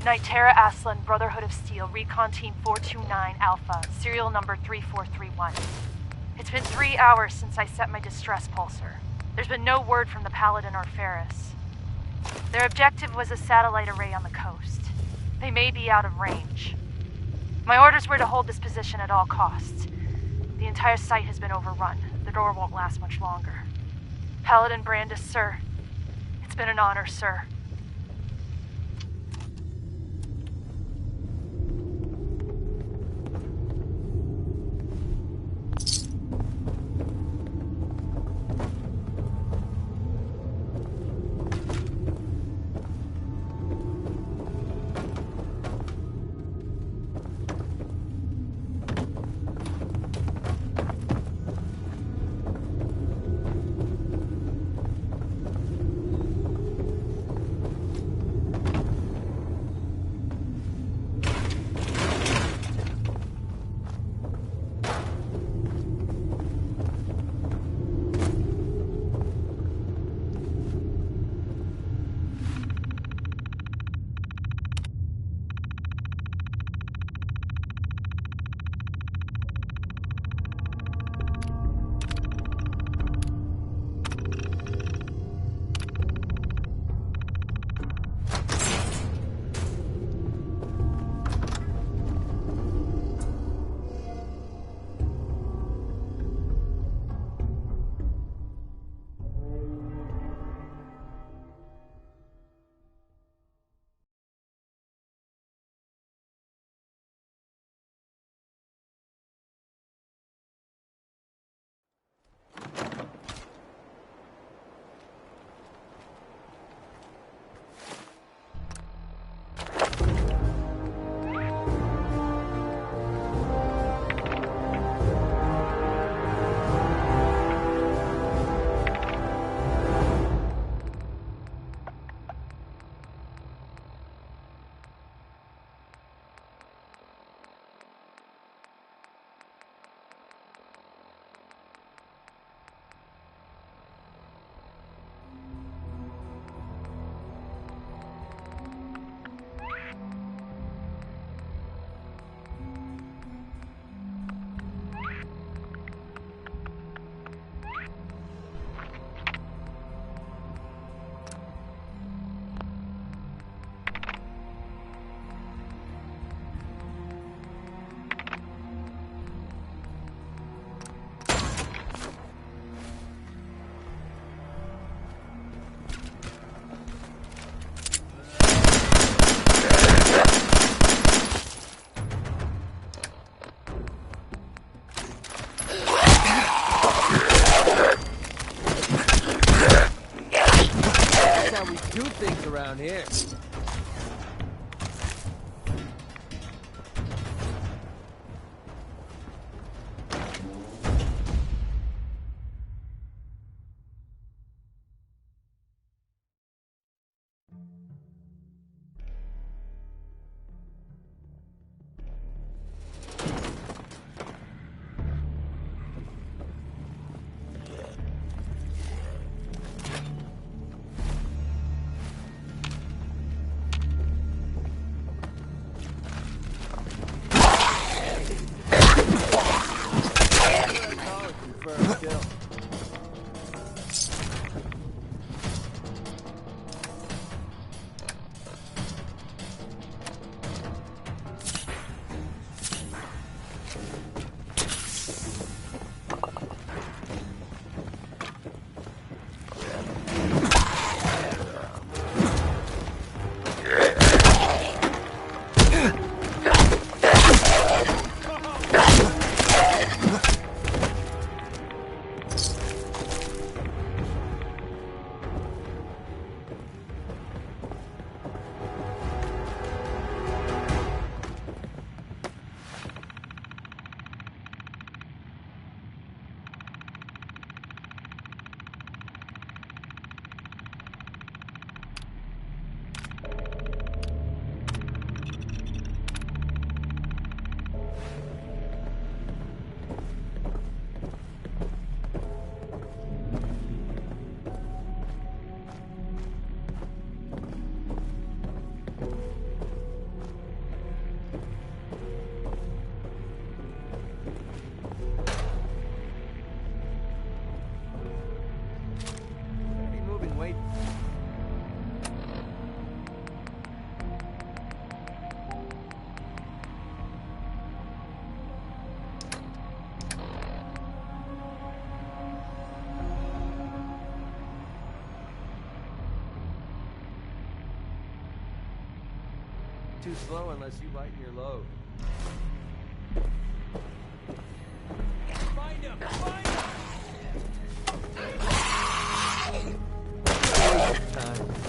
Nitera Aslan, Brotherhood of Steel, Recon Team 429 Alpha, serial number 3431. It's been 3 hours since I set my distress pulsar. There's been no word from the Paladin or Ferris. Their objective was a satellite array on the coast. They may be out of range. My orders were to hold this position at all costs. The entire site has been overrun. The door won't last much longer. Paladin Brandis, sir. It's been an honor, sir. Around here. too slow unless you lighten your load. Find him! Find him! Time.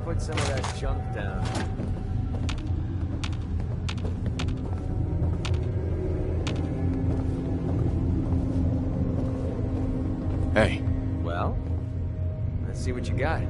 Put some of that junk down. Hey. Well, let's see what you got.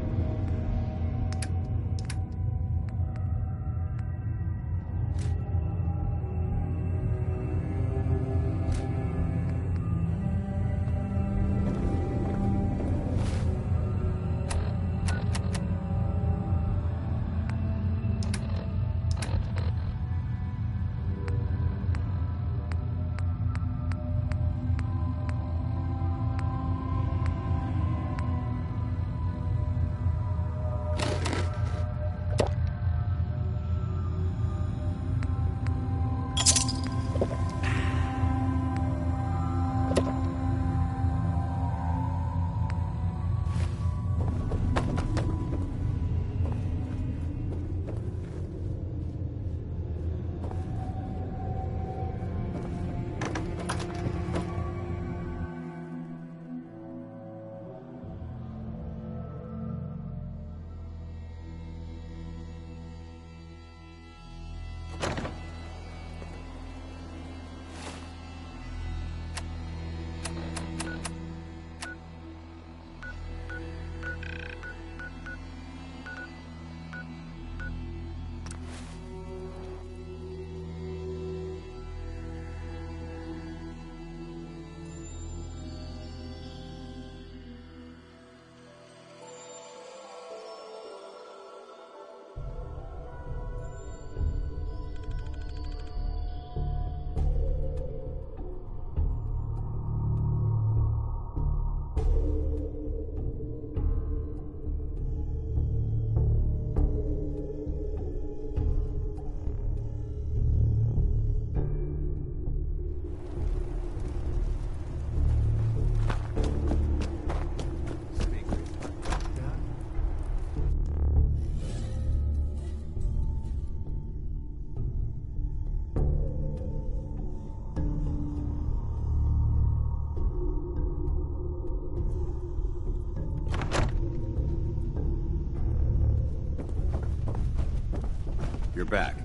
You're back.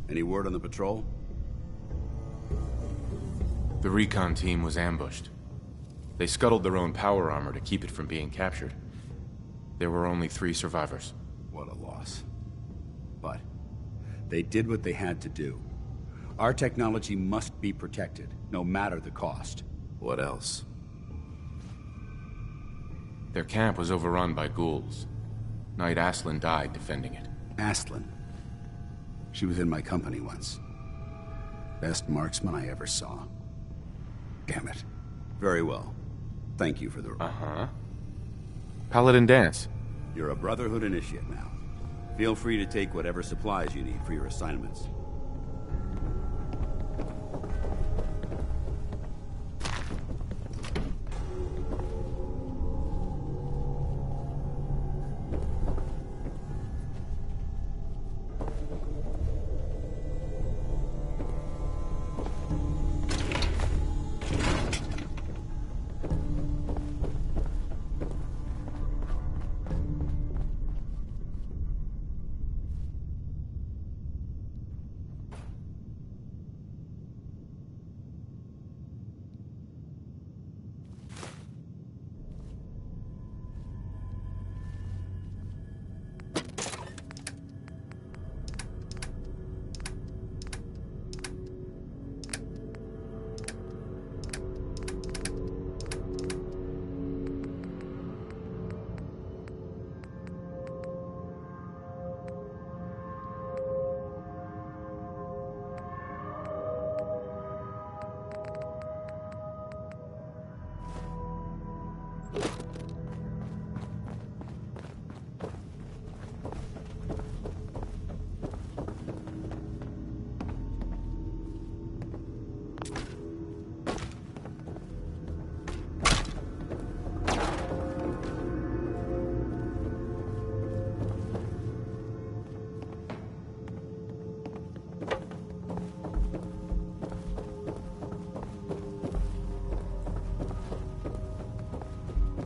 Any word on the patrol? The recon team was ambushed. They scuttled their own power armor to keep it from being captured. There were only 3 survivors. What a loss. But they did what they had to do. Our technology must be protected, no matter the cost. What else? Their camp was overrun by ghouls. Knight Aslan died defending it. Aslan. She was in my company once. Best marksman I ever saw. Damn it. Very well. Thank you for the... Uh-huh. Paladin dance. You're a Brotherhood initiate now. Feel free to take whatever supplies you need for your assignments.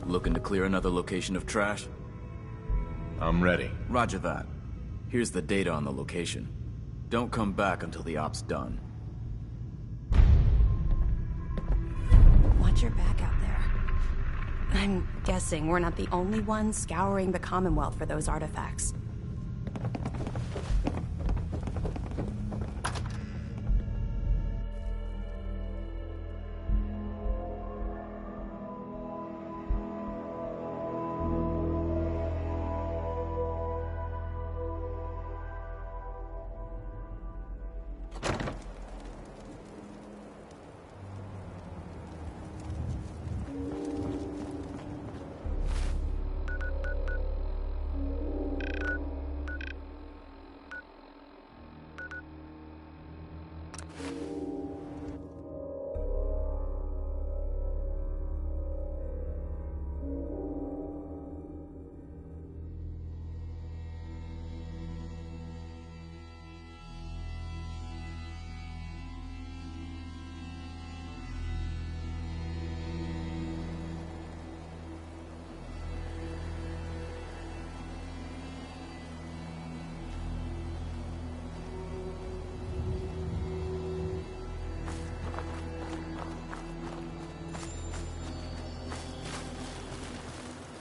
Looking to clear another location of trash? I'm ready. Roger that. Here's the data on the location. Don't come back until the op's done. Watch your back out there. I'm guessing we're not the only ones scouring the Commonwealth for those artifacts.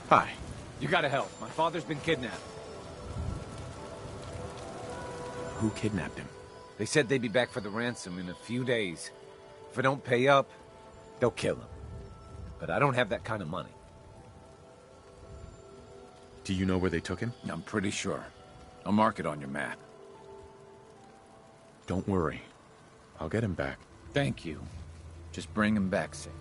Hi. You gotta help. My father's been kidnapped. Who kidnapped him? They said they'd be back for the ransom in a few days. If I don't pay up, they'll kill him. But I don't have that kind of money. Do you know where they took him? I'm pretty sure. I'll mark it on your map. Don't worry. I'll get him back. Thank you. Just bring him back safe.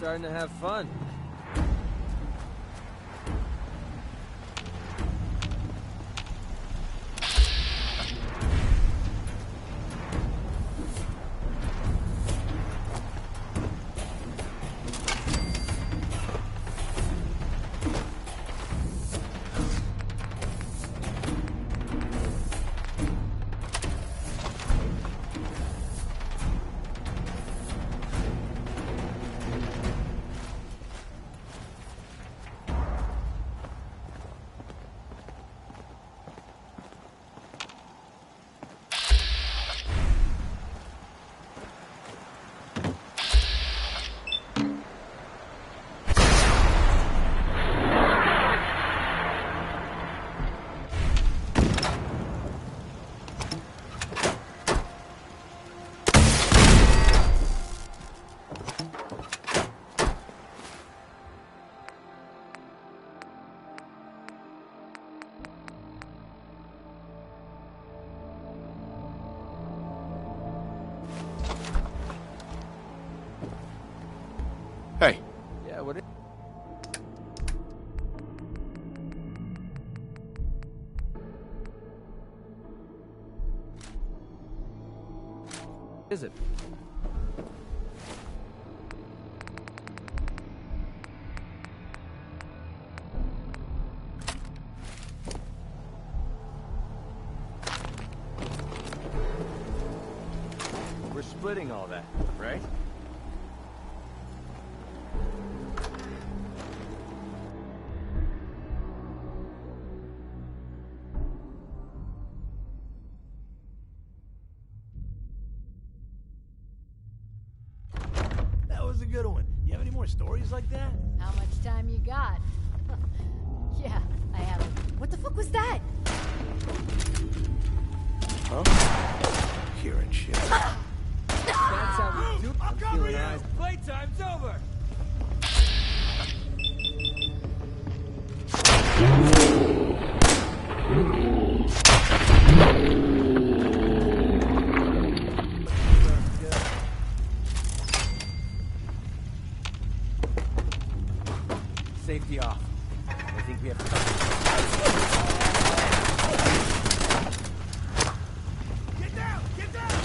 starting to have fun. Hey. Yeah, what is it? We're splitting all that, right? That was a good one. You have any more stories like that? How much time you got? Yeah, I have. What the fuck was that? Huh? Hearing shit. That's how we do it. I'm feeling eyes. Playtime's over! Safety off. I think we have to... Get down! Get down!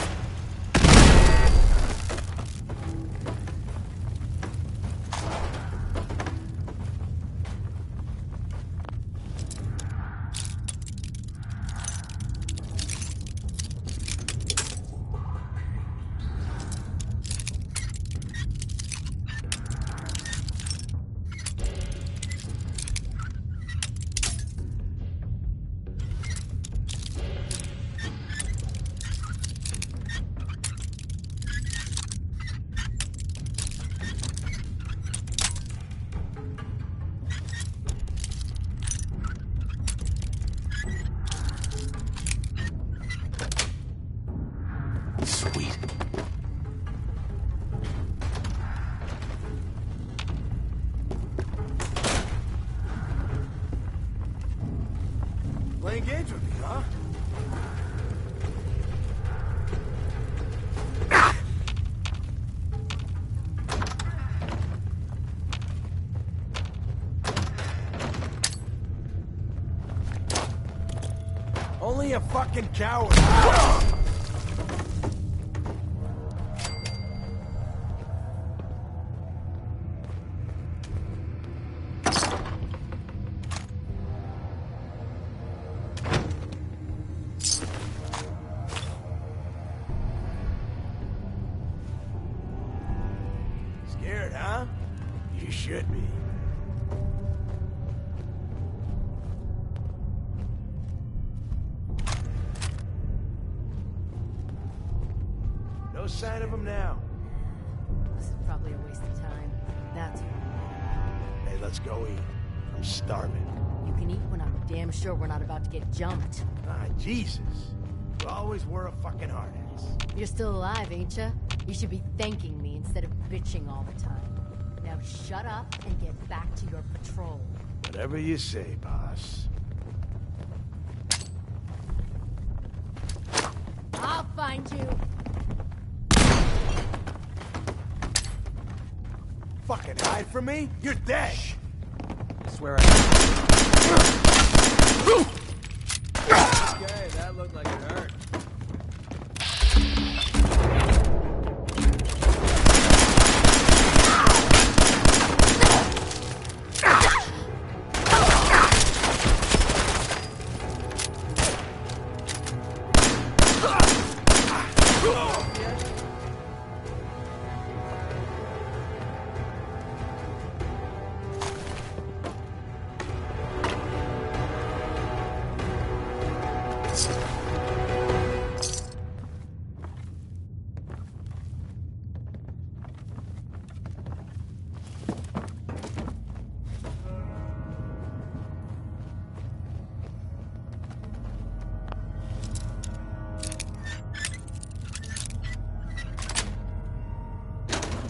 Sweet. Playing games with me, huh? Only a fucking coward. Scared, huh? You should be. No sign of him now. This is probably a waste of time. That's Hey, let's go eat. I'm starving. You can eat when I'm damn sure we're not about to get jumped. Ah, Jesus. You always were a fucking hard ass. You're still alive, ain't ya? You should be thanking me instead of bitching all the time. Now shut up and get back to your patrol. Whatever you say, boss. I'll find you. fucking hide from me? You're dead. I swear I... Okay, that looked like it hurt.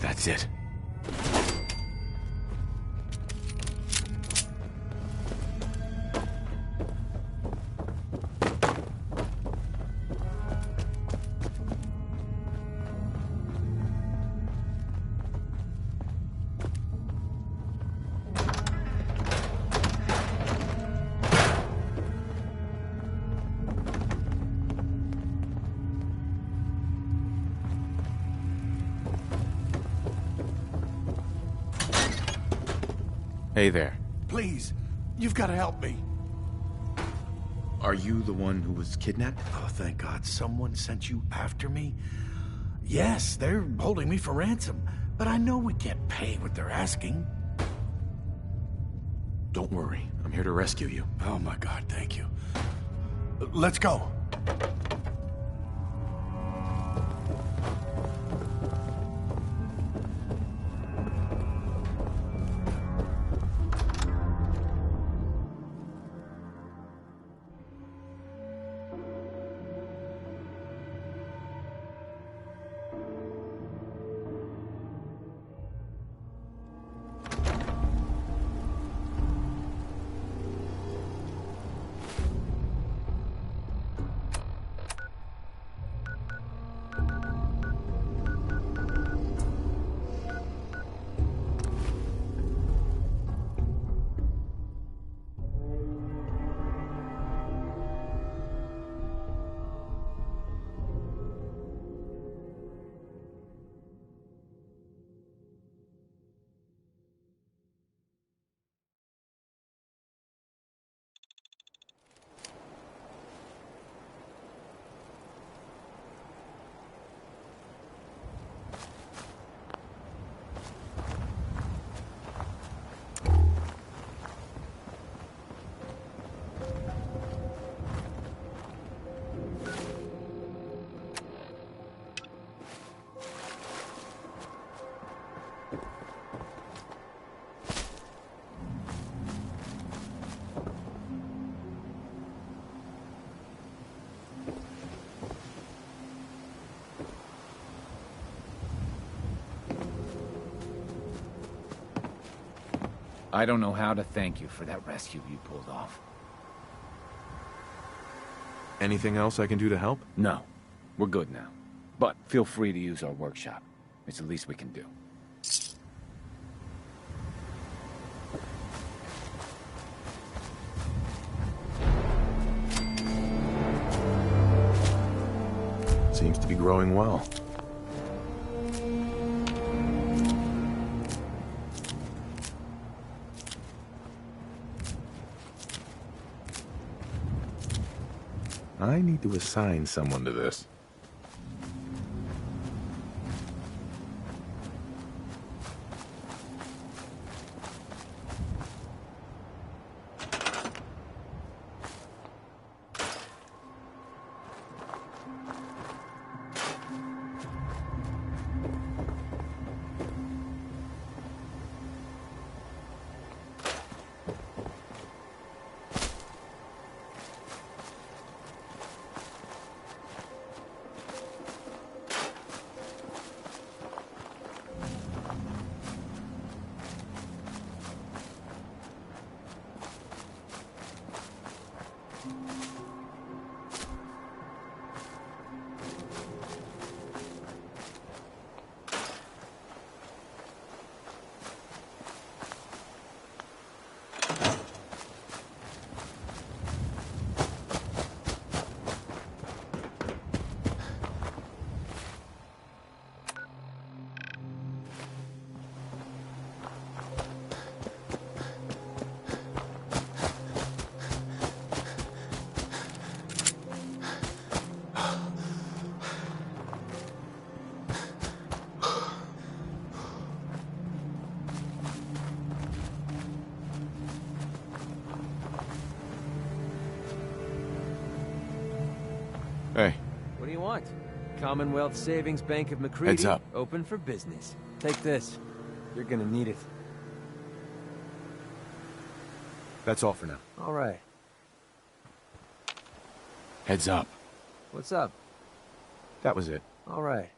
That's it. Hey there. Please, you've got to help me. Are you the one who was kidnapped? Oh, thank God someone sent you after me. Yes, they're holding me for ransom, but I know we can't pay what they're asking. Don't worry, I'm here to rescue you. Oh my God, thank you. Let's go. I don't know how to thank you for that rescue you pulled off. Anything else I can do to help? No. We're good now. But feel free to use our workshop. It's the least we can do. Seems to be growing well. I need to assign someone to this. Hey. What do you want? Commonwealth Savings Bank of McCready. Heads up. Open for business. Take this. You're gonna need it. That's all for now. All right. Heads up. What's up? That was it. All right.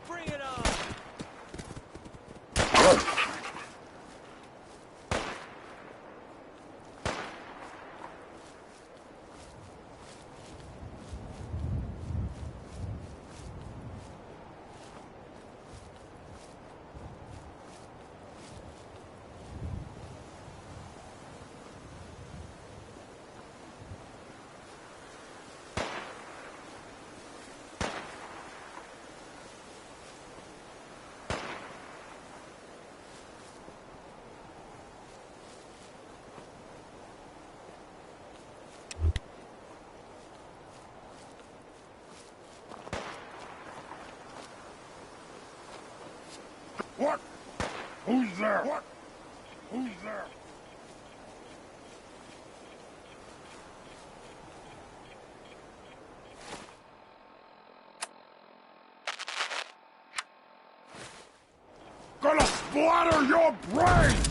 Bring it on! What? Who's there? What? Who's there? Gonna splatter your brain!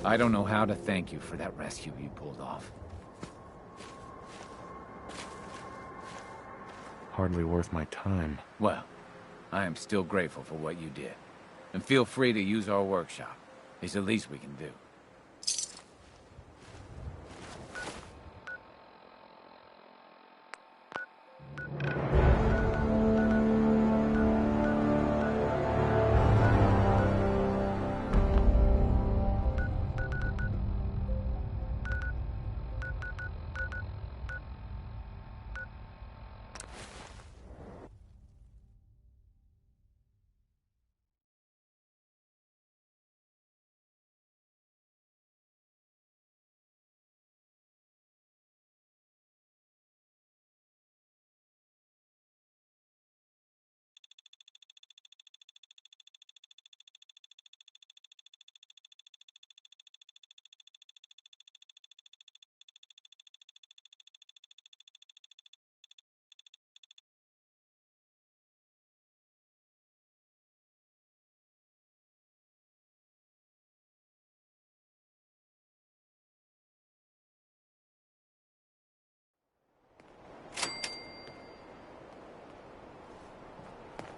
I don't know how to thank you for that rescue you pulled off. Hardly worth my time. Well, I am still grateful for what you did. And feel free to use our workshop. It's the least we can do.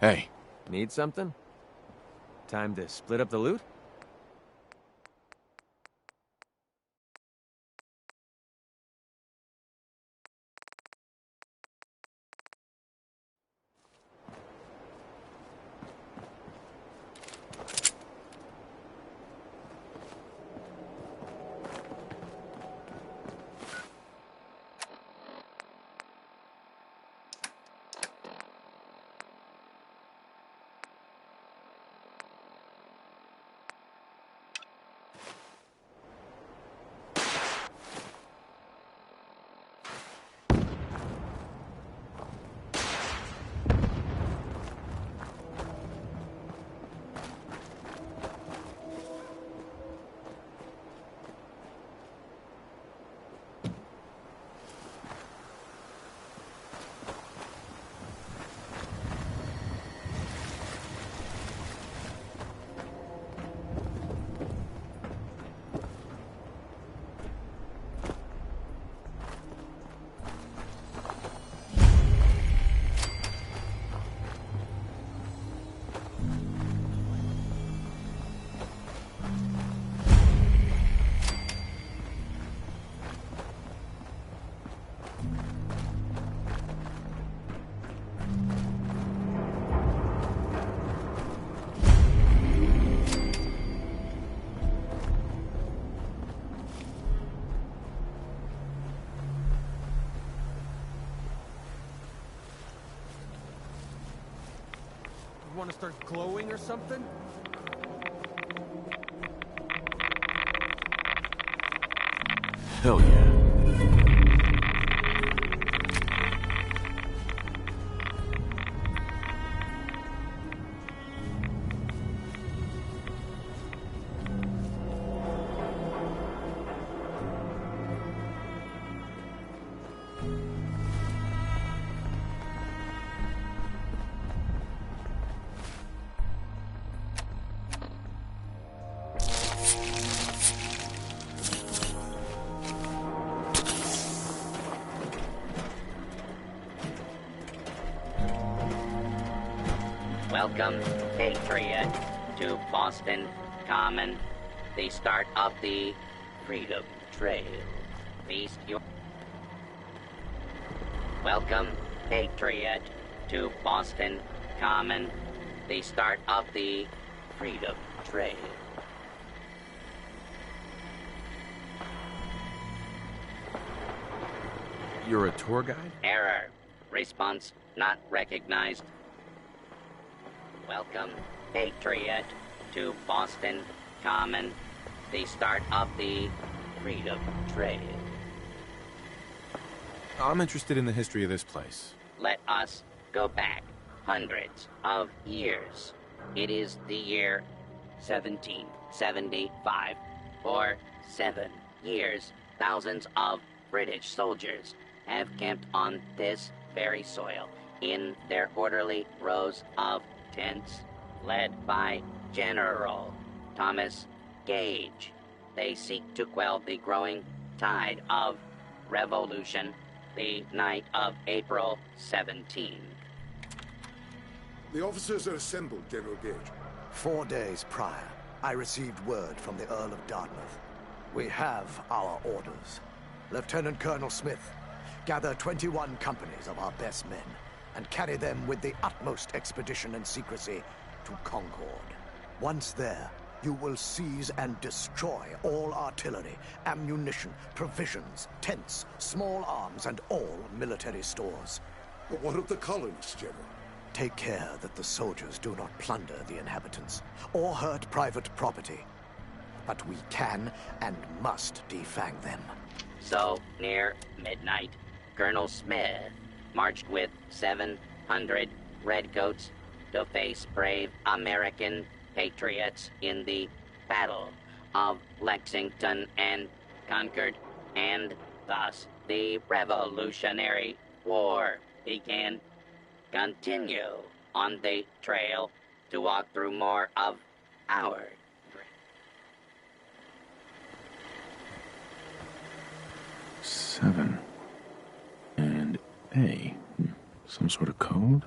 Hey. Need something? Time to split up the loot? Want to start glowing or something? Hell yeah. Welcome, Patriot, to Boston Common, the start of the Freedom Trail. Feast your... Welcome, Patriot, to Boston Common, the start of the Freedom Trail. You're a tour guide? Error. Response not recognized. Welcome, Patriot, to Boston Common, the start of the Freedom Trail. I'm interested in the history of this place. Let us go back hundreds of years. It is the year 1775. For 7 years, thousands of British soldiers have camped on this very soil in their orderly rows of tents, led by General Thomas Gage. They seek to quell the growing tide of revolution the night of April 17. The officers are assembled, General Gage. 4 days prior, I received word from the Earl of Dartmouth. We have our orders. Lieutenant Colonel Smith, gather 21 companies of our best men and carry them with the utmost expedition and secrecy to Concord. Once there, you will seize and destroy all artillery, ammunition, provisions, tents, small arms, and all military stores. But what of the colonists, General? Take care that the soldiers do not plunder the inhabitants or hurt private property. But we can and must defang them. So, near midnight, Colonel Smith marched with 700 redcoats to face brave American patriots in the Battle of Lexington and Concord, and thus the Revolutionary War began. Continue on the trail to walk through more of our 7 and A. Some sort of code?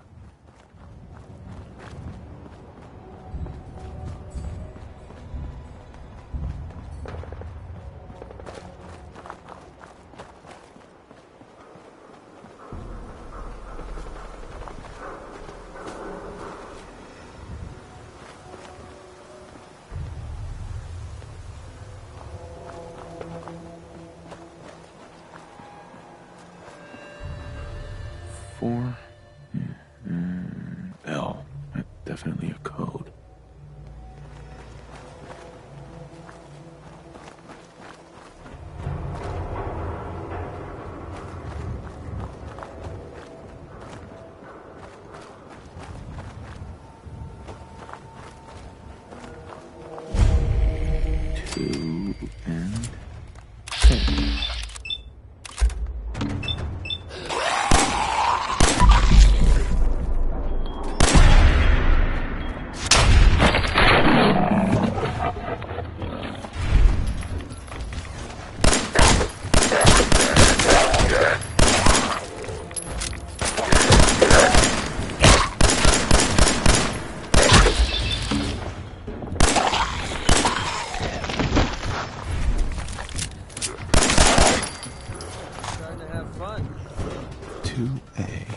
and A. Starting to have fun. 2A.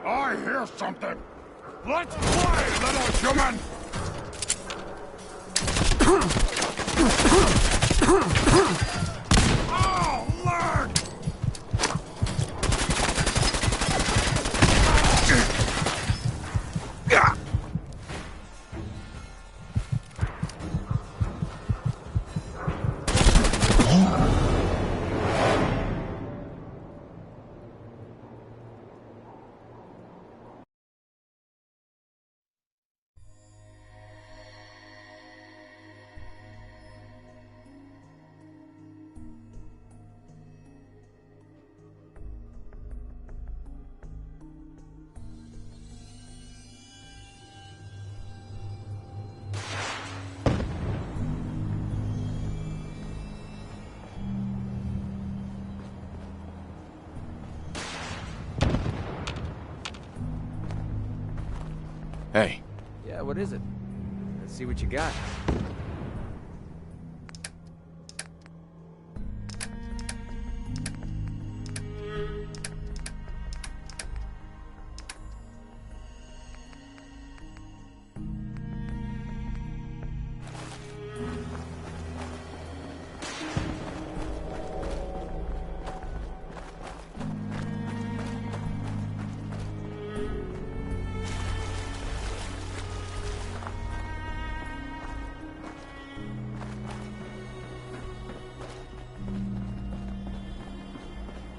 I hear something. Let's play, little human. Oh, Lord! Hey. Yeah, what is it? Let's see what you got.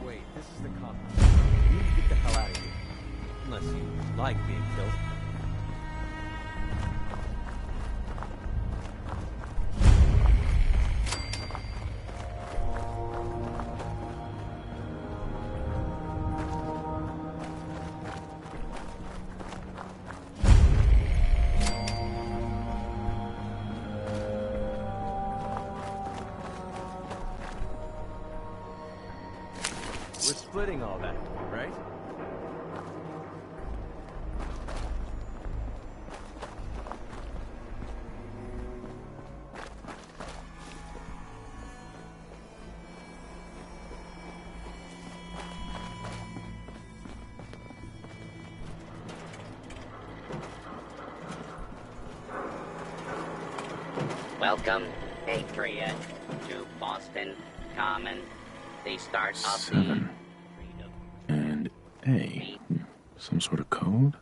Wait, this is the cop. You need to get the hell out of here. Unless you like being killed. We're splitting all that, right? Welcome, Patriot, to Boston Common. The start of 7 and A. Some sort of code?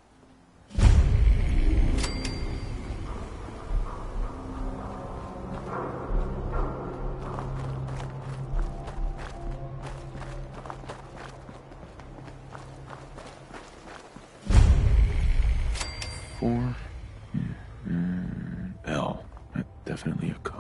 Four L. Definitely a code.